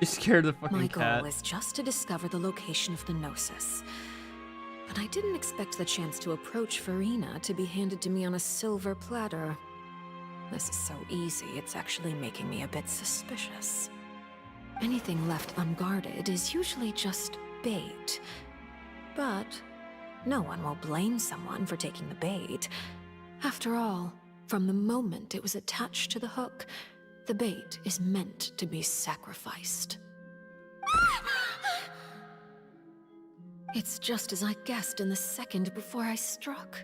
She's scared of the fucking My cat. goal is just to discover the location of the Gnosis. But I didn't expect the chance to approach Furina to be handed to me on a silver platter. This is so easy, it's actually making me a bit suspicious. Anything left unguarded is usually just bait. But no one will blame someone for taking the bait. After all, from the moment it was attached to the hook, the bait is meant to be sacrificed. It's just as I guessed in the second before I struck.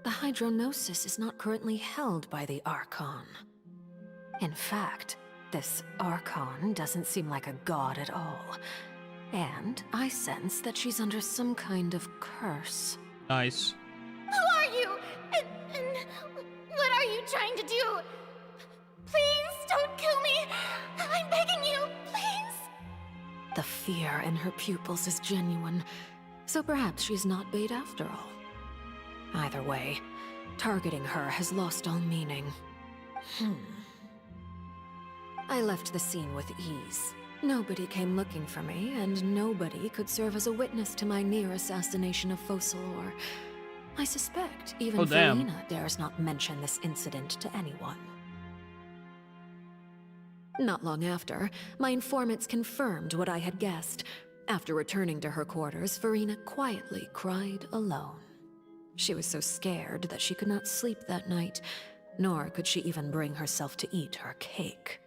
The Hydronosis is not currently held by the Archon. In fact, this Archon doesn't seem like a god at all. And I sense that she's under some kind of curse. Nice. Who are you? And what are you trying to do? Please don't kill me! I'm begging you, please! The fear in her pupils is genuine, so perhaps she's not bait after all. Either way, targeting her has lost all meaning. I left the scene with ease. Nobody came looking for me, and nobody could serve as a witness to my near assassination of Focalor. I suspect even Furina dares not mention this incident to anyone. Not long after, my informants confirmed what I had guessed. After returning to her quarters, Furina quietly cried alone. She was so scared that she could not sleep that night, nor could she even bring herself to eat her cake.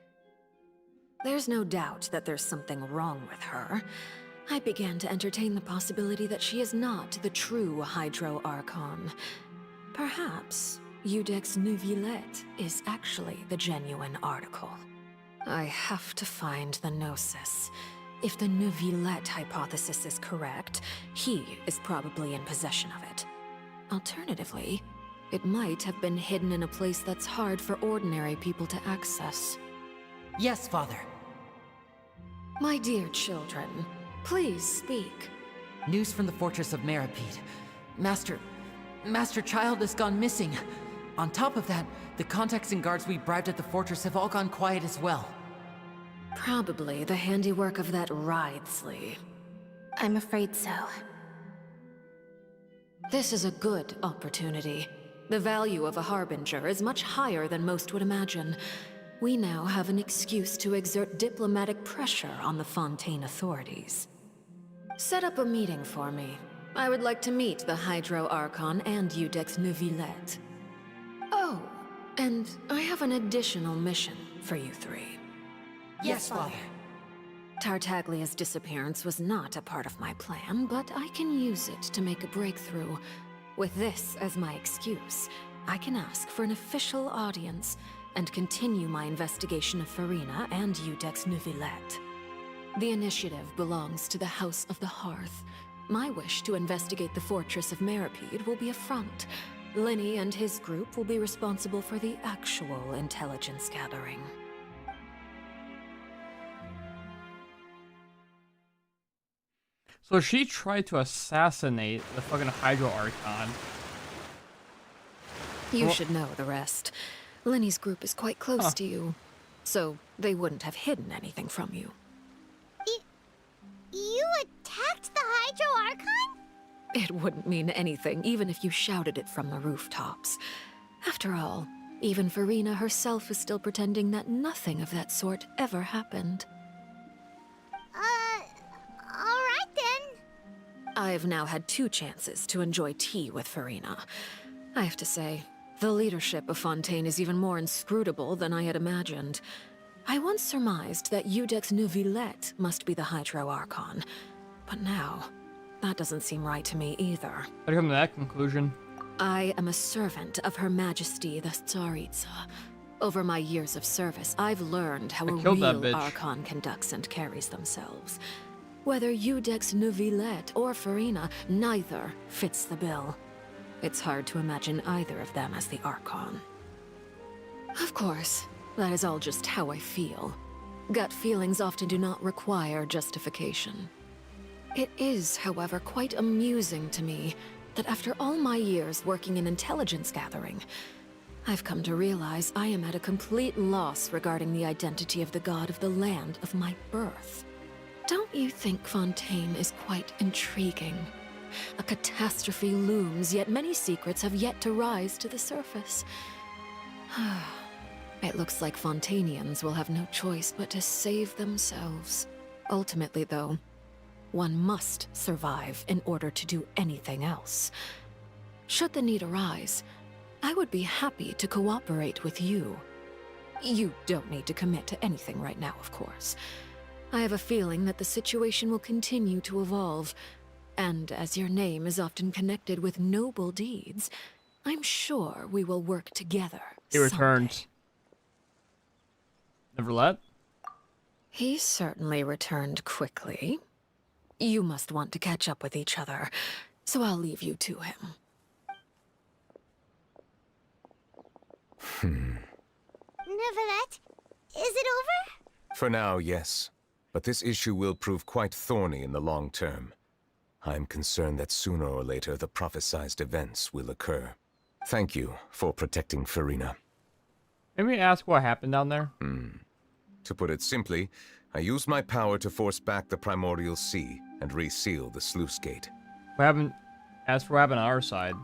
There's no doubt that there's something wrong with her. I began to entertain the possibility that she is not the true Hydro Archon. Perhaps Eudex Neuvillette is actually the genuine article. I have to find the Gnosis. If the Neuvillette hypothesis is correct, he is probably in possession of it. Alternatively, it might have been hidden in a place that's hard for ordinary people to access. Yes, Father. My dear children, please speak. News from the Fortress of Meripede. Master Child has gone missing. On top of that, the contacts and guards we bribed at the fortress have all gone quiet as well. Probably the handiwork of that Wriothesley. I'm afraid so. This is a good opportunity. The value of a Harbinger is much higher than most would imagine. We now have an excuse to exert diplomatic pressure on the Fontaine authorities. Set up a meeting for me. I would like to meet the Hydro Archon and Udex Neuvillette. Oh, and I have an additional mission for you three. Yes, Father. Tartaglia's disappearance was not a part of my plan, but I can use it to make a breakthrough. With this as my excuse, I can ask for an official audience and continue my investigation of Farina and Udex Neuvillette. The initiative belongs to the House of the Hearth. My wish to investigate the fortress of Meripede will be a front. Lenny and his group will be responsible for the actual intelligence gathering. So she tried to assassinate the fucking Hydro Archon. You should know the rest. Lenny's group is quite close to you, so they wouldn't have hidden anything from you. You attacked the Hydro Archon? It wouldn't mean anything, even if you shouted it from the rooftops. After all, even Farina herself is still pretending that nothing of that sort ever happened. Alright then. I've now had 2 chances to enjoy tea with Farina. I have to say, the leadership of Fontaine is even more inscrutable than I had imagined. I once surmised that Udex Neuvillette must be the Hydro Archon, but now, that doesn't seem right to me either. How do you come to that conclusion? I am a servant of Her Majesty the Tsaritsa. Over my years of service, I've learned how a real Archon conducts and carries themselves. Whether Udex Neuvillette or Farina, neither fits the bill. It's hard to imagine either of them as the Archon. Of course, that is all just how I feel. Gut feelings often do not require justification. It is, however, quite amusing to me that after all my years working in intelligence gathering, I've come to realize I am at a complete loss regarding the identity of the god of the land of my birth. Don't you think Fontaine is quite intriguing? A catastrophe looms, yet many secrets have yet to rise to the surface. It looks like Fontainians will have no choice but to save themselves. Ultimately, though, one must survive in order to do anything else. Should the need arise, I would be happy to cooperate with you. You don't need to commit to anything right now, of course. I have a feeling that the situation will continue to evolve, and as your name is often connected with noble deeds, I'm sure we will work together. He returned. Neuvillette? He certainly returned quickly. You must want to catch up with each other, so I'll leave you to him. Neuvillette, is it over? For now, yes. But this issue will prove quite thorny in the long term. I'm concerned that sooner or later the prophesized events will occur. Thank you for protecting Farina. Let me ask what happened down there. To put it simply, I used my power to force back the Primordial Sea and reseal the sluice gate. What happened? As for what happened on our side.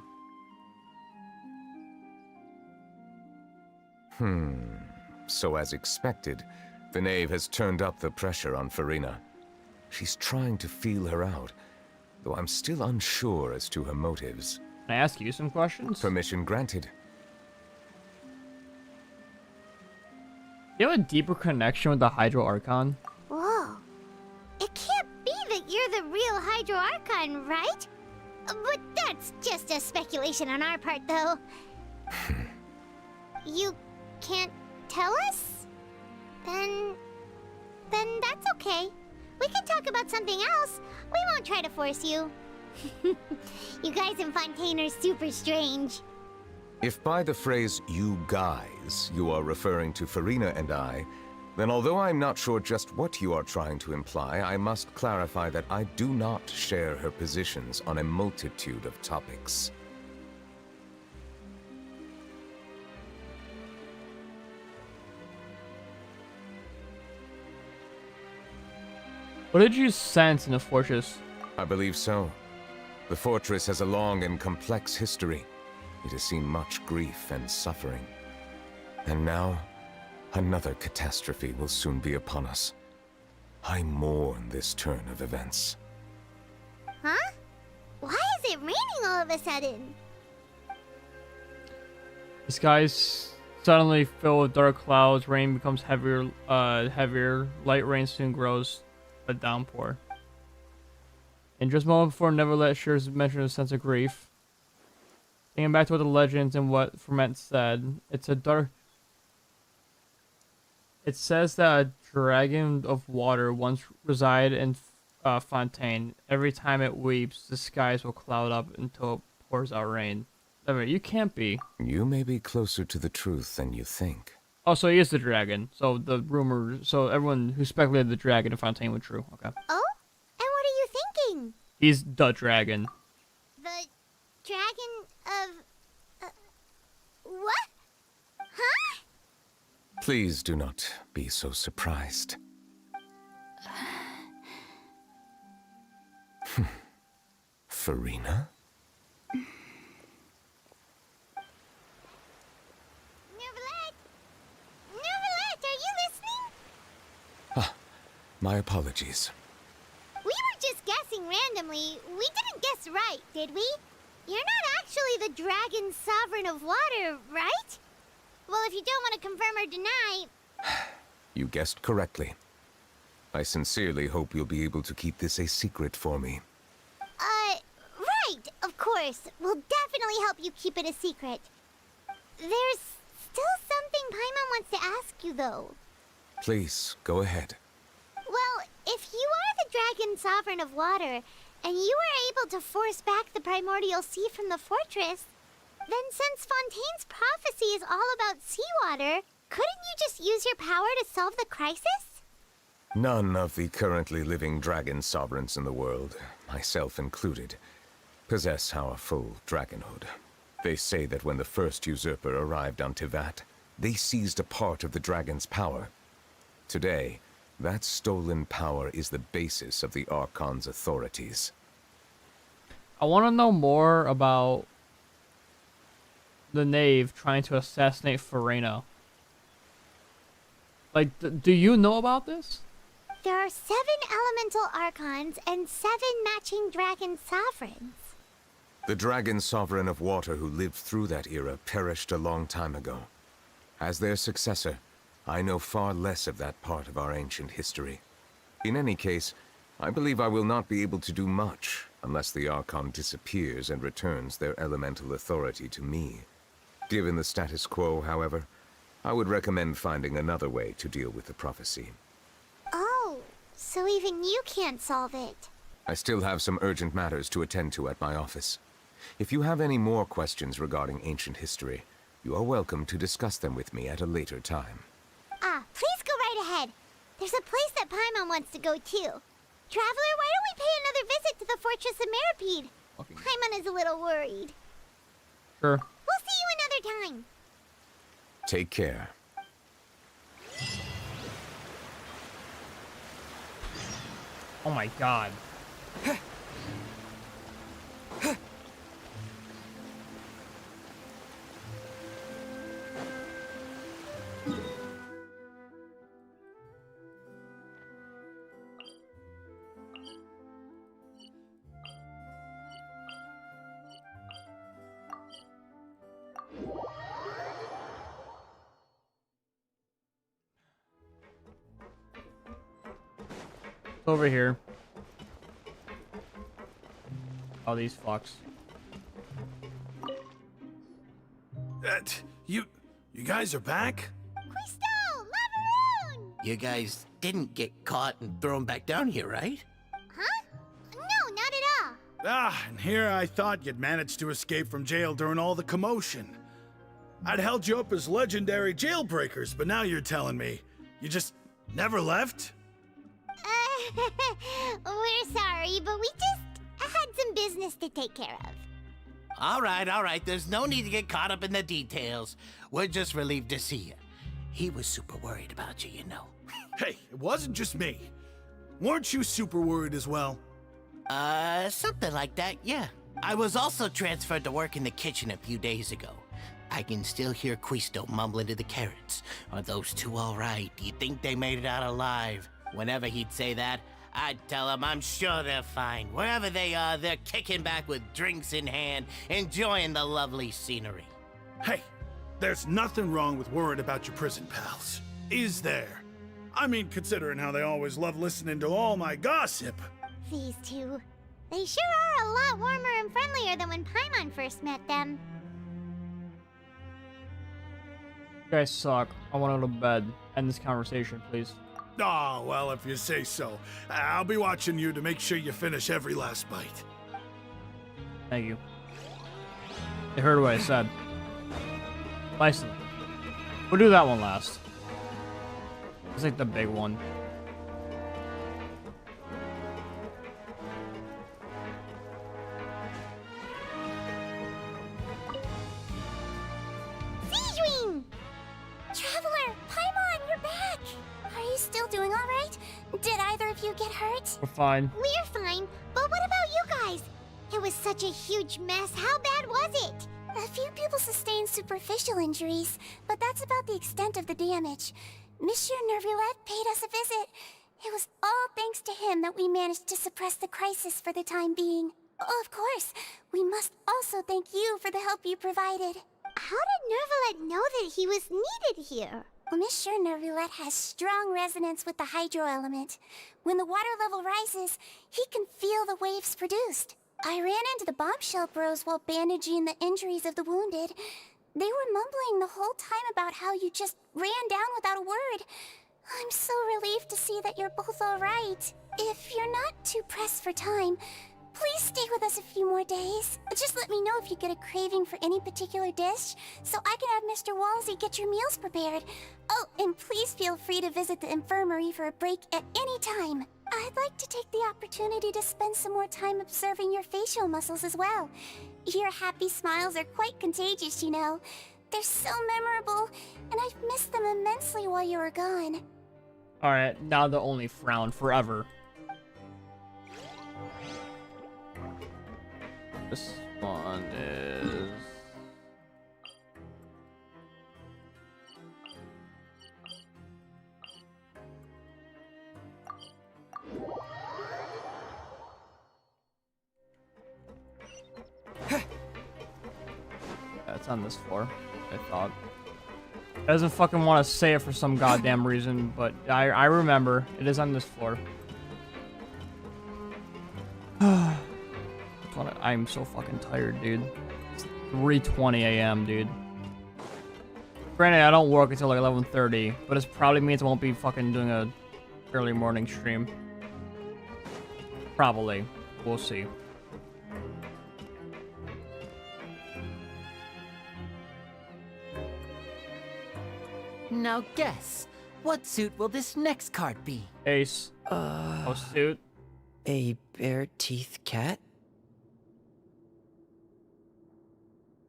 So as expected, the knave has turned up the pressure on Farina. She's trying to feel her out, though I'm still unsure as to her motives. Can I ask you some questions? Permission granted. You have a deeper connection with the Hydro Archon? Whoa. It can't be that you're the real Hydro Archon, right? But that's just a speculation on our part, though. You can't tell us? Then that's okay. We can talk about something else. We won't try to force you. You guys in Fontaine are super strange. If by the phrase, you guys, you are referring to Farina and I, then although I'm not sure just what you are trying to imply, I must clarify that I do not share her positions on a multitude of topics. What did you sense in the fortress? I believe so. The fortress has a long and complex history. It has seen much grief and suffering. And now, another catastrophe will soon be upon us. I mourn this turn of events. Huh? Why is it raining all of a sudden? The skies suddenly fill with dark clouds. Rain becomes heavier. Light rain soon grows a downpour. And just a moment before Neverlet shares mention a sense of grief. Thinking back to what the legends and what Ferment said, it says that a dragon of water once resided in Fontaine. Every time it weeps, the skies will cloud up until it pours out rain. You can't be. You may be closer to the truth than you think. Oh, so he is the dragon. So the rumor, so everyone who speculated the dragon in Fontaine was true. Okay. Oh? And what are you thinking? He's the dragon. The dragon of... what? Huh? Please do not be so surprised. Farina? Neverlet, are you listening? Ah, my apologies. We were just guessing randomly. We didn't guess right, did we? You're not actually the dragon sovereign of water, right? Well, if you don't want to confirm or deny... You guessed correctly. I sincerely hope you'll be able to keep this a secret for me. Right, of course. We'll definitely help you keep it a secret. There's still something Paimon wants to ask you, though. Please, go ahead. Well, if you are the dragon sovereign of water, and you were able to force back the primordial sea from the fortress, then since Fontaine's prophecy is all about seawater, couldn't you just use your power to solve the crisis? None of the currently living dragon sovereigns in the world, myself included, possess our full dragonhood. They say that when the first usurper arrived on Tivat, they seized a part of the dragon's power. Today, that stolen power is the basis of the Archon's authorities. I want to know more about the knave trying to assassinate Farina. Like, do you know about this? There are 7 elemental archons and 7 matching dragon sovereigns. The dragon sovereign of water who lived through that era perished a long time ago. As their successor, I know far less of that part of our ancient history. In any case, I believe I will not be able to do much unless the Archon disappears and returns their elemental authority to me. Given the status quo, however, I would recommend finding another way to deal with the prophecy. Oh, so even you can't solve it. I still have some urgent matters to attend to at my office. If you have any more questions regarding ancient history, you are welcome to discuss them with me at a later time. Please go right ahead. There's a place that Paimon wants to go too. Traveler, why don't we pay another visit to the Fortress of Meripede? Okay. Paimon is a little worried. Sure. We'll see you another time. Take care. Oh my god. Over here. All these fucks. You guys are back? Quisto! Lavaroon! You guys didn't get caught and thrown back down here, right? Huh? No, not at all. And here I thought you'd managed to escape from jail during all the commotion. I'd held you up as legendary jailbreakers, but now you're telling me you just never left? We're sorry, but we just had some business to take care of. All right. There's no need to get caught up in the details. We're just relieved to see you. He was super worried about you, you know. Hey, it wasn't just me. Weren't you super worried as well? Something like that, yeah. I was also transferred to work in the kitchen a few days ago. I can still hear Quisto mumbling to the carrots. Are those two all right? Do you think they made it out alive? Whenever he'd say that, I'd tell him I'm sure they're fine. Wherever they are, they're kicking back with drinks in hand, enjoying the lovely scenery. Hey, there's nothing wrong with worrying about your prison pals. Is there? I mean, considering how they always love listening to all my gossip. These two. They sure are a lot warmer and friendlier than when Paimon first met them. You guys suck. I want to go to bed. End this conversation, please. Oh, well, if you say so. I'll be watching you to make sure you finish every last bite. Thank you. They heard what I said. Nicely. We'll do that one last. It's like the big one. Sijuin! Traveler, Paimon, you're back! Are you still doing alright? Did either of you get hurt? We're fine. We're fine, but what about you guys? It was such a huge mess. How bad was it? A few people sustained superficial injuries, but that's about the extent of the damage. Monsieur Nervulette paid us a visit. It was all thanks to him that we managed to suppress the crisis for the time being. Of course, we must also thank you for the help you provided. How did Nervulette know that he was needed here? Well, Monsieur Nervulette has strong resonance with the hydro element. When the water level rises, he can feel the waves produced. I ran into the bombshell bros while bandaging the injuries of the wounded. They were mumbling the whole time about how you just ran down without a word. I'm so relieved to see that you're both alright. If you're not too pressed for time, please stay with us a few more days. Just let me know if you get a craving for any particular dish, so I can have Mr. Walsey get your meals prepared. Oh, and please feel free to visit the infirmary for a break at any time. I'd like to take the opportunity to spend some more time observing your facial muscles as well. Your happy smiles are quite contagious, you know. They're so memorable, and I've missed them immensely while you were gone. Alright, now they'll only frown forever. This one is... That's on this floor, I thought. It doesn't fucking want to say it for some goddamn reason, but I remember. It is on this floor. I'm so fucking tired, dude. It's 3:20 a.m., dude. Granted, I don't work until like 11:30, but it probably means I won't be fucking doing a early morning stream. Probably. We'll see. Now guess, what suit will this next card be? Ace. Oh, suit. A bare teeth cat?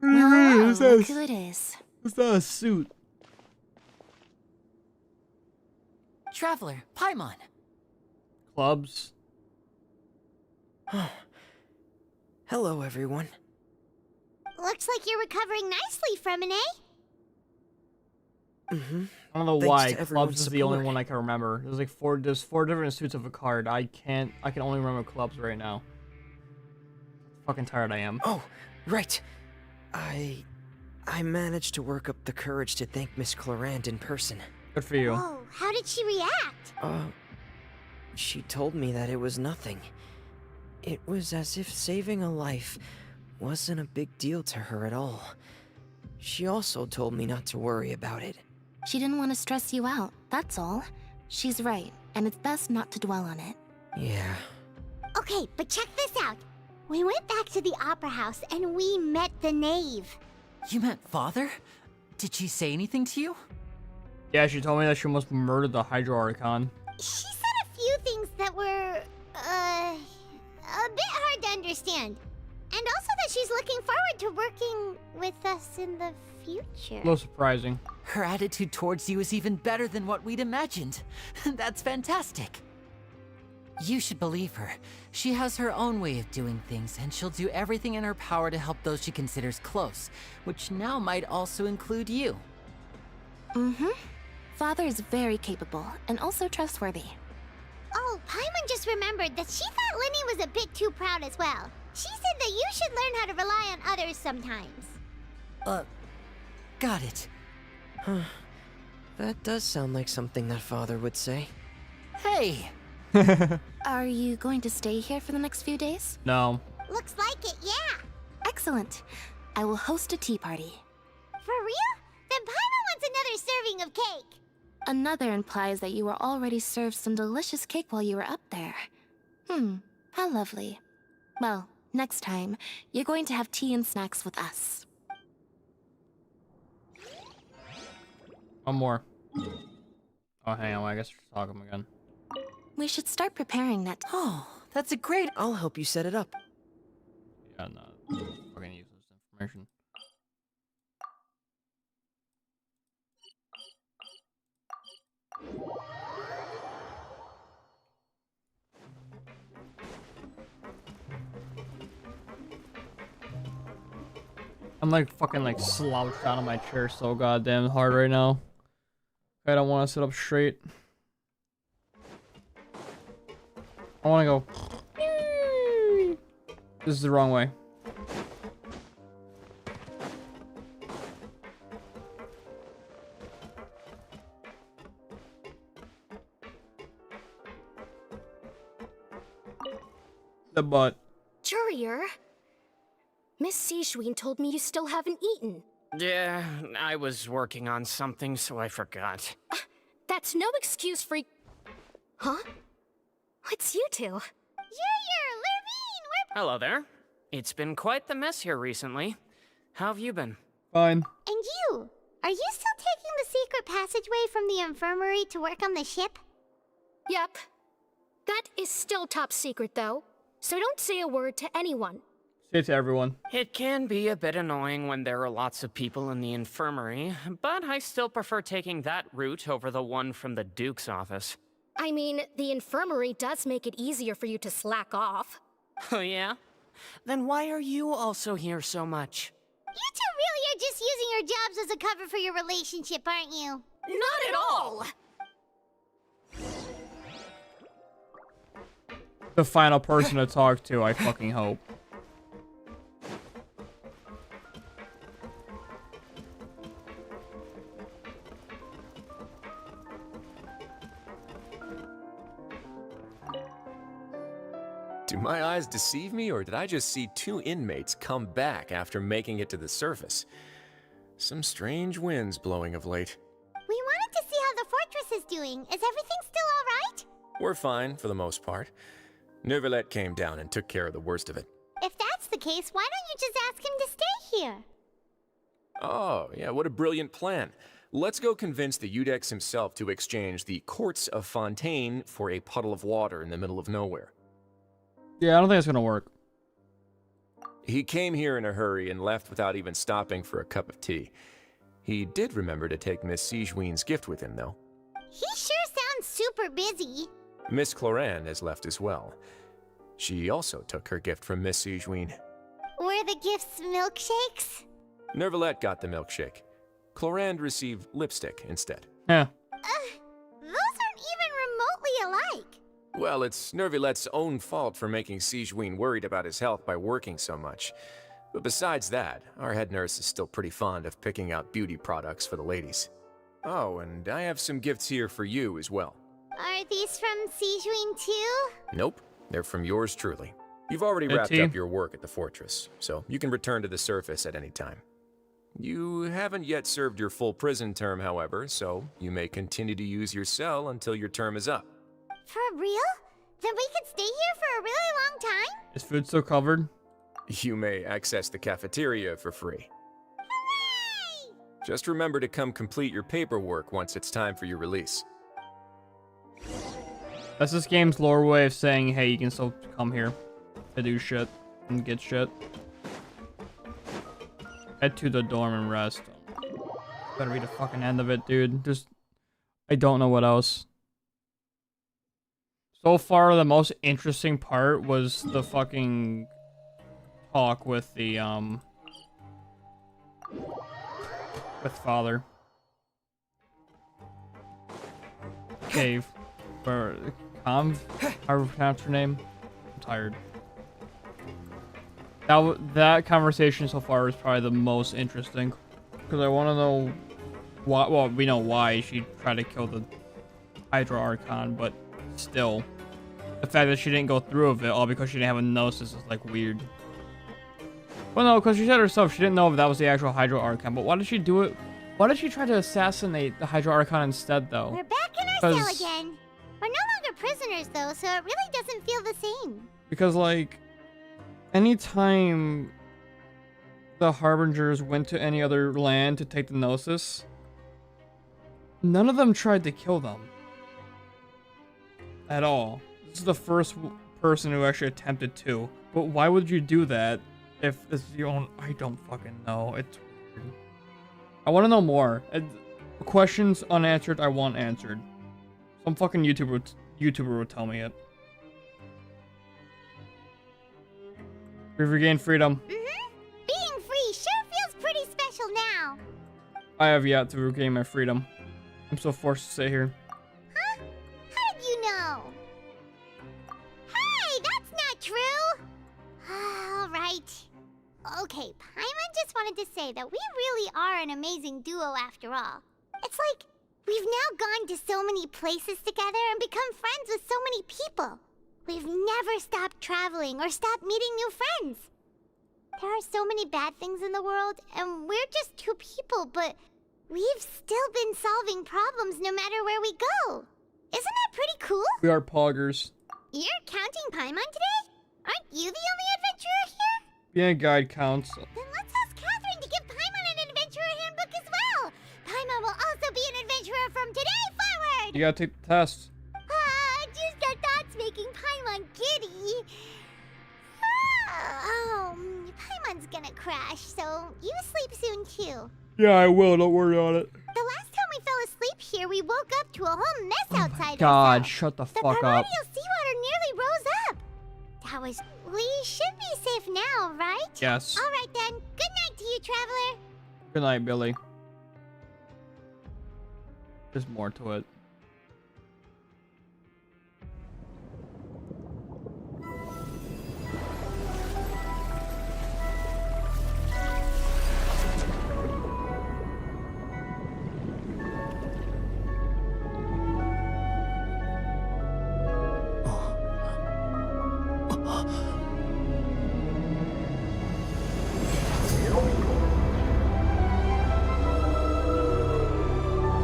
Well, look who it is. It's not a suit. Traveler, Paimon. Clubs. Hello, everyone. Looks like you're recovering nicely from an A. Mm-hmm. I don't know Thanks why. to everyone's Clubs is the only support. one I can remember. There's four different suits of a card. I can only remember clubs right now. Fucking tired I am. Oh, right. I managed to work up the courage to thank Miss Clarant in person. Good for you. Oh, how did she react? She told me that it was nothing. It was as if saving a life wasn't a big deal to her at all. She also told me not to worry about it. She didn't want to stress you out, that's all. She's right, and it's best not to dwell on it. Yeah. Okay, but check this out. We went back to the opera house and we met the knave. You met Father? Did she say anything to you? Yeah, she told me that she almost murdered the Hydro Archon. She said a few things that were, a bit hard to understand. And also that she's looking forward to working with us in the future. A little surprising. Her attitude towards you is even better than what we'd imagined. That's fantastic. You should believe her. She has her own way of doing things, and she'll do everything in her power to help those she considers close, which now might also include you. Mm-hmm. Father is very capable and also trustworthy. Oh, Paimon just remembered that she thought Linny was a bit too proud as well. She said that you should learn how to rely on others sometimes. Got it. Huh. That does sound like something that Father would say. Hey! Are you going to stay here for the next few days? No. Looks like it, yeah. Excellent. I will host a tea party. For real? Then Paimon wants another serving of cake. Another implies that you were already served some delicious cake while you were up there. How lovely. Well, next time, you're going to have tea and snacks with us. One more. Oh, hang on, I guess we'll talk him again. We should start preparing that. Oh, that's a great... I'll help you set it up. Yeah, no. Fucking useless information. I'm like fucking like slouched out of my chair so goddamn hard right now. I don't want to sit up straight. I want to go. This is the wrong way. The butt. Courier, Miss Sijween told me you still haven't eaten. Yeah, I was working on something, so I forgot. That's no excuse for... Huh? It's you two. Lervine, we're... Hello there. It's been quite the mess here recently. How have you been? Fine. And you? Are you still taking the secret passageway from the infirmary to work on the ship? Yep. That is still top secret, though. So don't say a word to anyone. Say it to everyone. It can be a bit annoying when there are lots of people in the infirmary, but I still prefer taking that route over the one from the Duke's office. I mean, the infirmary does make it easier for you to slack off. Oh yeah? Then why are you also here so much? You two really are just using your jobs as a cover for your relationship, aren't you? Not at all! The final person to talk to, I fucking hope. Do my eyes deceive me, or did I just see two inmates come back after making it to the surface? Some strange winds blowing of late. We wanted to see how the fortress is doing. Is everything still alright? We're fine, for the most part. Neuvillette came down and took care of the worst of it. If that's the case, why don't you just ask him to stay here? Oh, yeah, what a brilliant plan. Let's go convince the Eudex himself to exchange the Courts of Fontaine for a puddle of water in the middle of nowhere. Yeah, I don't think it's gonna work. He came here in a hurry and left without even stopping for a cup of tea. He did remember to take Miss Sijween's gift with him, though. He sure sounds super busy. Miss Cloran has left as well. She also took her gift from Miss Sijween. Were the gifts milkshakes? Neuvillette got the milkshake. Cloran received lipstick instead. Yeah. Those aren't even remotely alike. Well, it's Neuvillette's own fault for making Sijween worried about his health by working so much. But besides that, our head nurse is still pretty fond of picking out beauty products for the ladies. Oh, and I have some gifts here for you as well. Are these from Sijween too? Nope, they're from yours truly. You've already wrapped up your work at the fortress, so you can return to the surface at any time. You haven't yet served your full prison term, however, so you may continue to use your cell until your term is up. For real? Then we could stay here for a really long time? Is food still covered? You may access the cafeteria for free. Hooray! Just remember to come complete your paperwork once it's time for your release. That's this game's lore way of saying, hey, you can still come here to do shit and get shit. Head to the dorm and rest. Better read the fucking end of it, dude. Just, I don't know what else. So far, the most interesting part was the fucking talk with the, with Father. Cave. Or Conv? However you pronounce her name. I'm tired. That conversation so far is probably the most interesting. Because I want to know why, well, we know why she tried to kill the Hydra Archon, but still. The fact that she didn't go through with it all because she didn't have a gnosis is like weird. Well, no, because she said herself she didn't know if that was the actual Hydra Archon, but why did she do it? Why did she try to assassinate the Hydra Archon instead, though? We're back in our cell again. We're no longer prisoners, though, so it really doesn't feel the same. Because, like, anytime the Harbingers went to any other land to take the Gnosis, none of them tried to kill them. At all. This is the first person who actually attempted to. But why would you do that if it's your own... I don't fucking know. It's weird. I want to know more. Questions unanswered, I want answered. Some fucking YouTuber would tell me it. We've regained freedom. Mm-hmm. Being free sure feels pretty special now. I have yet to regain my freedom. I'm so forced to stay here. Huh? How did you know? Hey, that's not true! Alright. Okay, Paimon just wanted to say that we really are an amazing duo after all. It's like, we've now gone to so many places together and become friends with so many people. We've never stopped traveling or stopped meeting new friends. There are so many bad things in the world, and we're just two people, but we've still been solving problems no matter where we go. Isn't that pretty cool? We are poggers. You're counting Paimon today? Aren't you the only adventurer here? Being a guide counts. Then let's ask Catherine to give Paimon an adventurer handbook as well. Paimon will also be an adventurer from today forward. You gotta take the test. Just our thoughts making Paimon giddy. Paimon's gonna crash, so you sleep soon too. Yeah, I will. Don't worry on it. The last time we fell asleep here, we woke up to a whole mess outside. God, shut the fuck up. The primordial seawater nearly rose up. That was... We should be safe now, right? Yes. All right then. Good night to you, traveler. Good night, Billy. There's more to it.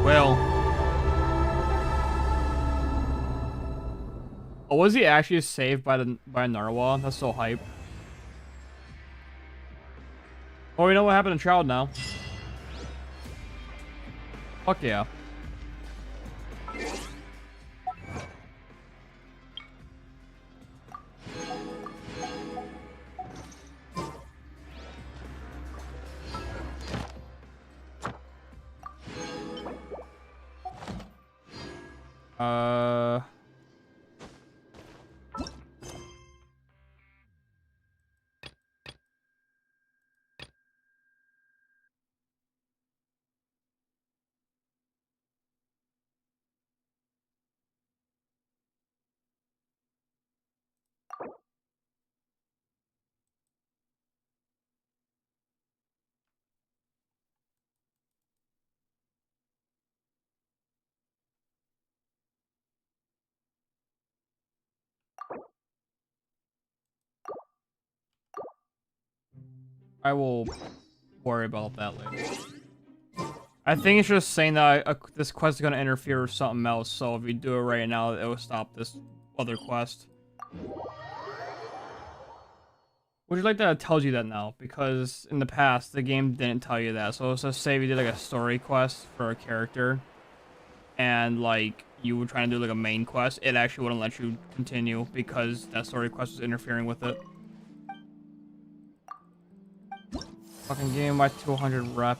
Well. Oh, was he actually saved by a narwhal? That's so hype. Oh, we know what happened to Child now. Fuck yeah. I will worry about that later. I think it's just saying that this quest is going to interfere with something else, so if you do it right now, it will stop this other quest. Would you like that it tells you that now? Because in the past, the game didn't tell you that. So let's say we did like a story quest for a character, and like you were trying to do like a main quest, it actually wouldn't let you continue because that story quest was interfering with it. Fucking game my 200 rep.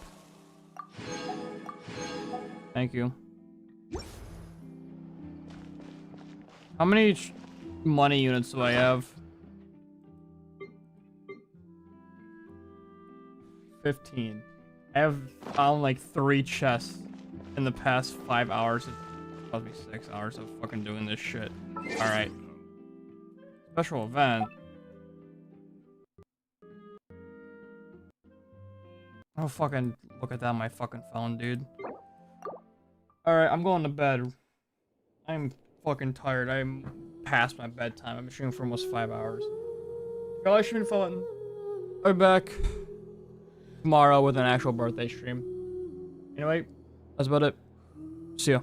Thank you. How many money units do I have? 15. I have found like 3 chests in the past 5 hours. It's probably 6 hours of fucking doing this shit. Alright. Special event. Oh, fucking look at that on my fucking phone, dude. Alright, I'm going to bed. I'm fucking tired. I'm past my bedtime. I've been streaming for almost 5 hours. Y'all streaming fun. I'll be back tomorrow with an actual birthday stream. Anyway, that's about it. See ya.